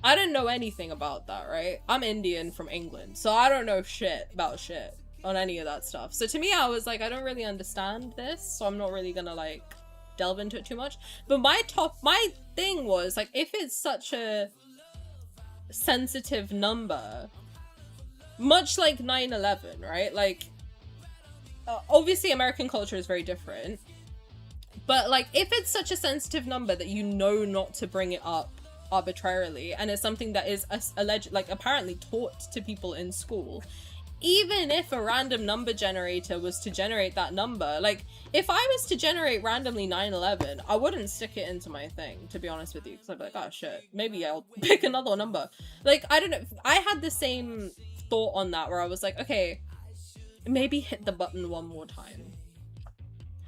C: I don't know anything about that, right? I'm Indian from England, so I don't know shit about shit on any of that stuff. So to me, I was like, I don't really understand this, so I'm not really gonna like delve into it too much. But my thing was like, if it's such a sensitive number, much like 9/11, right? Like, obviously American culture is very different, but like, if it's such a sensitive number that you know not to bring it up arbitrarily, and it's something that is alleged, like apparently taught to people in school, even if a random number generator was to generate that number, like if I was to generate randomly 9/11, I wouldn't stick it into my thing, to be honest with you, because I'd be like, oh shit, maybe I'll pick another number. Like, I don't know, I had the same thought on that, where I was like, okay, maybe hit the button one more time.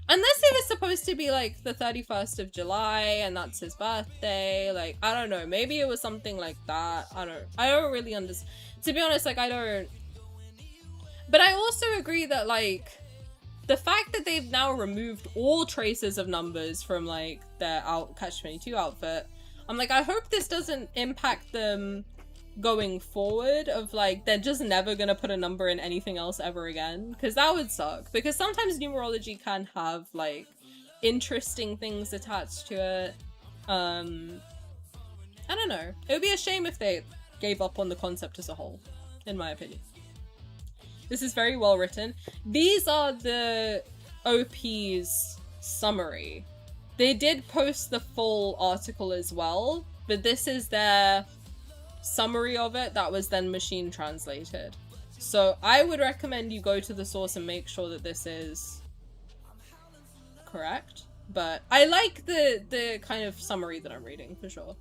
C: Unless it was supposed to be like the 31st of July and that's his birthday, like, I don't know, maybe it was something like that. I don't really understand, to be honest. Like, I don't, but I also agree that like the fact that they've now removed all traces of numbers from like their Catch-22 outfit, I'm like, I hope this doesn't impact them going forward, of like they're just never gonna put a number in anything else ever again, because that would suck, because sometimes numerology can have like interesting things attached to it. I don't know, it would be a shame if they gave up on the concept as a whole, in my opinion. This is very well written. These are the OP's summary. They did post the full article as well, but this is their summary of it that was then machine translated. So I would recommend you go to the source and make sure that this is correct. But I like the kind of summary that I'm reading, for sure.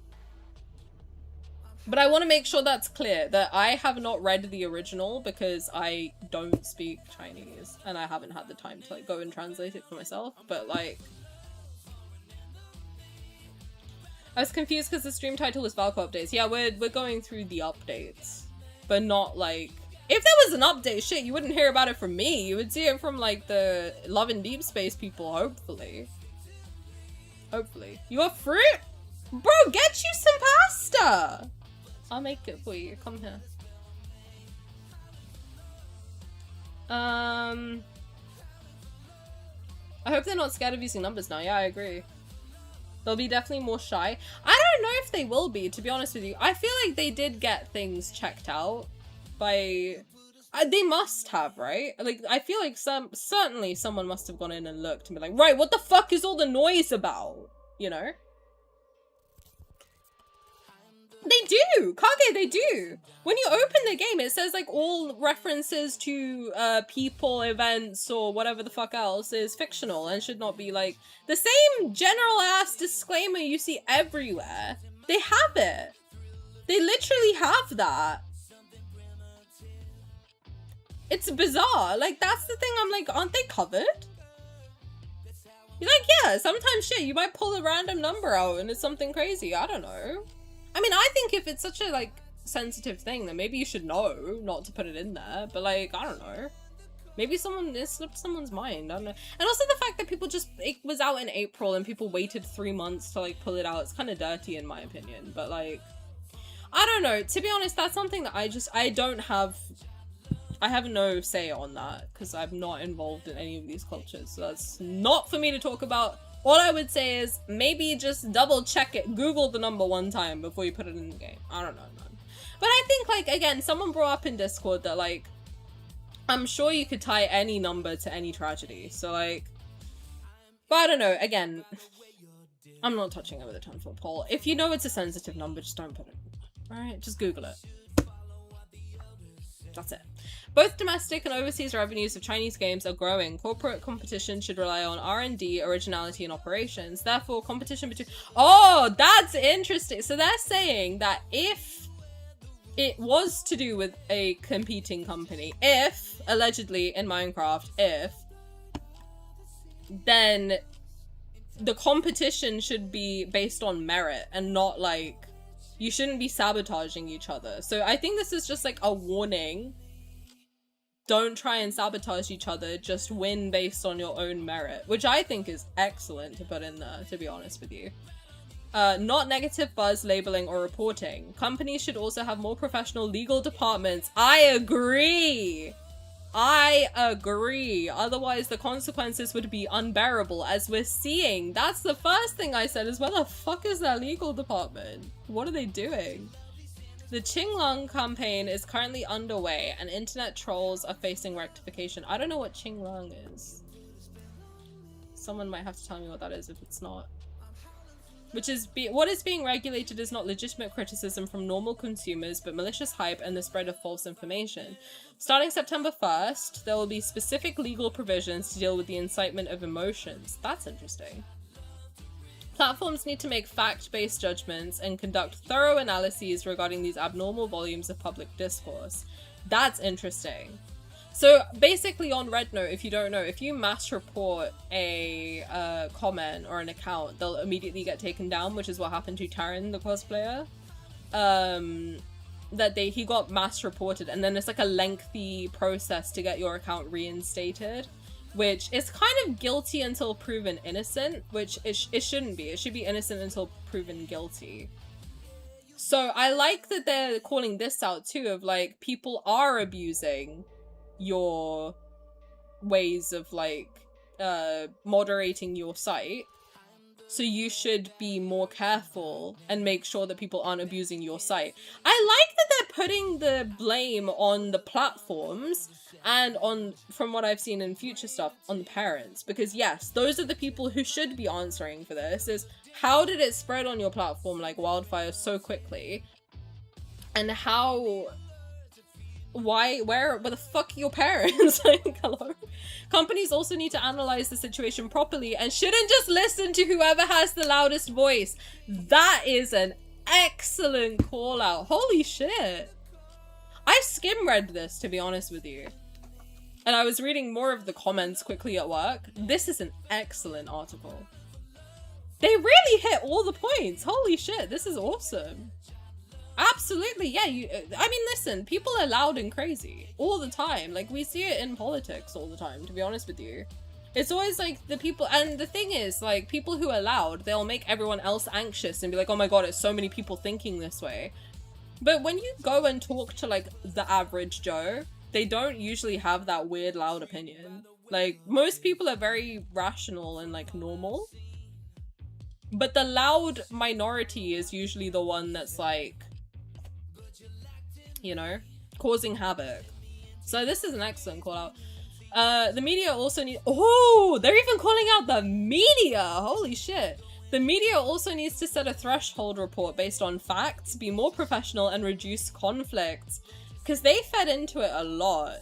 C: But I want to make sure that's clear, that I have not read the original because I don't speak Chinese and I haven't had the time to like go and translate it for myself. But like, I was confused because the stream title was Valko Updates. Yeah, we're going through the updates, but not like, if there was an update, shit, you wouldn't hear about it from me. You would see it from like the Love and Deepspace people, hopefully. Hopefully. You want fruit? Bro, get you some pasta! I'll make it for you. Come here. I hope they're not scared of using numbers now. Yeah, I agree. They'll be definitely more shy. I don't know if they will be, to be honest with you. I feel like they did get things checked out by... they must have, right? Like, I feel like certainly someone must have gone in and looked and be like, right, what the fuck is all the noise about? You know? They do! Kage, they do! When you open the game, it says, like, all references to, people, events, or whatever the fuck else is fictional and should not be, like, the same general-ass disclaimer you see everywhere. They have it. They literally have that. It's bizarre. Like, that's the thing, I'm like, aren't they covered? You're like, yeah, sometimes shit, you might pull a random number out and it's something crazy. I don't know. I mean, I think if it's such a, like, sensitive thing, then maybe you should know not to put it in there. But, like, I don't know. Maybe it slipped someone's mind, I don't know. And also the fact that it was out in April and people waited 3 months to like pull it out, it's kind of dirty in my opinion, but like, I don't know, to be honest, that's something that I have no say on that, because I'm not involved in any of these cultures, so that's not for me to talk about. All I would say is, maybe just double check it, Google the number one time before you put it in the game. I don't know, man. But I think, like, again, someone brought up in Discord that, like, I'm sure you could tie any number to any tragedy, so, like, but I don't know, again, I'm not touching it with a 10-foot pole. If you know it's a sensitive number, just don't put it. Alright, just Google it. That's it. Both domestic and overseas revenues of Chinese games are growing. Corporate competition should rely on R&D, originality, and operations. Therefore, competition between... Oh, that's interesting. So they're saying that if it was to do with a competing company, if, allegedly in Minecraft, then the competition should be based on merit and not like, you shouldn't be sabotaging each other. So I think this is just like a warning. Don't try and sabotage each other, just win based on your own merit, which I think is excellent to put in there, to be honest with you. Not negative buzz, labeling, or reporting. Companies should also have more professional legal departments. I agree! I agree. Otherwise, the consequences would be unbearable, as we're seeing. That's the first thing I said, is where the fuck is their legal department? What are they doing? The Qinglong campaign is currently underway, and internet trolls are facing rectification. I don't know what Qinglong is. Someone might have to tell me what that is if it's not. What is being regulated is not legitimate criticism from normal consumers, but malicious hype and the spread of false information. Starting September 1st, there will be specific legal provisions to deal with the incitement of emotions. That's interesting. Platforms need to make fact-based judgments and conduct thorough analyses regarding these abnormal volumes of public discourse. That's interesting. So basically on RedNote, if you don't know, if you mass report a comment or an account, they'll immediately get taken down, which is what happened to Taran, the cosplayer. He got mass reported, and then it's like a lengthy process to get your account reinstated, which is kind of guilty until proven innocent, which it shouldn't be. It should be innocent until proven guilty. So I like that they're calling this out too, of like, people are abusing your ways of like moderating your site, so you should be more careful and make sure that people aren't abusing your site. I like that they're putting the blame on the platforms and on, from what I've seen in future stuff, on the parents, because yes, those are the people who should be answering for this. Is how did it spread on your platform like wildfire so quickly, and how, why, where the fuck are your parents? Like, hello? Companies also need to analyze the situation properly and shouldn't just listen to whoever has the loudest voice. That is an excellent call out. Holy shit. I skim read this, to be honest with you. And I was reading more of the comments quickly at work. This is an excellent article. They really hit all the points. Holy shit, this is awesome. Absolutely, yeah, I mean, listen, people are loud and crazy all the time. Like, we see it in politics all the time, to be honest with you. It's always like the people, and the thing is, like, people who are loud, they'll make everyone else anxious and be like, oh my god, it's so many people thinking this way. But when you go and talk to, like, the average Joe, they don't usually have that weird loud opinion. Like, most people are very rational and, like, normal. But the loud minority is usually the one that's, like, you know, causing havoc. So this is an excellent call out. The media also need, oh, they're even calling out the media. Holy shit. The media also needs to set a threshold report based on facts, be more professional, and reduce conflicts. Because they fed into it a lot.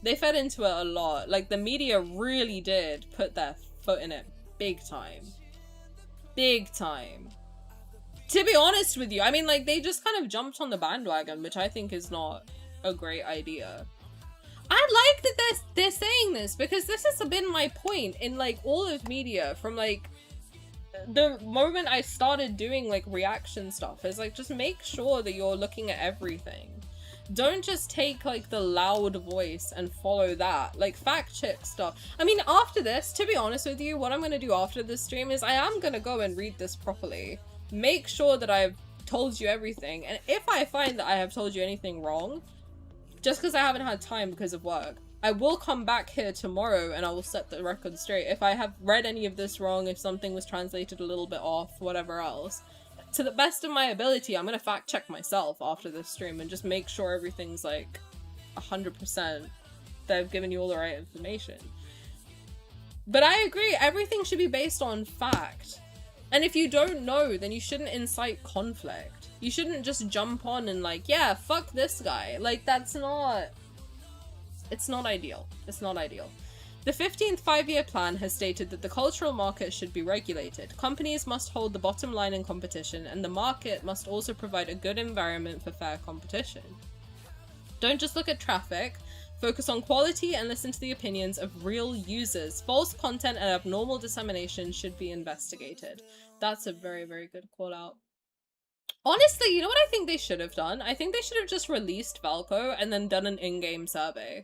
C: They fed into it a lot. Like, the media really did put their foot in it big time. Big time. To be honest with you, I mean, like, they just kind of jumped on the bandwagon, which I think is not a great idea. I like that they're saying this, because this has been my point in, like, all of media from, like, the moment I started doing, like, reaction stuff, is, like, just make sure that you're looking at everything. Don't just take like the loud voice and follow that. Like, fact check stuff. I mean, after this, to be honest with you, what I'm gonna do after this stream is I am gonna go and read this properly. Make sure that I've told you everything, and if I find that I have told you anything wrong, just because I haven't had time because of work, I will come back here tomorrow and I will set the record straight. If I have read any of this wrong, if something was translated a little bit off, whatever else, to the best of my ability, I'm gonna fact check myself after this stream and just make sure everything's like 100% that I've given you all the right information. But I agree, everything should be based on fact. And if you don't know, then you shouldn't incite conflict. You shouldn't just jump on and like, yeah, fuck this guy. Like, that's not... It's not ideal. It's not ideal. The 15th five-year plan has stated that the cultural market should be regulated. Companies must hold the bottom line in competition, and the market must also provide a good environment for fair competition. Don't just look at traffic. Focus on quality and listen to the opinions of real users. False content and abnormal dissemination should be investigated. That's a very, very good call out. Honestly, you know what I think they should have done? I think they should have just released Valko and then done an in-game survey.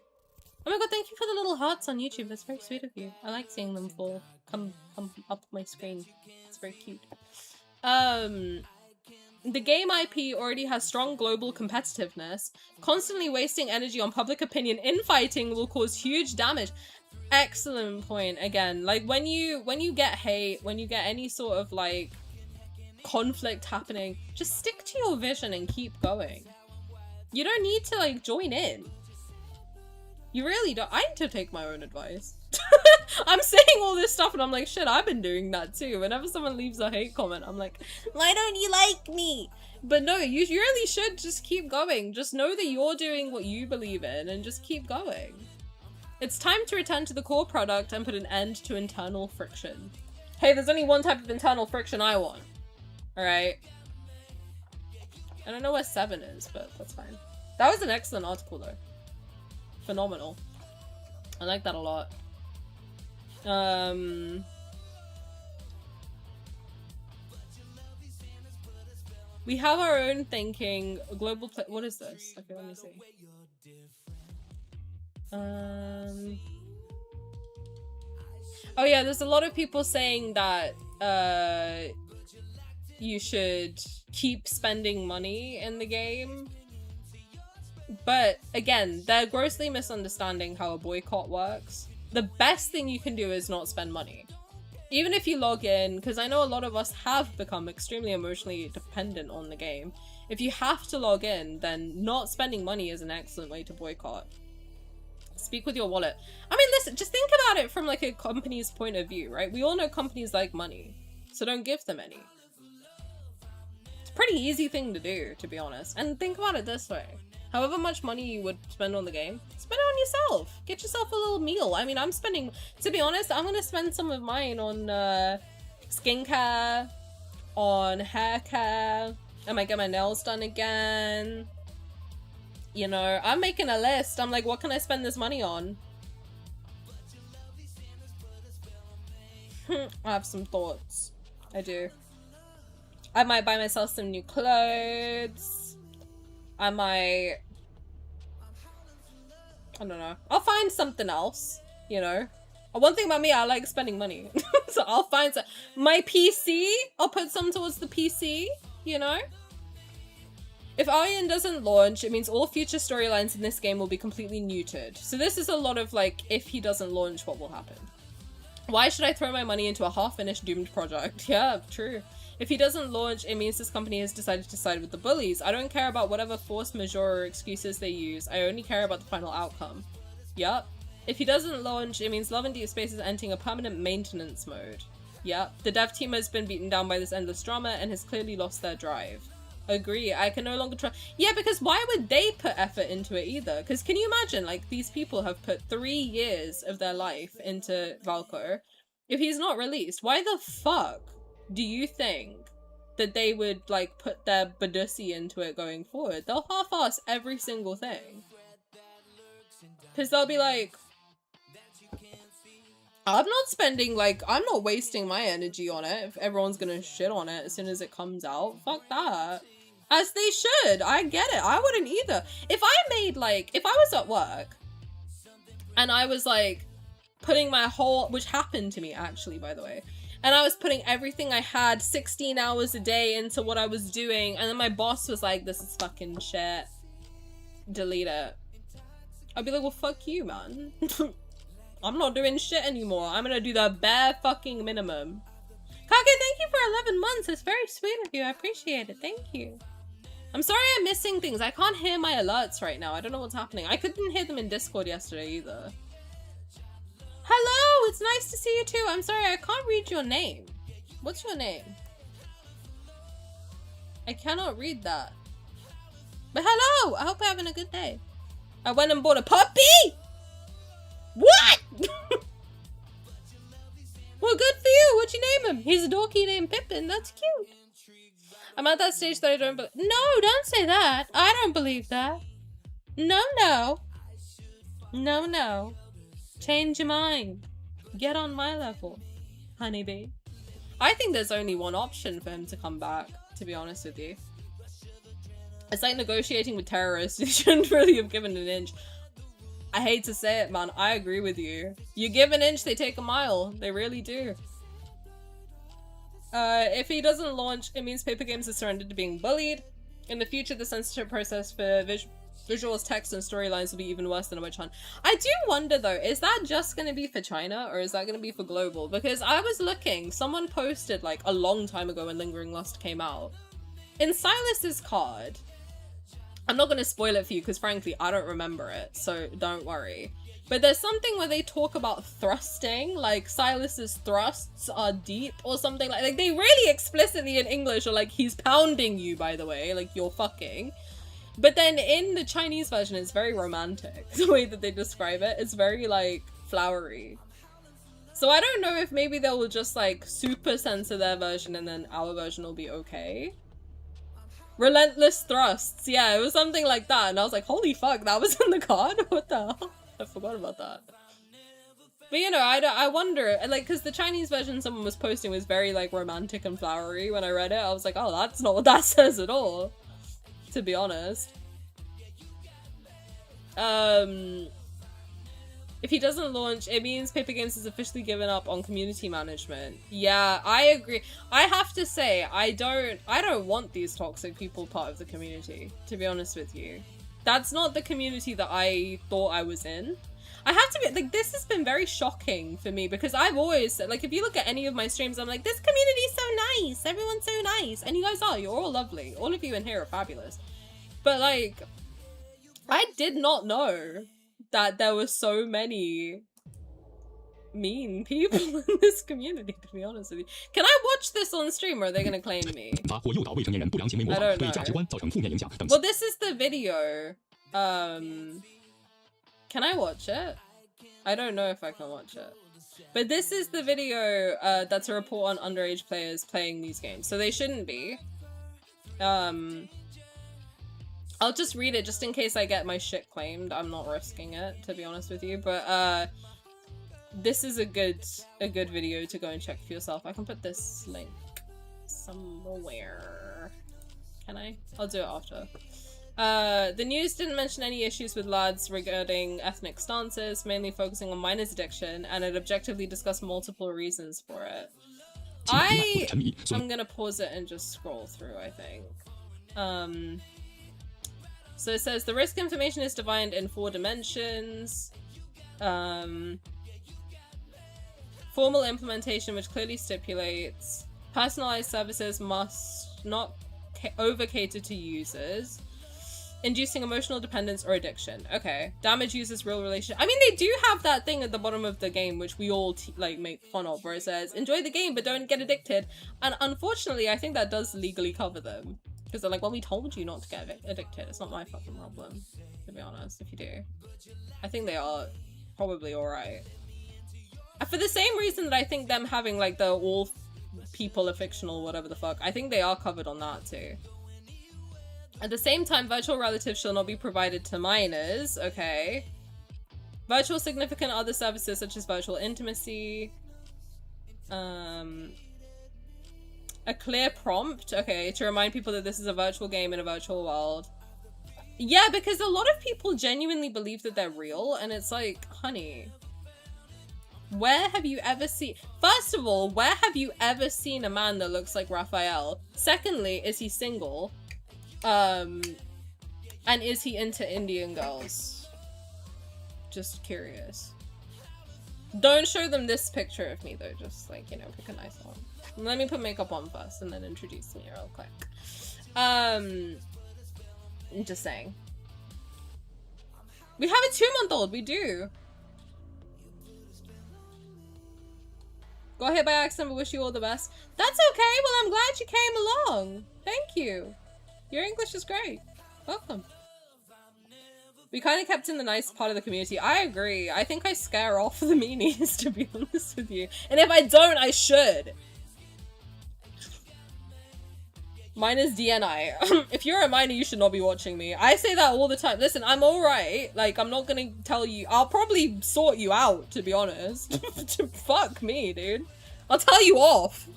C: Oh my god, thank you for the little hearts on YouTube. That's very sweet of you. I like seeing them fall. Come up my screen. It's very cute. The game IP already has strong global competitiveness. Constantly wasting energy on public opinion infighting will cause huge damage. Excellent point. Again, like when you get hate, when you get any sort of like conflict happening, just stick to your vision and keep going. You don't need to like join in. You really don't. I need to take my own advice. I'm saying all this stuff and I'm like, shit, I've been doing that too. Whenever someone leaves a hate comment, I'm like, why don't you like me? But no, you really should just keep going. Just know that you're doing what you believe in and just keep going. It's time to return to the core product and put an end to internal friction. Hey, there's only one type of internal friction I want. Alright? I don't know where 7 is, but that's fine. That was an excellent article though. Phenomenal. I like that a lot. We have our own thinking. Global what is this? Okay, let me see. Oh yeah, there's a lot of people saying that you should keep spending money in the game. But again, they're grossly misunderstanding how a boycott works. The best thing you can do is not spend money. Even if you log in, because I know a lot of us have become extremely emotionally dependent on the game. If you have to log in, then not spending money is an excellent way to boycott. Speak with your wallet. I mean, listen, just think about it from like a company's point of view, right? We all know companies like money, so don't give them any. It's a pretty easy thing to do, to be honest. And think about it this way. However much money you would spend on the game, spend it on yourself. Get yourself a little meal. I mean, I'm spending, to be honest, I'm gonna spend some of mine on skincare, on hair care. I might get my nails done again. You know, I'm making a list. I'm like, what can I spend this money on? I have some thoughts. I do. I might buy myself some new clothes. I might... I don't know. I'll find something else, you know? One thing about me, I like spending money. So I'll find some... My PC? I'll put some towards the PC, you know? If Aryan doesn't launch, it means all future storylines in this game will be completely neutered. So this is a lot of like, if he doesn't launch, what will happen? Why should I throw my money into a half-finished doomed project? Yeah, true. If he doesn't launch, it means this company has decided to side with the bullies. I don't care about whatever force majeure or excuses they use. I only care about the final outcome. Yup. If he doesn't launch, it means Love and Deepspace is entering a permanent maintenance mode. Yup. The dev team has been beaten down by this endless drama and has clearly lost their drive. Agree. I can no longer try. Yeah, because why would they put effort into it either? Because can you imagine, like, these people have put 3 years of their life into Valko. If he's not released, why the fuck do you think that they would, like, put their badussi into it going forward? They'll half-ass every single thing. Because they'll be like, I'm not spending, like, I'm not wasting my energy on it if everyone's gonna shit on it as soon as it comes out. Fuck that. As they should. I get it. I wouldn't either. If I made like, if I was at work and I was like putting my whole, which happened to me actually, by the way, and I was putting everything I had 16 hours a day into what I was doing, and then my boss was like, this is fucking shit, delete it. I'd be like, well, fuck you, man. I'm not doing shit anymore. I'm gonna do the bare fucking minimum. Kage, thank you for 11 months. It's very sweet of you. I appreciate it. Thank you. I'm sorry I'm missing things. I can't hear my alerts right now. I don't know what's happening. I couldn't hear them in Discord yesterday either. Hello! It's nice to see you too. I'm sorry, I can't read your name. What's your name? I cannot read that. But hello! I hope you're having a good day. I went and bought a puppy! What? Well, good for you. What'd you name him? He's a dorky named Pippin. That's cute. I'm at that stage that I don't believe. No, don't say that. I don't believe that. No, no. No, no. Change your mind. Get on my level, honeybee. I think there's only one option for him to come back, to be honest with you. It's like negotiating with terrorists. You shouldn't really have given an inch. I hate to say it, man. I agree with you. You give an inch, they take a mile. They really do. If he doesn't launch, it means paper games have surrendered to being bullied. In the future, the censorship process for visuals, text, and storylines will be even worse than a witch hunt. I do wonder though, is that just going to be for China or is that going to be for global? Because I was looking, someone posted like a long time ago when Lingering Lust came out. In Sylus's card, I'm not going to spoil it for you because frankly, I don't remember it, so don't worry. But there's something where they talk about thrusting, like Sylus's thrusts are deep or something like they really explicitly in English are like, he's pounding you, by the way, like you're fucking. But then in the Chinese version, it's very romantic. The way that they describe it, it's very like flowery. So I don't know if maybe they will just like super censor their version and then our version will be okay. Relentless thrusts, yeah, it was something like that, and I was like, holy fuck, that was in the card? What the hell? I forgot about that. But you know, I wonder, like, because the Chinese version someone was posting was very like romantic and flowery. When I read it, I was like, oh, that's not what that says at all, to be honest. If he doesn't launch, it means Paper Games has officially given up on community management. Yeah, I agree. I have to say, I don't want these toxic people part of the community, to be honest with you. That's not the community that I thought I was in. I have to be, like, this has been very shocking for me because I've always said, like, if you look at any of my streams, I'm like, this community's so nice, everyone's so nice, and you guys are, you're all lovely. All of you in here are fabulous. But, like, I did not know that there were so many mean people in this community, to be honest with you. Can I watch this on stream or are they gonna claim me? I don't know. Well, this is the video. Can I watch it? I don't know if I can watch it. But this is the video that's a report on underage players playing these games. So they shouldn't be. I'll just read it just in case I get my shit claimed. I'm not risking it, to be honest with you. But this is a good video to go and check for yourself. I can put this link somewhere. Can I? I'll do it after. The news didn't mention any issues with lads regarding ethnic stances, mainly focusing on minors' addiction, and it objectively discussed multiple reasons for it. I'm gonna pause it and just scroll through, I think. So it says the risk information is defined in 4 dimensions. Formal implementation, which clearly stipulates personalized services must not over cater to users, inducing emotional dependence or addiction. Okay, damage users' real relation. I mean, they do have that thing at the bottom of the game, which we all like make fun of, where it says enjoy the game but don't get addicted. And unfortunately, I think that does legally cover them. Because they're like, well, we told you not to get addicted. It's not my fucking problem, to be honest, if you do. I think they are probably alright. For the same reason that I think them having, like, the all people are fictional, whatever the fuck, I think they are covered on that, too. At the same time, virtual relatives shall not be provided to minors, okay. Virtual significant other services such as virtual intimacy, A clear prompt? Okay, to remind people that this is a virtual game in a virtual world. Yeah, because a lot of people genuinely believe that they're real, and it's like, honey, where have you ever seen... First of all, where have you ever seen a man that looks like Rafayel? Secondly, is he single? And is he into Indian girls? Just curious. Don't show them this picture of me though, just like, you know, pick a nice one. Let me put makeup on first and then introduce me real quick. Just saying. We have a 2-month-old, we do. Got hit by accident, but wish you all the best. That's okay, well I'm glad you came along. Thank you. Your English is great. Welcome. We kind of kept in the nice part of the community. I agree. I think I scare off the meanies, to be honest with you. And if I don't, I should. Mine is DNI. If you're a minor, you should not be watching me. I say that all the time. Listen, I'm alright. Like, I'm not gonna tell you. I'll probably sort you out, to be honest. Fuck me, dude. I'll tell you off.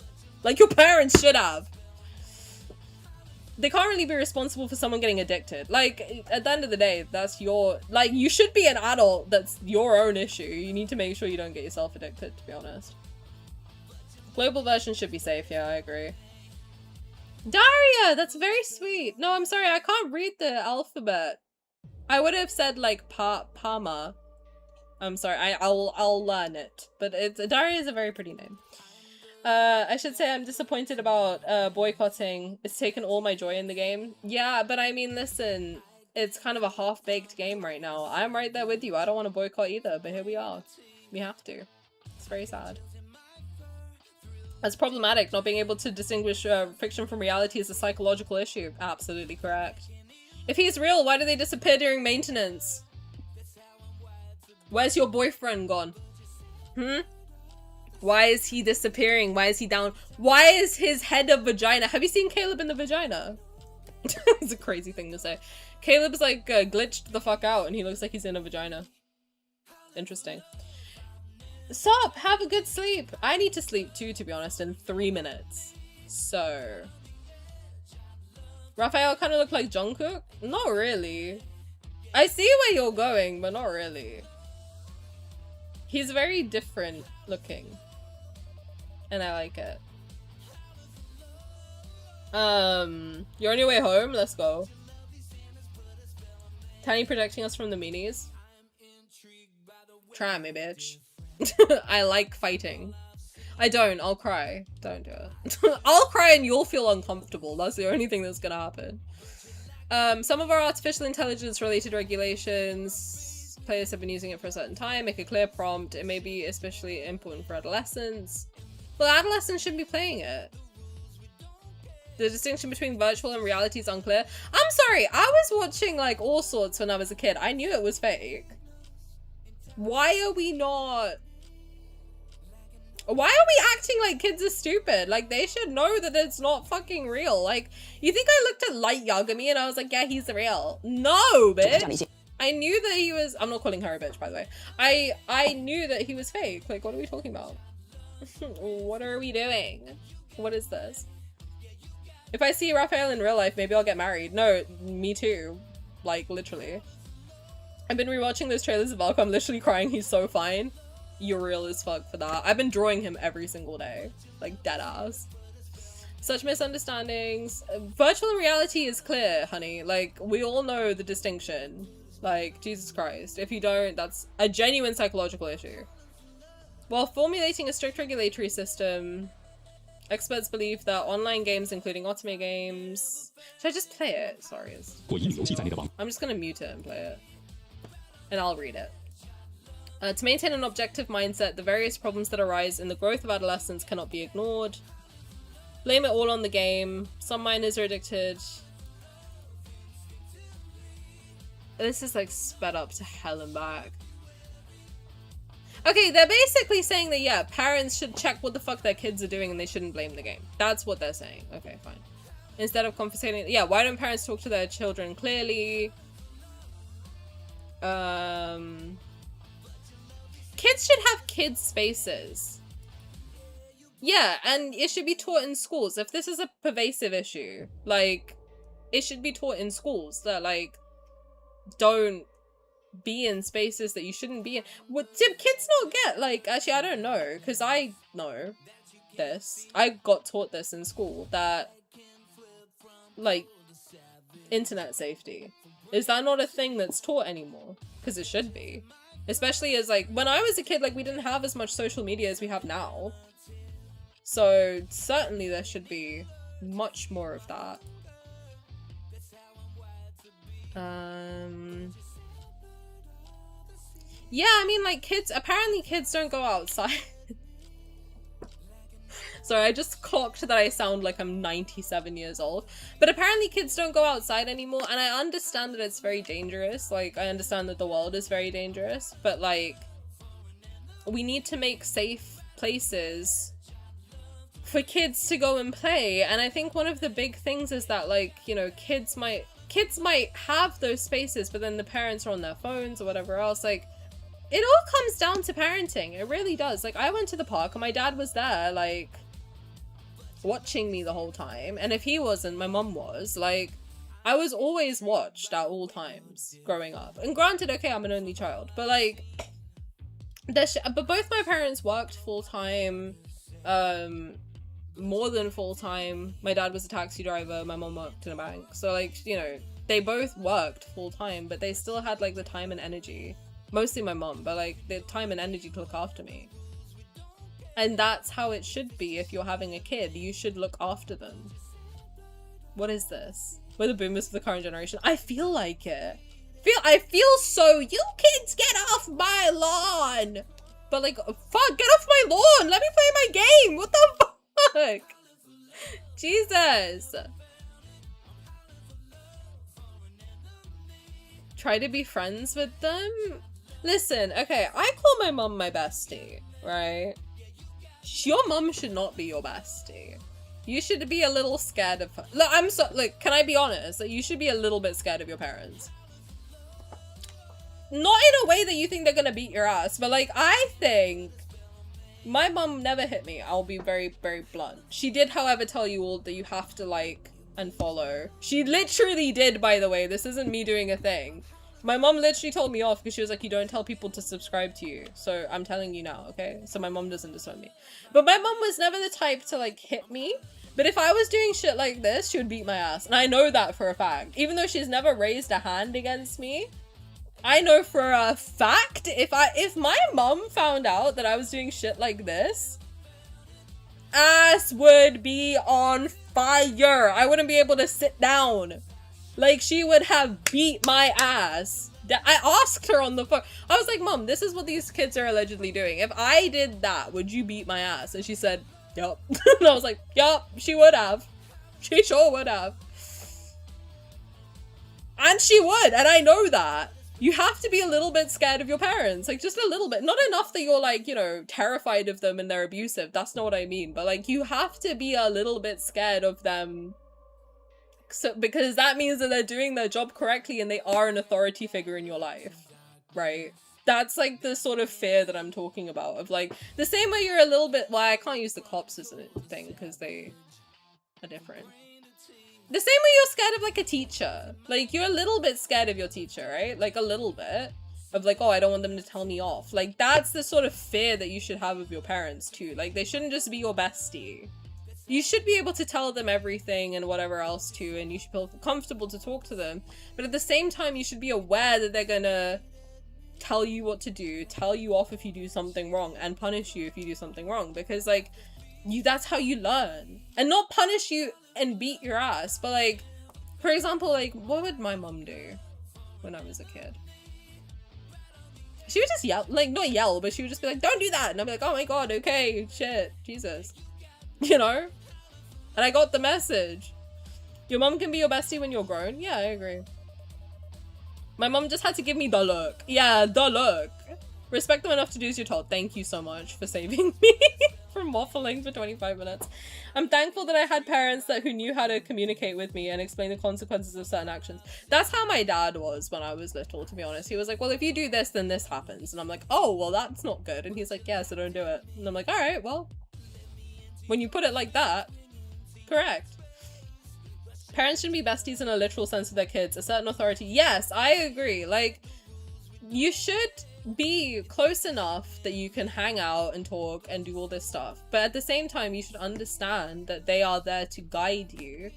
C: Like your parents should have. They can't really be responsible for someone getting addicted. Like, at the end of the day, that's your... Like, you should be an adult. That's your own issue. You need to make sure you don't get yourself addicted, to be honest. Global version should be safe. Yeah, I agree. Daria! That's very sweet. No, I'm sorry. I can't read the alphabet. I would have said, like, Parma. I'm sorry. I'll learn it. But Daria is a very pretty name. I should say I'm disappointed about boycotting. It's taken all my joy in the game. Yeah, but I mean, listen, it's kind of a half-baked game right now. I'm right there with you. I don't want to boycott either, but here we are. We have to. It's very sad. That's problematic. Not being able to distinguish fiction from reality is a psychological issue. Absolutely correct. If he's real, why do they disappear during maintenance? Where's your boyfriend gone? Why is he disappearing? Why is he down? Why is his head a vagina? Have you seen Caleb in the vagina? It's a crazy thing to say. Caleb's like glitched the fuck out and he looks like he's in a vagina. Interesting. Sup, have a good sleep. I need to sleep too, to be honest, in 3 minutes. So... Raphael kind of look like Jungkook? Not really. I see where you're going, but not really. He's very different looking. And I like it. You're on your way home? Let's go. Tani protecting us from the meanies. Try me, bitch. I like fighting. I don't. I'll cry. Don't do it. I'll cry and you'll feel uncomfortable. That's the only thing that's gonna happen. Some of our artificial intelligence related regulations. Players have been using it for a certain time. Make a clear prompt. It may be especially important for adolescents. Well, adolescents shouldn't be playing it. The distinction between virtual and reality is unclear. I'm sorry. I was watching like all sorts when I was a kid. I knew it was fake. Why are we not... Why are we acting like kids are stupid? Like, they should know that it's not fucking real. Like, you think I looked at Light Yagami and I was like, yeah, he's real. No, bitch! I knew that he was... I'm not calling her a bitch, by the way. I knew that he was fake. Like, what are we talking about? What are we doing? What is this? If I see Rafayel in real life, maybe I'll get married. No, me too. Like, literally. I've been rewatching those trailers of Valko. I'm literally crying. He's so fine. You're real as fuck for that. I've been drawing him every single day. Like, dead ass. Such misunderstandings. Virtual reality is clear, honey. Like, we all know the distinction. Like, Jesus Christ. If you don't, that's a genuine psychological issue. While formulating a strict regulatory system, experts believe that online games, including Otome games... Should I just play it? Sorry. I'm just gonna mute it and play it. And I'll read it. To maintain an objective mindset, the various problems that arise in the growth of adolescence cannot be ignored. Blame it all on the game. Some minors are addicted. This is like sped up to hell and back. Okay, they're basically saying that, yeah, parents should check what the fuck their kids are doing and they shouldn't blame the game. That's what they're saying. Okay, fine. Instead of confiscating... Yeah, why don't parents talk to their children clearly? Kids should have kid spaces. Yeah, and it should be taught in schools. If this is a pervasive issue, like, it should be taught in schools that, like, don't be in spaces that you shouldn't be in. What do kids not get? Like, actually, I don't know, because I know this. I got taught this in school, that, like, internet safety. Is that not a thing that's taught anymore? Because it should be. Especially as, like, when I was a kid, like, we didn't have as much social media as we have now. So, certainly there should be much more of that. Yeah, I mean, like, apparently kids don't go outside. Sorry, I just clocked that I sound like I'm 97 years old. But apparently kids don't go outside anymore, and I understand that it's very dangerous. Like, I understand that the world is very dangerous, but, like, we need to make safe places for kids to go and play. And I think one of the big things is that, like, you know, kids might have those spaces, but then the parents are on their phones or whatever else. Like, it all comes down to parenting. It really does. Like, I went to the park and my dad was there, like, watching me the whole time. And if he wasn't, my mum was. Like, I was always watched at all times growing up. And granted, okay, I'm an only child, but, like, but both my parents worked full-time, more than full-time. My dad was a taxi driver, my mom worked in a bank. So, like, you know, they both worked full-time, but they still had, like, the time and energy. Mostly my mom, but, like, the time and energy to look after me. And that's how it should be if you're having a kid. You should look after them. What is this? We're the boomers for the current generation. I feel like it. I feel so, you kids get off my lawn! But, like, fuck, get off my lawn! Let me play my game! What the fuck? Jesus. Try to be friends with them? Listen, okay, I call my mum my bestie, right? Your mum should not be your bestie. You should be a little scared of her. Look, can I be honest? Like, you should be a little bit scared of your parents. Not in a way that you think they're gonna beat your ass, but, like, I think my mum never hit me. I'll be very, very blunt. She did, however, tell you all that you have to like and follow. She literally did, by the way. This isn't me doing a thing. My mom literally told me off because she was like, you don't tell people to subscribe to you. So I'm telling you now, okay? So my mom doesn't disown me. But my mom was never the type to, like, hit me. But if I was doing shit like this, she would beat my ass. And I know that for a fact. Even though she's never raised a hand against me, I know for a fact if my mom found out that I was doing shit like this, ass would be on fire. I wouldn't be able to sit down. Like, she would have beat my ass. I asked her on the phone. I was like, Mom, this is what these kids are allegedly doing. If I did that, would you beat my ass? And she said, yup. And I was like, yup, she would have. She sure would have. And she would, and I know that. You have to be a little bit scared of your parents. Like, just a little bit. Not enough that you're, like, you know, terrified of them and they're abusive. That's not what I mean. But, like, you have to be a little bit scared of them. So, because that means that they're doing their job correctly and they are an authority figure in your life, right? That's, like, the sort of fear that I'm talking about. Of, like, the same way you're a little bit, well, I can't use the cops as a thing because they are different. The same way you're scared of, like, a teacher. Like, you're a little bit scared of your teacher, right? Like, a little bit. Of, like, oh, I don't want them to tell me off. Like, that's the sort of fear that you should have of your parents, too. Like, they shouldn't just be your bestie. You should be able to tell them everything and whatever else too, and you should feel comfortable to talk to them. But at the same time, you should be aware that they're gonna tell you what to do, tell you off if you do something wrong, and punish you if you do something wrong. Because, like, that's how you learn. And not punish you and beat your ass, but, like, for example, like, what would my mom do when I was a kid? She would just yell, like, not yell, but she would just be like, don't do that! And I'd be like, oh my god, okay, shit, Jesus. You know? And I got the message. Your mom can be your bestie when you're grown? Yeah, I agree. My mom just had to give me the look. Yeah, the look. Respect them enough to do as you're told. Thank you so much for saving me from waffling for 25 minutes. I'm thankful that I had parents who knew how to communicate with me and explain the consequences of certain actions. That's how my dad was when I was little, to be honest. He was like, well, if you do this, then this happens. And I'm like, oh, well, that's not good. And he's like, yeah, so don't do it. And I'm like, all right, well. When you put it like that, correct. Parents shouldn't be besties in a literal sense with their kids. A certain authority. Yes, I agree. Like, you should be close enough that you can hang out and talk and do all this stuff. But at the same time, you should understand that they are there to guide you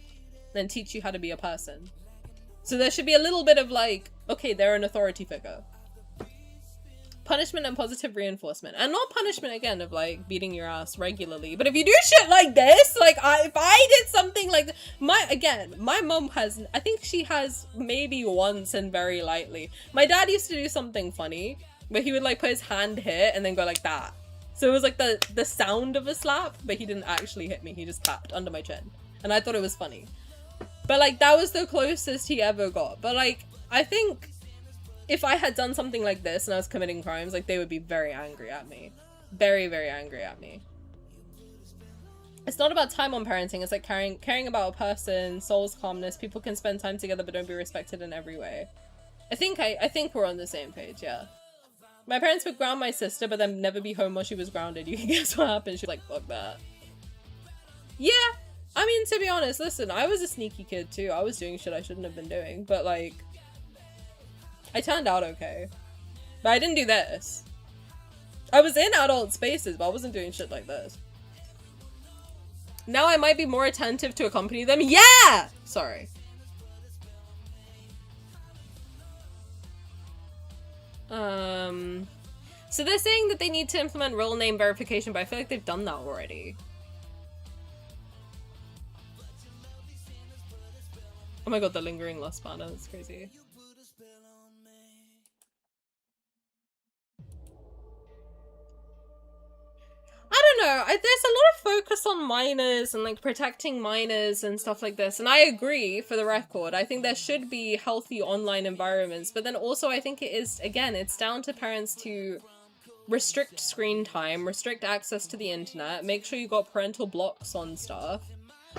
C: and teach you how to be a person. So there should be a little bit of like, okay, they're an authority figure. Punishment and positive reinforcement. And not punishment, again, of like beating your ass regularly. But if you do shit like this, like if I did something like my mom has, I think she has maybe once and very lightly. My dad used to do something funny where he would like put his hand here and then go like that. So it was like the sound of a slap, but he didn't actually hit me. He just tapped under my chin. And I thought it was funny. But like that was the closest he ever got. But like, I think if I had done something like this and I was committing crimes, like they would be very angry at me. Very, very angry at me. It's not about time on parenting. It's like caring about a person, soul's calmness. People can spend time together but don't be respected in every way. I think we're on the same page, yeah. My parents would ground my sister but then never be home while she was grounded. You can guess what happened. She's like, fuck that. Yeah, I mean, to be honest, listen, I was a sneaky kid too. I was doing shit I shouldn't have been doing, but like, I turned out okay. But I didn't do this. I was in adult spaces, but I wasn't doing shit like this. Now I might be more attentive to accompany them. Yeah! Sorry. So they're saying that they need to implement real name verification, but I feel like they've done that already. Oh my god, the lingering lust banner, that's crazy. I don't know, there's a lot of focus on minors and like protecting minors and stuff like this, and I agree, for the record. I think there should be healthy online environments, but then also I think it is, again, it's down to parents to restrict screen time, restrict access to the internet, make sure you got parental blocks on stuff.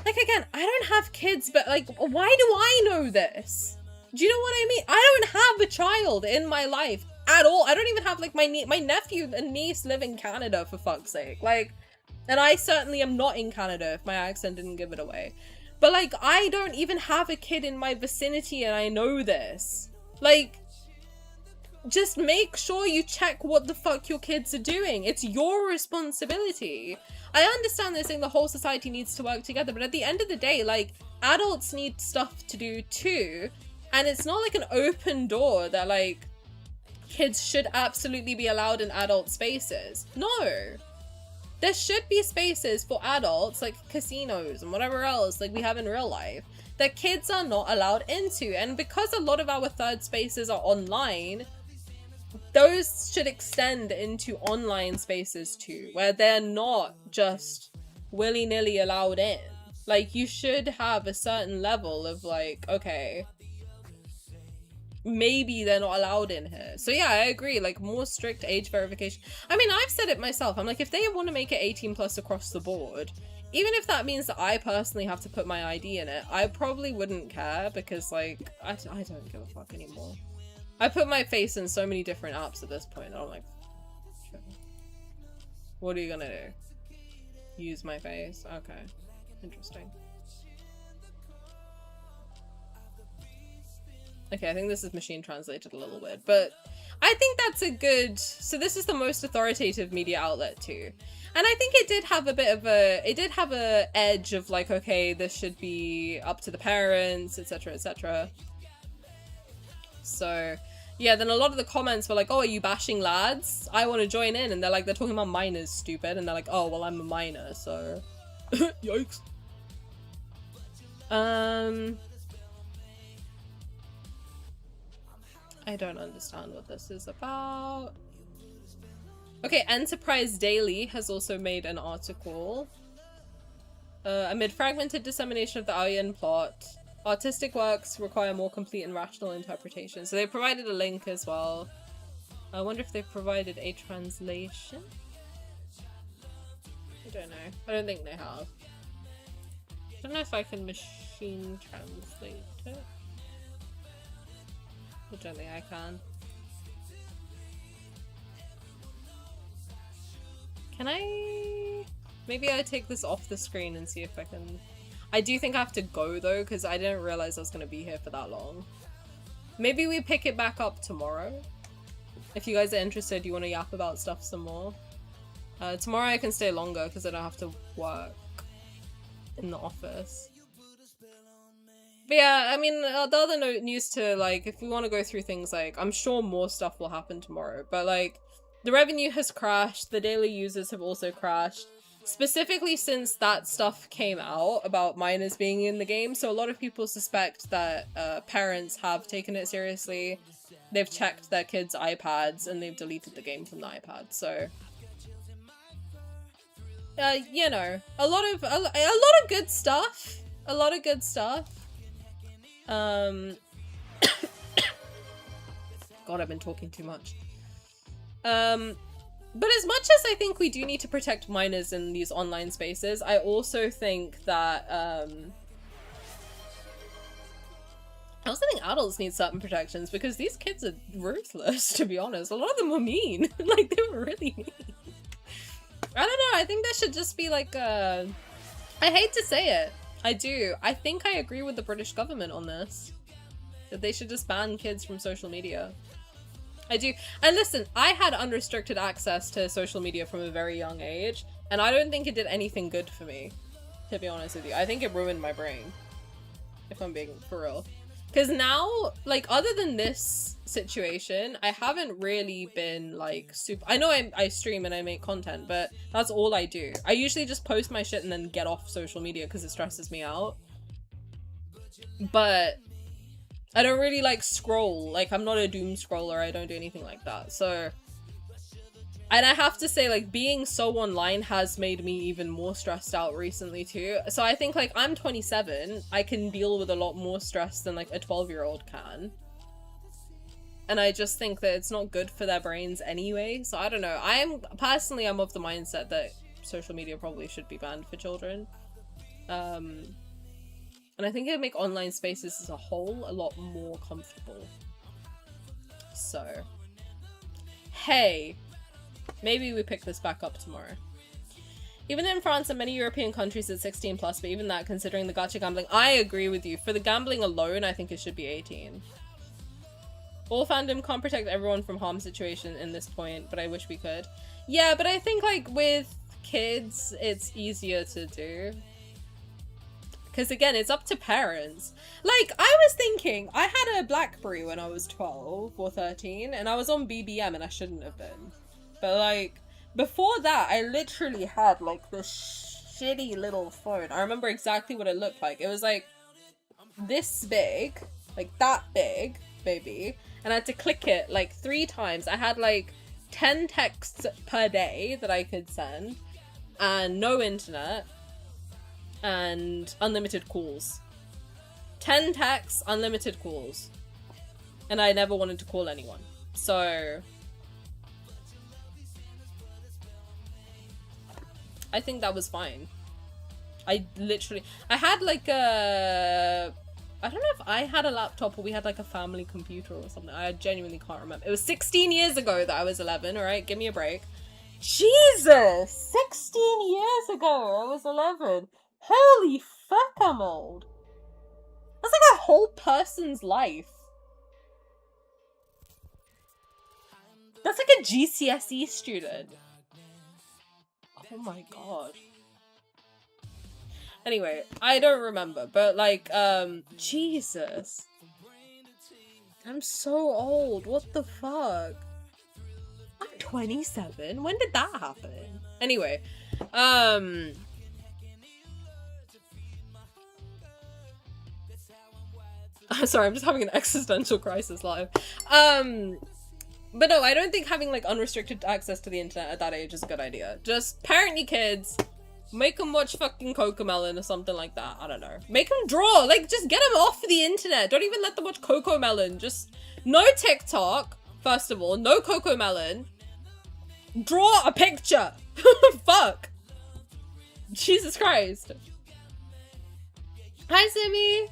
C: Like, again, I don't have kids, but like, why do I know this? Do you know what I mean? I don't have a child in my life at all. I don't even have like my nephew and niece live in Canada, for fuck's sake. Like, and I certainly am not in Canada if my accent didn't give it away. But like, I don't even have a kid in my vicinity and I know this. Like, just make sure you check what the fuck your kids are doing. It's your responsibility. I understand they're saying the whole society needs to work together, but at the end of the day, like, adults need stuff to do too. And it's not like an open door that like kids should absolutely be allowed in adult spaces. No. There should be spaces for adults, like casinos and whatever else like we have in real life, that kids are not allowed into. And because a lot of our third spaces are online, those should extend into online spaces too, where they're not just willy-nilly allowed in. Like, you should have a certain level of like, okay, maybe they're not allowed in here. So yeah, I agree, like more strict age verification. I mean, I've said it myself. I'm like, if they want to make it 18 plus across the board, even if that means that I personally have to put my ID in it, I probably wouldn't care, because like, I don't give a fuck anymore. I put my face in so many different apps at this point, and I'm like, sure. What are you gonna do? Use my face? Okay. Interesting. Okay, I think this is machine translated a little bit, but I think that's a good... So this is the most authoritative media outlet too. And I think it did have a bit of a... It did have a edge of like, okay, this should be up to the parents, etc, etc. So... yeah, then a lot of the comments were like, oh, are you bashing lads? I want to join in. And they're like, they're talking about minors, stupid. And they're like, oh, well, I'm a minor, so... Yikes. I don't understand what this is about. Okay, Enterprise Daily has also made an article. Amid fragmented dissemination of the Aryan plot, artistic works require more complete and rational interpretation. So they provided a link as well. I wonder if they provided a translation? I don't know. I don't think they have. I don't know if I can machine translate it. I don't think I can. Can I Maybe I take this off the screen and see if I can... I do think I have to go though, because I didn't realize I was going to be here for that long. Maybe we pick it back up tomorrow. If you guys are interested, you want to yap about stuff some more. Tomorrow I can stay longer because I don't have to work in the office. But yeah, I mean, the other news to, like, if we want to go through things, like, I'm sure more stuff will happen tomorrow, but, like, the revenue has crashed, the daily users have also crashed, specifically since that stuff came out about minors being in the game, so a lot of people suspect that parents have taken it seriously, they've checked their kids' iPads, and they've deleted the game from the iPad, so... you know, a lot of good stuff. A lot of good stuff. God, I've been talking too much. But as much as I think we do need to protect minors in these online spaces, I also think that, I also think adults need certain protections because these kids are ruthless, to be honest. A lot of them are mean. Like, they were really mean. I don't know, I think there should just be like I hate to say it, I do. I think I agree with the British government on this. That they should just ban kids from social media. I do. And listen, I had unrestricted access to social media from a very young age, and I don't think it did anything good for me, to be honest with you. I think it ruined my brain, if I'm being for real. Because now, like, other than this situation, I haven't really been, like, super... I know I stream and I make content, but that's all I do. I usually just post my shit and then get off social media because it stresses me out. But I don't really, like, scroll. Like, I'm not a doom scroller. I don't do anything like that. So... And I have to say, like, being so online has made me even more stressed out recently, too. So I think, like, I'm 27. I can deal with a lot more stress than, like, a 12-year-old can. And I just think that it's not good for their brains anyway. So I don't know. Personally, I'm of the mindset that social media probably should be banned for children. And I think it would make online spaces as a whole a lot more comfortable. So... Hey! Maybe we pick this back up tomorrow. Even in France and many European countries it's 16 plus, but even that, considering the gacha gambling, I agree with you. For the gambling alone, I think it should be 18. All fandom can't protect everyone from harm situation in this point, but I wish we could. Yeah, but I think, like, with kids, it's easier to do. Because, again, it's up to parents. Like, I was thinking, I had a BlackBerry when I was 12 or 13, and I was on BBM, and I shouldn't have been. But, like, before that, I literally had, like, this shitty little phone. I remember exactly what it looked like. It was, like, this big. Like, that big, baby. And I had to click it, like, 3 times. I had, like, 10 texts per day that I could send. And no internet. And unlimited calls. 10 texts, unlimited calls. And I never wanted to call anyone. So... I think that was fine. I had like a... I don't know if I had a laptop or we had like a family computer or something. I genuinely can't remember. It was 16 years ago that I was 11, alright? Give me a break. Jesus! 16 years ago I was 11. Holy fuck, I'm old. That's like a whole person's life. That's like a GCSE student. Oh my god. Anyway, I don't remember, but like, Jesus. I'm so old, what the fuck? I'm 27? When did that happen? Anyway, sorry, I'm just having an existential crisis live. But no, I don't think having, like, unrestricted access to the internet at that age is a good idea. Just parent your kids, make them watch fucking Cocomelon or something like that. I don't know. Make them draw. Like, just get them off the internet. Don't even let them watch Cocomelon. Just, no TikTok, first of all. No Cocomelon. Draw a picture. Fuck. Jesus Christ. Hi, Simi.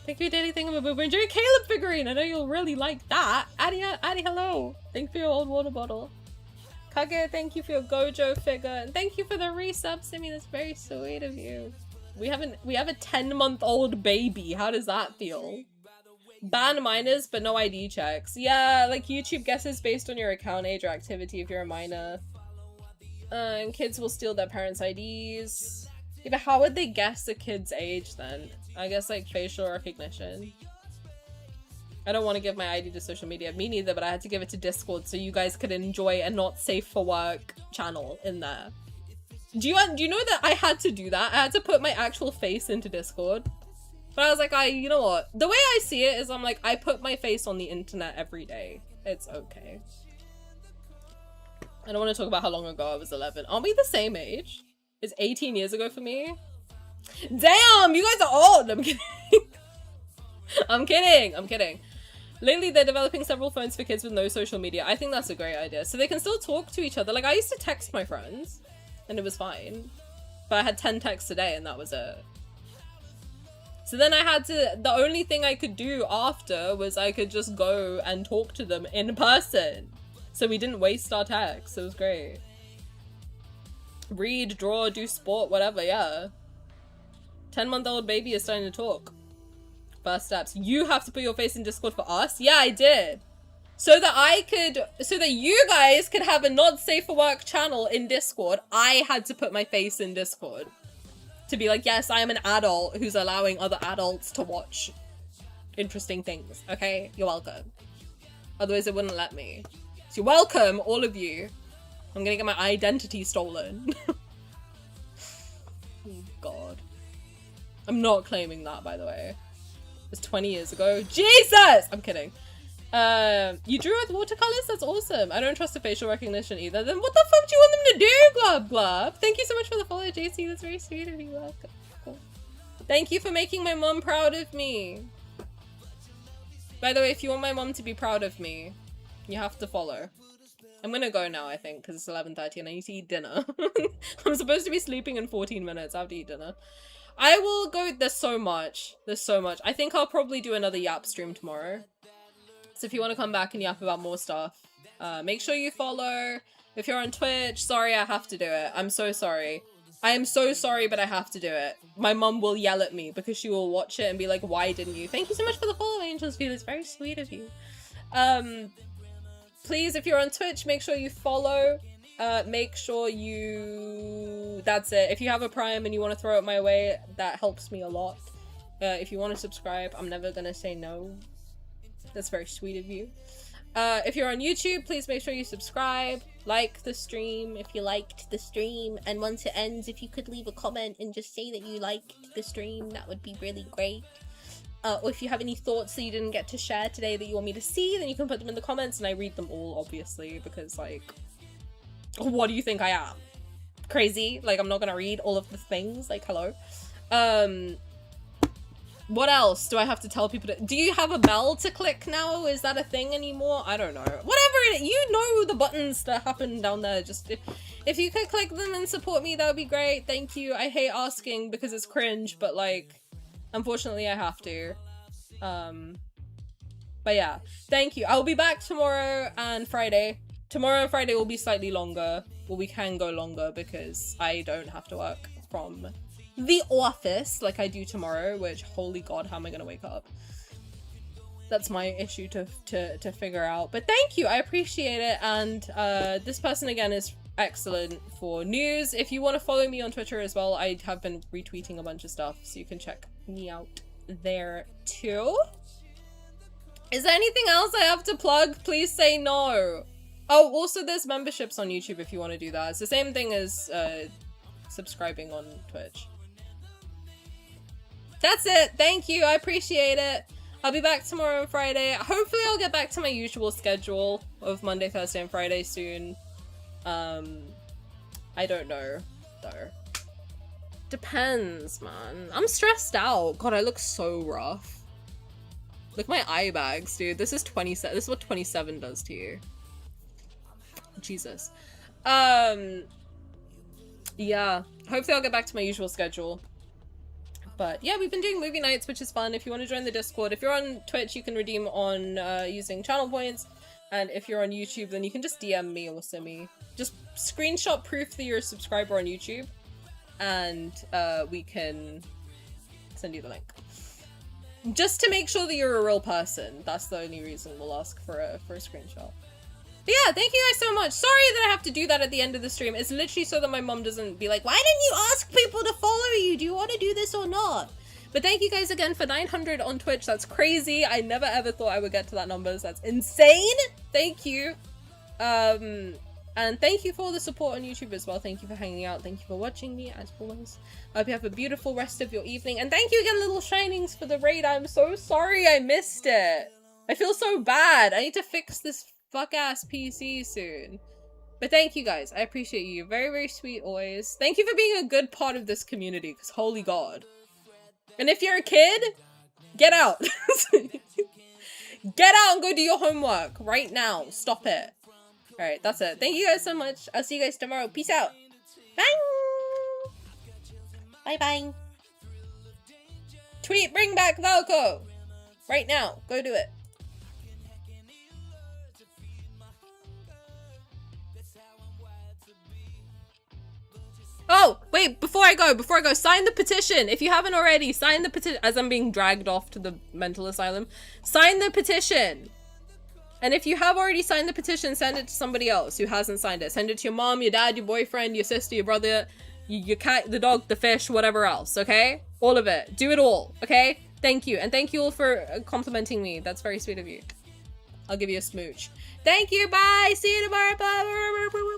C: Thank you, Daily Thingamaboober. Enjoy your Caleb figurine. I know you'll really like that. Addie, hello. Thanks for your old water bottle. Kage, thank you for your Gojo figure. And thank you for the resub, Simi. That's very sweet of you. We have a 10-month-old baby. How does that feel? Ban minors, but no ID checks. Yeah, like YouTube guesses based on your account age or activity if you're a minor. And kids will steal their parents' IDs. Yeah, but how would they guess a kid's age then? I guess like facial recognition. I don't want to give my ID to social media. Me neither, but I had to give it to Discord so you guys could enjoy a not safe for work channel in there. Do you know that I had to do that? I had to put my actual face into Discord. But I was like, you know what? The way I see it is I'm like, I put my face on the internet every day. It's okay. I don't want to talk about how long ago I was 11. Aren't we the same age? It's 18 years ago for me. Damn, you guys are old. I'm kidding. I'm kidding. I'm kidding. Lately, they're developing several phones for kids with no social media. I think that's a great idea. So they can still talk to each other. Like, I used to text my friends, and it was fine. But I had 10 texts a day, and that was it. So then I had to... The only thing I could do after was I could just go and talk to them in person. So we didn't waste our texts. It was great. Read, draw, do sport, whatever, yeah. 10-month-old baby is starting to talk. First steps. You have to put your face in Discord for us? Yeah, I did. So that you guys could have a not safe for work channel in Discord, I had to put my face in Discord. To be like, yes, I am an adult who's allowing other adults to watch interesting things. Okay? You're welcome. Otherwise, it wouldn't let me. So you're welcome, all of you. I'm gonna get my identity stolen. Oh, God. I'm not claiming that, by the way. It was 20 years ago. Jesus! I'm kidding. You drew with watercolors? That's awesome. I don't trust the facial recognition either. Then what the fuck do you want them to do, Glub Glub? Thank you so much for the follow, JC. That's very sweet of you. Welcome. Cool. Thank you for making my mom proud of me. By the way, if you want my mom to be proud of me, you have to follow. I'm gonna go now, I think, because it's 11:30 and I need to eat dinner. I'm supposed to be sleeping in 14 minutes. I have to eat dinner. I will go... There's so much. There's so much. I think I'll probably do another Yap stream tomorrow. So if you want to come back and yap about more stuff, make sure you follow. If you're on Twitch, sorry, I have to do it. I'm so sorry. I am so sorry, but I have to do it. My mum will yell at me because she will watch it and be like, why didn't you? Thank you so much for the follow, Angels View. It's very sweet of you. Please, if you're on Twitch, make sure you follow. Make sure you... That's it. If you have a Prime and you want to throw it my way, that helps me a lot. If you want to subscribe, I'm never gonna say no. That's very sweet of you. If you're on YouTube, please make sure you subscribe, like the stream if you liked the stream, and once it ends, if you could leave a comment and just say that you liked the stream, that would be really great. Or if you have any thoughts that you didn't get to share today that you want me to see, then you can put them in the comments, and I read them all, obviously, because, like, what do you think I am? Crazy? Like, I'm not gonna read all of the things? Like, hello? What else do I have to tell people to... Do you have a bell to click now? Is that a thing anymore? I don't know. Whatever it is, you know the buttons that happen down there. Just if you could click them and support me, that would be great. Thank you. I hate asking because it's cringe, but like, unfortunately I have to. But yeah, thank you. I'll be back tomorrow and Friday. Tomorrow and Friday will be slightly longer. Well, we can go longer because I don't have to work from the office like I do tomorrow, which, holy god, how am I gonna wake up? That's my issue to figure out. But thank you, I appreciate it. And this person again is excellent for news. If you want to follow me on Twitter as well, I have been retweeting a bunch of stuff, so you can check me out there too. Is there anything else I have to plug? Please say no. Oh, also there's memberships on YouTube if you want to do that. It's the same thing as subscribing on Twitch. That's it. Thank you. I appreciate it. I'll be back tomorrow and Friday. Hopefully I'll get back to my usual schedule of Monday, Thursday, and Friday soon. I don't know, though. Depends, man. I'm stressed out. God, I look so rough. Look at my eye bags, dude. This is 27. This is what 27 does to you. Jesus. Yeah. Hopefully I'll get back to my usual schedule. But yeah, we've been doing movie nights, which is fun. If you want to join the Discord, if you're on Twitch, you can redeem on using channel points. And if you're on YouTube, then you can just DM me or send me. Just screenshot proof that you're a subscriber on YouTube, and we can send you the link. Just to make sure that you're a real person. That's the only reason we'll ask for a screenshot. But yeah, thank you guys so much. Sorry that I have to do that at the end of the stream. It's literally so that my mom doesn't be like, why didn't you ask people to follow you? Do you want to do this or not? But thank you guys again for 900 on Twitch. That's crazy. I never ever thought I would get to that numbers. That's insane. Thank you. And thank you for all the support on YouTube as well. Thank you for hanging out. Thank you for watching me, as always. I hope you have a beautiful rest of your evening. And thank you again, Little Shinings, for the raid. I'm so sorry I missed it. I feel so bad. I need to fix this fuck-ass PC soon. But thank you guys. I appreciate you. You're very, very sweet always. Thank you for being a good part of this community, because holy god. And if you're a kid, get out. Get out and go do your homework right now. Stop it. Alright, that's it. Thank you guys so much. I'll see you guys tomorrow. Peace out. Bye. Bye-bye. Tweet, bring back Valko. Right now. Go do it. Oh, wait, before I go, sign the petition. If you haven't already, sign the petition. As I'm being dragged off to the mental asylum, sign the petition. And if you have already signed the petition, send it to somebody else who hasn't signed it. Send it to your mom, your dad, your boyfriend, your sister, your brother, your cat, the dog, the fish, whatever else, okay? All of it. Do it all, okay? Thank you. And thank you all for complimenting me. That's very sweet of you. I'll give you a smooch. Thank you, bye! See you tomorrow, bye!